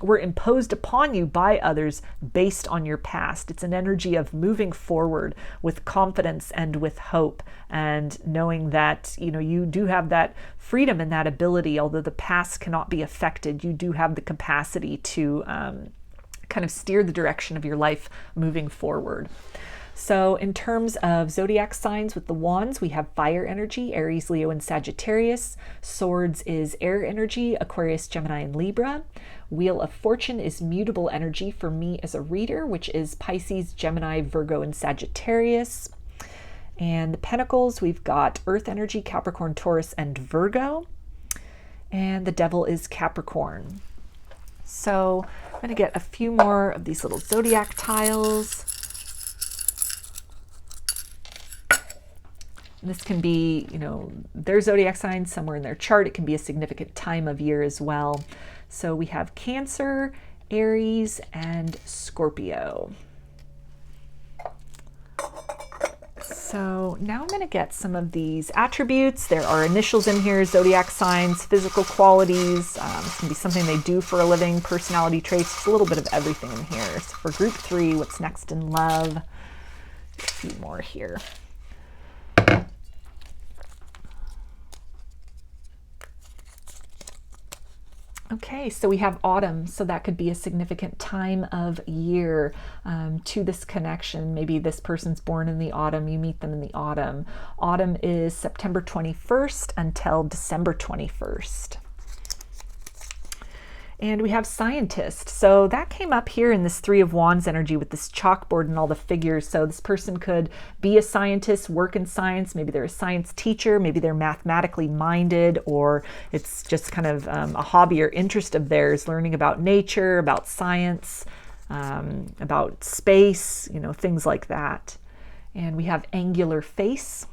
[SPEAKER 1] were imposed upon you by others based on your past. It's an energy of moving forward with confidence and with hope, and knowing that, you know, you do have that freedom and that ability. Although the past cannot be affected, you do have the capacity to kind of steer the direction of your life moving forward. So in terms of zodiac signs with the wands, we have fire energy, Aries, Leo, and Sagittarius. Swords is air energy, Aquarius, Gemini, and Libra. Wheel of Fortune is mutable energy for me as a reader, which is Pisces, Gemini, Virgo, and Sagittarius. And the Pentacles, we've got Earth energy, Capricorn, Taurus, and Virgo. And the Devil is Capricorn. So I'm going to get a few more of these little zodiac tiles. This can be, you know, their zodiac sign somewhere in their chart. It can be a significant time of year as well. So we have Cancer, Aries, and Scorpio. So now I'm going to get some of these attributes. There are initials in here, zodiac signs, physical qualities. This can be something they do for a living, personality traits. It's a little bit of everything in here. So for group 3, what's next in love? A few more here. Okay, so we have autumn, so that could be a significant time of year to this connection. Maybe this person's born in the autumn, you meet them in the autumn. Autumn is September 21st until December 21st. And we have scientist. So that came up here in this 3 of Wands energy with this chalkboard and all the figures. So this person could be a scientist, work in science. Maybe they're a science teacher. Maybe they're mathematically minded, or it's just kind of a hobby or interest of theirs, learning about nature, about science, about space, you know, things like that. And we have angular face.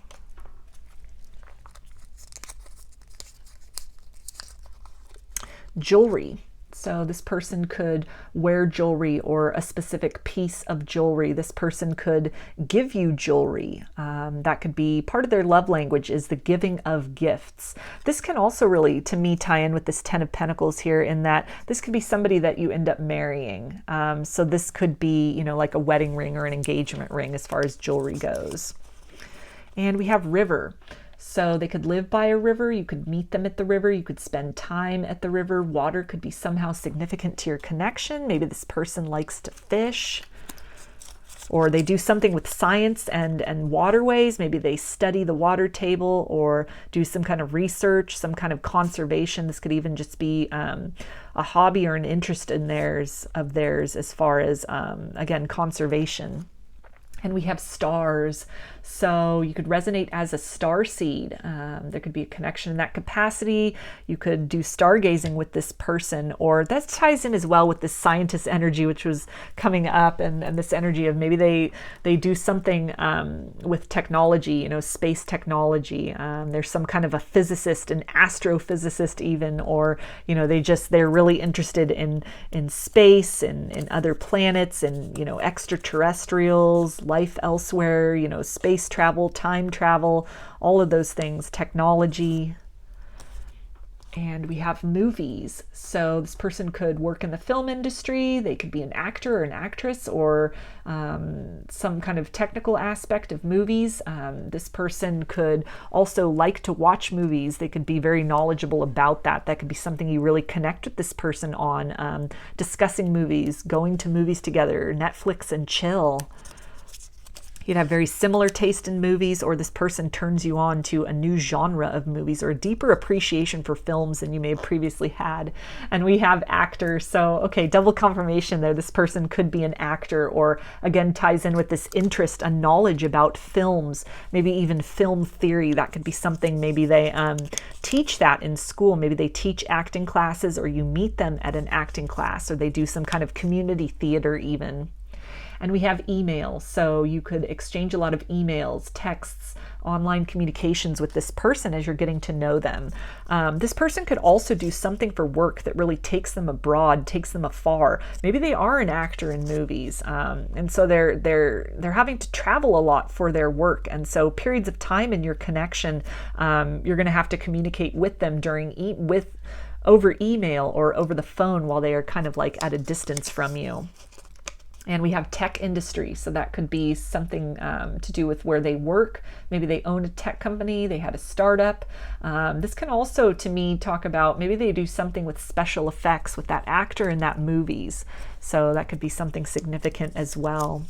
[SPEAKER 1] Jewelry. So this person could wear jewelry or a specific piece of jewelry. This person could give you jewelry. That could be part of their love language, is the giving of gifts. This can also really, to me, tie in with this Ten of Pentacles here, in that this could be somebody that you end up marrying. So this could be, you know, like a wedding ring or an engagement ring as far as jewelry goes. And we have river. So they could live by a river, you could meet them at the river, you could spend time at the river. Water could be somehow significant to your connection. Maybe this person likes to fish, or they do something with science and waterways. Maybe they study the water table or do some kind of research, some kind of conservation. This could even just be a hobby or an interest in theirs as far as, again, conservation. And we have stars. So you could resonate as a star seed. There could be a connection in that capacity. You could do stargazing with this person, or that ties in as well with this scientist energy, which was coming up, and this energy of maybe they do something with technology, you know, space technology. There's some kind of a physicist, an astrophysicist even, or, you know, they're really interested in space and in other planets and, you know, extraterrestrials, life elsewhere, you know, space travel, time travel, all of those things, technology. And we have movies. So this person could work in the film industry. They could be an actor or an actress, or some kind of technical aspect of movies. This person could also like to watch movies. They could be very knowledgeable about that. That could be something you really connect with this person on, discussing movies, going to movies together, Netflix and chill. You'd have very similar taste in movies, or this person turns you on to a new genre of movies or a deeper appreciation for films than you may have previously had. And we have actors. So, okay, double confirmation there. This person could be an actor, or again, ties in with this interest and knowledge about films, maybe even film theory. That could be something, maybe they teach that in school. Maybe they teach acting classes, or you meet them at an acting class, or they do some kind of community theater even. And we have email, so you could exchange a lot of emails, texts, online communications with this person as you're getting to know them. This person could also do something for work that really takes them abroad, takes them afar. Maybe they are an actor in movies, and so they're having to travel a lot for their work. And so periods of time in your connection, you're going to have to communicate with them over email or over the phone while they are kind of like at a distance from you. And we have tech industry, so that could be something to do with where they work. Maybe they own a tech company, they had a startup. This can also, to me, talk about maybe they do something with special effects with that actor in that movies. So that could be something significant as well.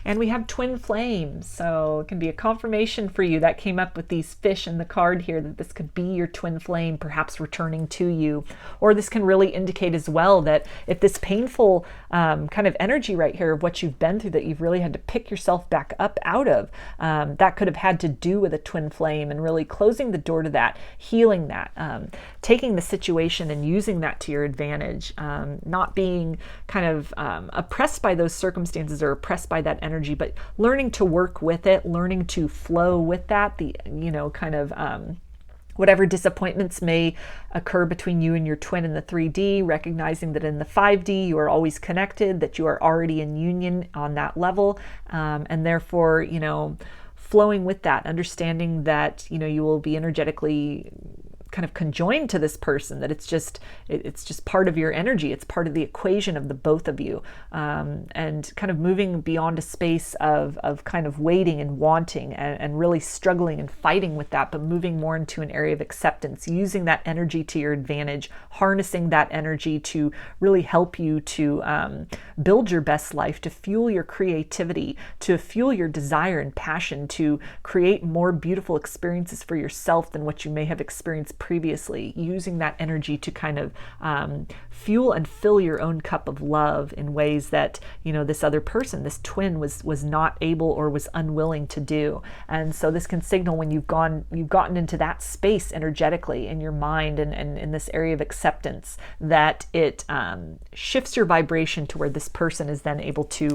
[SPEAKER 1] And we have twin flames, so it can be a confirmation for you. That came up with these fish in the card here, that this could be your twin flame, perhaps returning to you. Or this can really indicate as well that if this painful kind of energy right here of what you've been through, that you've really had to pick yourself back up out of, that could have had to do with a twin flame, and really closing the door to that, healing that, taking the situation and using that to your advantage, not being kind of oppressed by those circumstances or oppressed by that energy, but learning to work with it, learning to flow with that, whatever disappointments may occur between you and your twin in the 3D, recognizing that in the 5D you are always connected, that you are already in union on that level, and therefore, flowing with that, understanding that, you will be energetically kind of conjoined to this person, that it's just part of your energy, it's part of the equation of the both of you, and kind of moving beyond a space of kind of waiting and wanting and really struggling and fighting with that, but moving more into an area of acceptance, using that energy to your advantage, harnessing that energy to really help you to build your best life, to fuel your creativity, to fuel your desire and passion, to create more beautiful experiences for yourself than what you may have experienced previously, using that energy to kind of fuel and fill your own cup of love in ways that this other person, this twin, was not able or was unwilling to do. And so this can signal when you've gotten into that space energetically in your mind and in this area of acceptance, that it shifts your vibration to where this person is then able to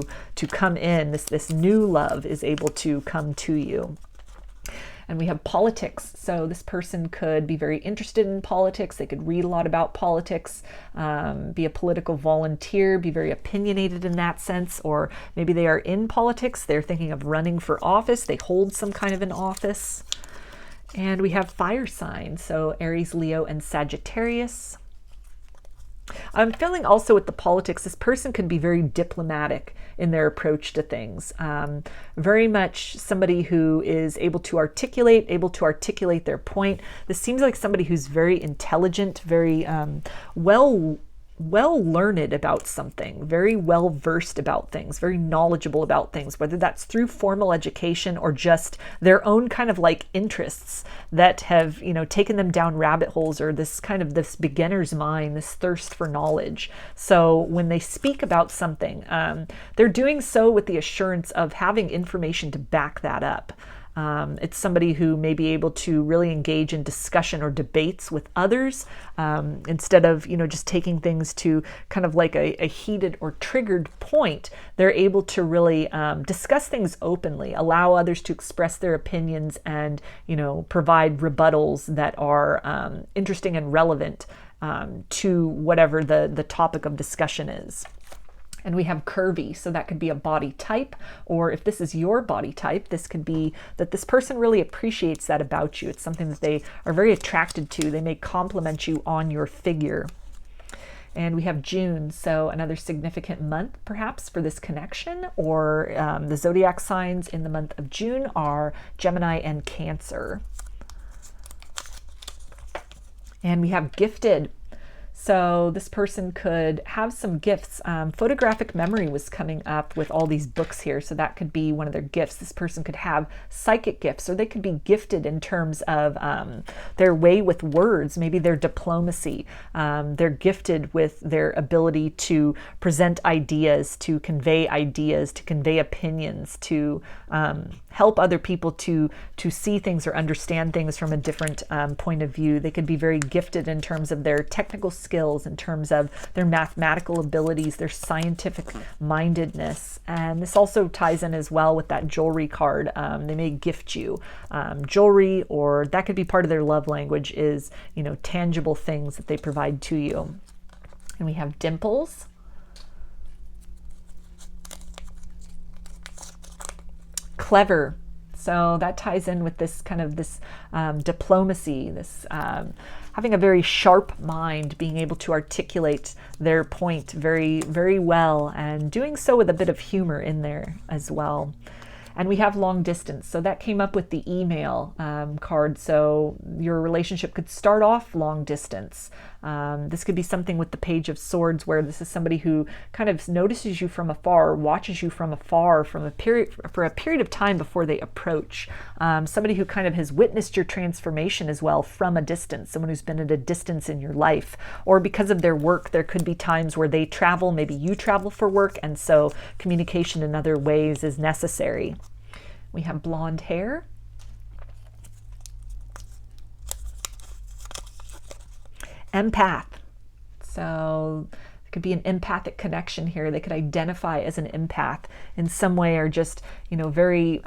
[SPEAKER 1] come in, this new love is able to come to you. And we have politics. So this person could be very interested in politics. They could read a lot about politics, be a political volunteer, be very opinionated in that sense, or maybe they are in politics. They're thinking of running for office. They hold some kind of an office. And we have fire signs. So Aries, Leo, and Sagittarius. I'm feeling also with the politics, this person can be very diplomatic in their approach to things. Very much somebody who is able to articulate their point. This seems like somebody who's very intelligent, very well learned about something, very well versed about things, very knowledgeable about things, whether that's through formal education or just their own kind of like interests that have, taken them down rabbit holes, or this beginner's mind, this thirst for knowledge. So when they speak about something, they're doing so with the assurance of having information to back that up. It's somebody who may be able to really engage in discussion or debates with others, instead of, just taking things to kind of like a heated or triggered point. They're able to really discuss things openly, allow others to express their opinions, and, provide rebuttals that are interesting and relevant to whatever the topic of discussion is. And we have curvy, so that could be a body type, or if this is your body type, this could be that this person really appreciates that about you. It's something that they are very attracted to. They may compliment you on your figure. And we have June, so another significant month perhaps for this connection, or the zodiac signs in the month of June are Gemini and Cancer. And we have gifted. So this person could have some gifts. Photographic memory was coming up with all these books here. So that could be one of their gifts. This person could have psychic gifts, or they could be gifted in terms of their way with words, maybe their diplomacy. They're gifted with their ability to present ideas, to convey opinions, to help other people to see things or understand things from a different point of view. They could be very gifted in terms of their technical skills, in terms of their mathematical abilities, their scientific mindedness. And this also ties in as well with that jewelry card. They may gift you jewelry, or that could be part of their love language is, tangible things that they provide to you. And we have dimples. Clever. So that ties in with this kind of this diplomacy, this having a very sharp mind, being able to articulate their point very, very well, and doing so with a bit of humor in there as well. And we have long distance. So that came up with the email card. So your relationship could start off long distance. This could be something with the Page of Swords, where this is somebody who kind of notices you from afar, watches you from afar for a period of time before they approach. Somebody who kind of has witnessed your transformation as well from a distance, someone who's been at a distance in your life. Or because of their work, there could be times where they travel, maybe you travel for work, and so communication in other ways is necessary. We have blonde hair. Empath. So it could be an empathic connection here. They could identify as an empath in some way, or just, very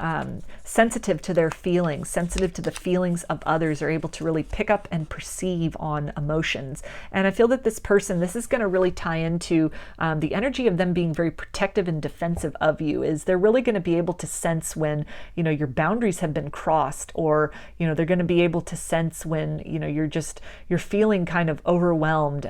[SPEAKER 1] sensitive to their feelings, sensitive to the feelings of others, are able to really pick up and perceive on emotions. And I feel that this person, this is going to really tie into the energy of them being very protective and defensive of you. Is they're really going to be able to sense when, your boundaries have been crossed, or, they're going to be able to sense when, you're feeling kind of overwhelmed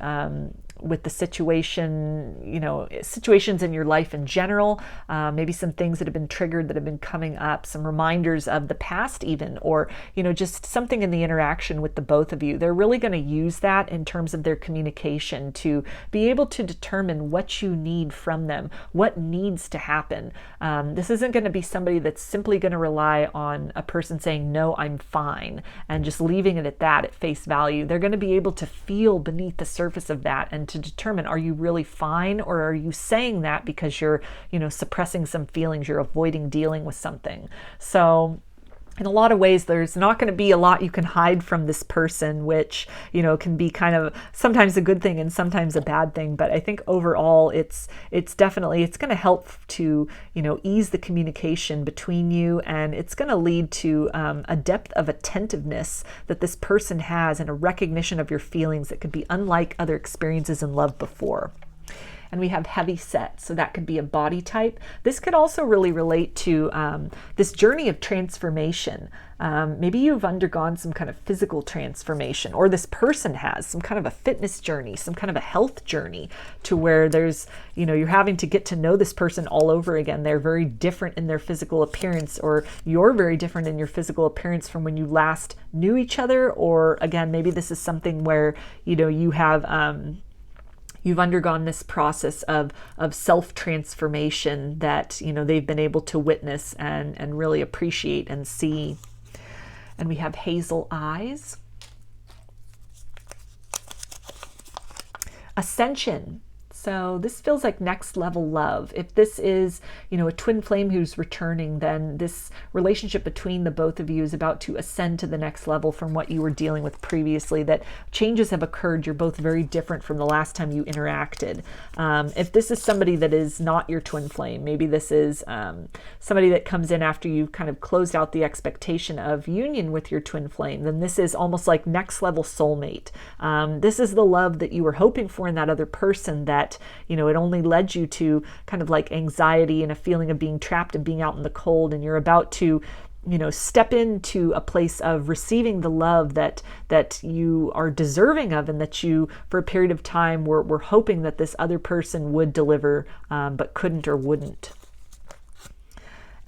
[SPEAKER 1] with the situation, situations in your life in general, maybe some things that have been triggered, that have been coming up, some reminders of the past even, or, just something in the interaction with the both of you. They're really going to use that in terms of their communication to be able to determine what you need from them, what needs to happen. This isn't going to be somebody that's simply going to rely on a person saying, no, I'm fine, and just leaving it at that at face value. They're going to be able to feel beneath the surface of that, and to determine, are you really fine, or are you saying that because you're, suppressing some feelings, you're avoiding dealing with something. So in a lot of ways, there's not going to be a lot you can hide from this person, which, can be kind of sometimes a good thing and sometimes a bad thing. But I think overall, it's definitely, it's going to help to, ease the communication between you. And it's going to lead to a depth of attentiveness that this person has and a recognition of your feelings that could be unlike other experiences in love before. And we have heavy set, so that could be a body type. This could also really relate to this journey of transformation. Maybe you've undergone some kind of physical transformation, or this person has some kind of a fitness journey, some kind of a health journey, to where there's, you're having to get to know this person all over again. They're very different in their physical appearance, or you're very different in your physical appearance from when you last knew each other. Or again, maybe this is something where, you have, you've undergone this process of self-transformation that, they've been able to witness and really appreciate and see. And we have hazel eyes. Ascension. So this feels like next level love. If this is, a twin flame who's returning, then this relationship between the both of you is about to ascend to the next level from what you were dealing with previously, that changes have occurred. You're both very different from the last time you interacted. If this is somebody that is not your twin flame, maybe this is somebody that comes in after you've kind of closed out the expectation of union with your twin flame, then this is almost like next level soulmate. This is the love that you were hoping for in that other person that, it only led you to kind of like anxiety and a feeling of being trapped and being out in the cold. And you're about to, step into a place of receiving the love that you are deserving of, and that you, for a period of time, were hoping that this other person would deliver, but couldn't or wouldn't.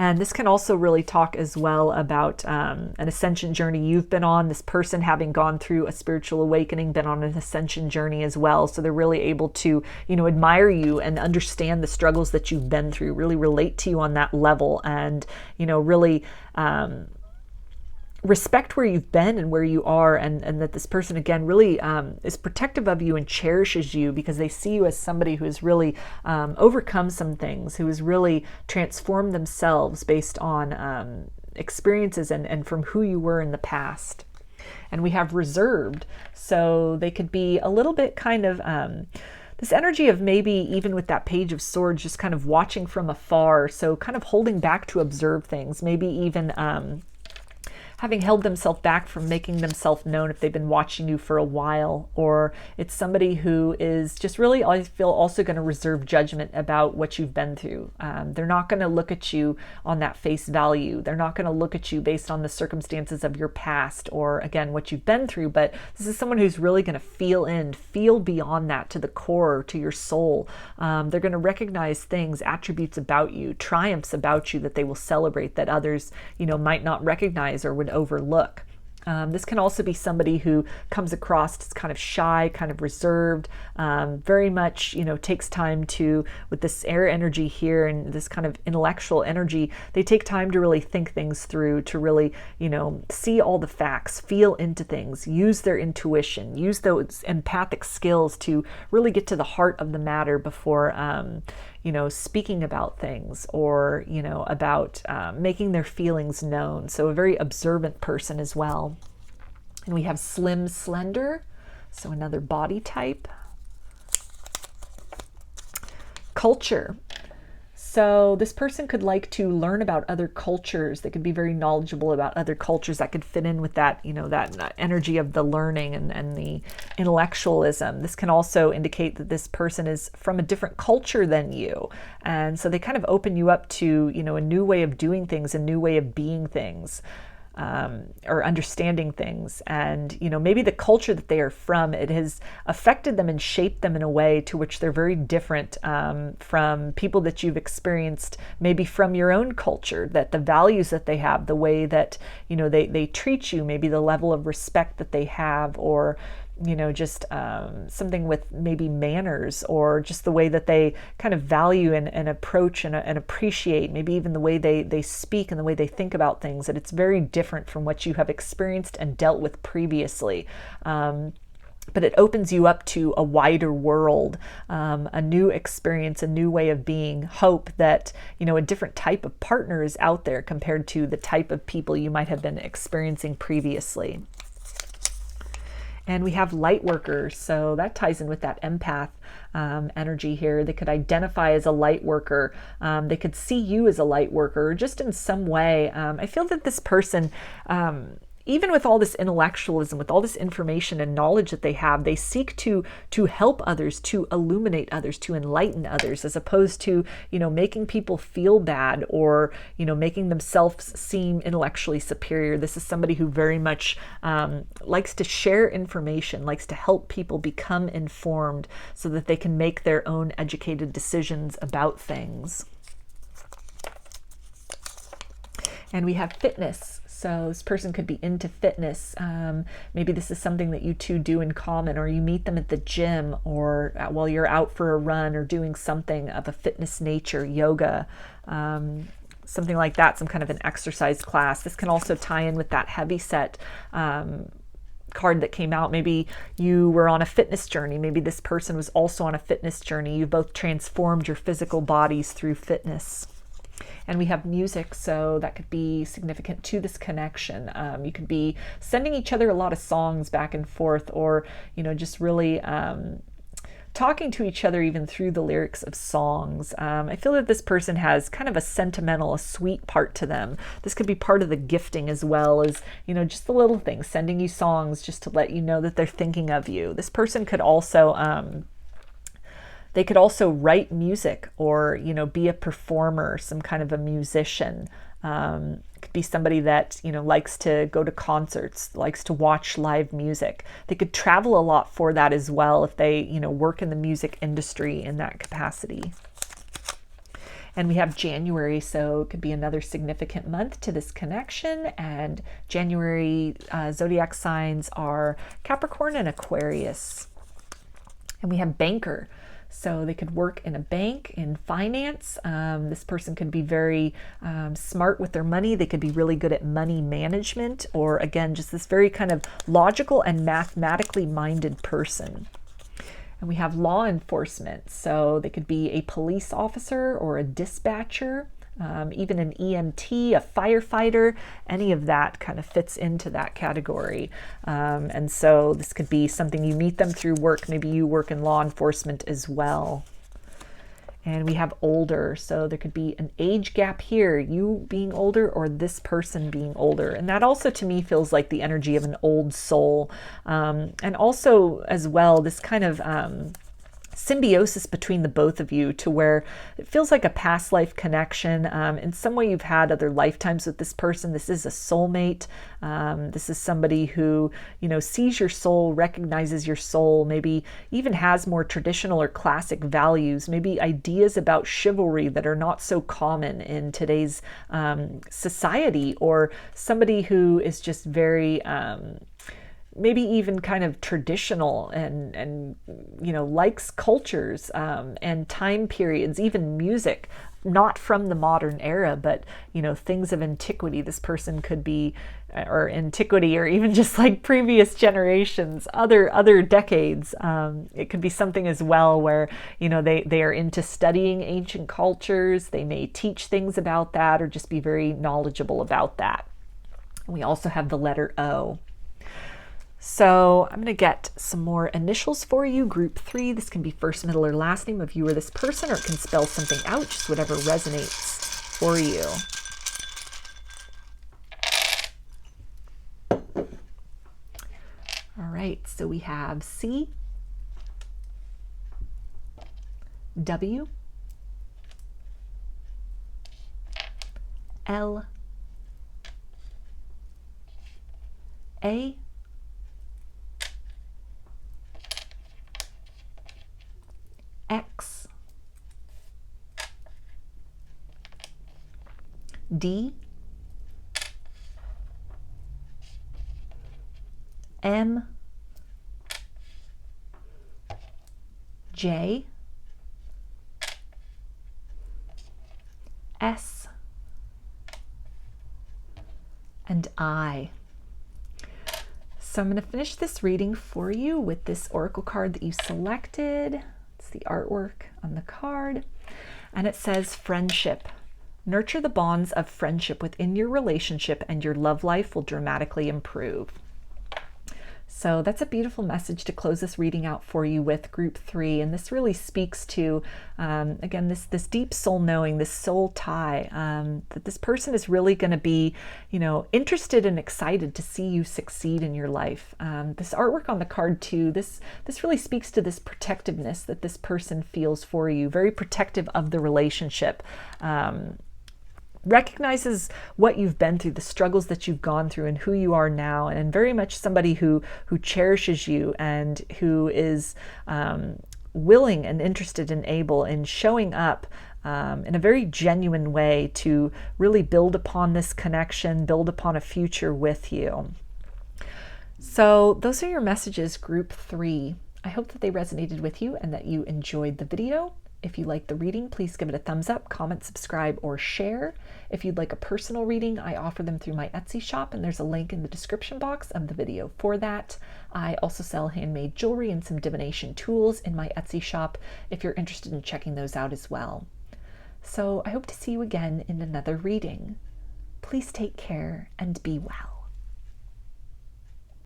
[SPEAKER 1] And this can also really talk as well about an ascension journey you've been on, this person having gone through a spiritual awakening, been on an ascension journey as well. So they're really able to, admire you and understand the struggles that you've been through, really relate to you on that level, and, really respect where you've been and where you are, and that this person, again, really is protective of you and cherishes you because they see you as somebody who has really overcome some things, who has really transformed themselves based on experiences and from who you were in the past. And we have reserved, so they could be a little bit kind of this energy of maybe even with that Page of Swords, just kind of watching from afar, so kind of holding back to observe things, maybe even having held themselves back from making themselves known if they've been watching you for a while. Or it's somebody who is just really, I feel, also going to reserve judgment about what you've been through. They're not going to look at you on that face value. They're not going to look at you based on the circumstances of your past or, again, what you've been through. But this is someone who's really going to feel beyond that, to the core, to your soul. They're going to recognize things, attributes about you, triumphs about you that they will celebrate that others, might not recognize or would overlook. This can also be somebody who comes across as kind of shy, kind of reserved, very much, takes time to, with this air energy here and this kind of intellectual energy, they take time to really think things through, to really, see all the facts, feel into things, use their intuition, use those empathic skills to really get to the heart of the matter before, speaking about things or, about making their feelings known. So a very observant person as well. And we have slim, slender, so another body type. Culture. So this person could like to learn about other cultures. They could be very knowledgeable about other cultures. That could fit in with that, that energy of the learning and the intellectualism. This can also indicate that this person is from a different culture than you. And so they kind of open you up to, a new way of doing things, a new way of being things. Or understanding things, and maybe the culture that they are from, it has affected them and shaped them in a way to which they're very different from people that you've experienced maybe from your own culture, that the values that they have, the way that they treat you, maybe the level of respect that they have, or just something with maybe manners, or just the way that they kind of value and approach and appreciate, maybe even the way they speak and the way they think about things, that it's very different from what you have experienced and dealt with previously. but it opens you up to a wider world, a new experience, a new way of being, hope that, you know, a different type of partner is out there compared to the type of people you might have been experiencing previously. And we have light workers, so that ties in with that empath energy here. They could identify as a light worker. They could see you as a light worker, just in some way. I feel that this person, even with all this intellectualism, with all this information and knowledge that they have, they seek to help others, to illuminate others, to enlighten others, as opposed to, you know, making people feel bad or, you know, making themselves seem intellectually superior. This is somebody who very much likes to share information, likes to help people become informed so that they can make their own educated decisions about things. And we have fitness. So this person could be into fitness. Maybe this is something that you two do in common, or you meet them at the gym, or while you're out for a run, or doing something of a fitness nature, yoga, something like that, some kind of an exercise class. This can also tie in with that heavy set card that came out. Maybe you were on a fitness journey. Maybe this person was also on a fitness journey. You both transformed your physical bodies through fitness. And we have music, so that could be significant to this connection. You could be sending each other a lot of songs back and forth, or, you know, just really talking to each other even through the lyrics of songs. I feel that this person has kind of a sentimental, a sweet part to them. This could be part of the gifting as well as, you know, just the little things, sending you songs just to let you know that they're thinking of you. This person could also they could also write music, or, you know, be a performer, some kind of a musician. Could be somebody that, you know, likes to go to concerts, likes to watch live music. They could travel a lot for that as well if they, you know, work in the music industry in that capacity. And we have January, so it could be another significant month to this connection. And January zodiac signs are Capricorn and Aquarius. And we have banker. So they could work in a bank, in finance. This person could be very smart with their money. They could be really good at money management, or again, just this very kind of logical and mathematically minded person. And we have law enforcement. So they could be a police officer or a dispatcher, even an EMT, a firefighter, any of that kind of fits into that category. And so this could be something you meet them through work. Maybe you work in law enforcement as well. And we have older, so there could be an age gap here, you being older or this person being older. And that also to me feels like the energy of an old soul. And also as well, this kind of symbiosis between the both of you, to where it feels like a past life connection. In some way you've had other lifetimes with this person. This is a soulmate. This is somebody who, you know, sees your soul, recognizes your soul, maybe even has more traditional or classic values, maybe ideas about chivalry that are not so common in today's society, or somebody who is just very maybe even kind of traditional and you know, likes cultures and time periods, even music, not from the modern era, but, you know, things of antiquity. This person could be, or antiquity, or even just like previous generations, other decades. It could be something as well where, you know, they are into studying ancient cultures. They may teach things about that, or just be very knowledgeable about that. And we also have the letter O. So I'm going to get some more initials for you. Group 3, this can be first, middle, or last name of you or this person, or it can spell something out, just whatever resonates for you. All right, so we have C, W, L, A, X, D, M, J, S, and I. So I'm going to finish this reading for you with this oracle card that you selected. It's the artwork on the card. And it says friendship. Nurture the bonds of friendship within your relationship and your love life will dramatically improve. So that's a beautiful message to close this reading out for you with group 3. And this really speaks to, again, this deep soul knowing, this soul tie, that this person is really going to be, interested and excited to see you succeed in your life. This artwork on the card too, this really speaks to this protectiveness that this person feels for you, very protective of the relationship. Recognizes what you've been through, the struggles that you've gone through, and who you are now, and very much somebody who cherishes you and who is willing and interested and able in showing up in a very genuine way to really build upon this connection, build upon a future with you. So those are your messages, group 3. I hope that they resonated with you and that you enjoyed the video. If you like the reading, please give it a thumbs up, comment, subscribe, or share. If you'd like a personal reading, I offer them through my Etsy shop, and there's a link in the description box of the video for that. I also sell handmade jewelry and some divination tools in my Etsy shop if you're interested in checking those out as well. So I hope to see you again in another reading. Please take care and be well.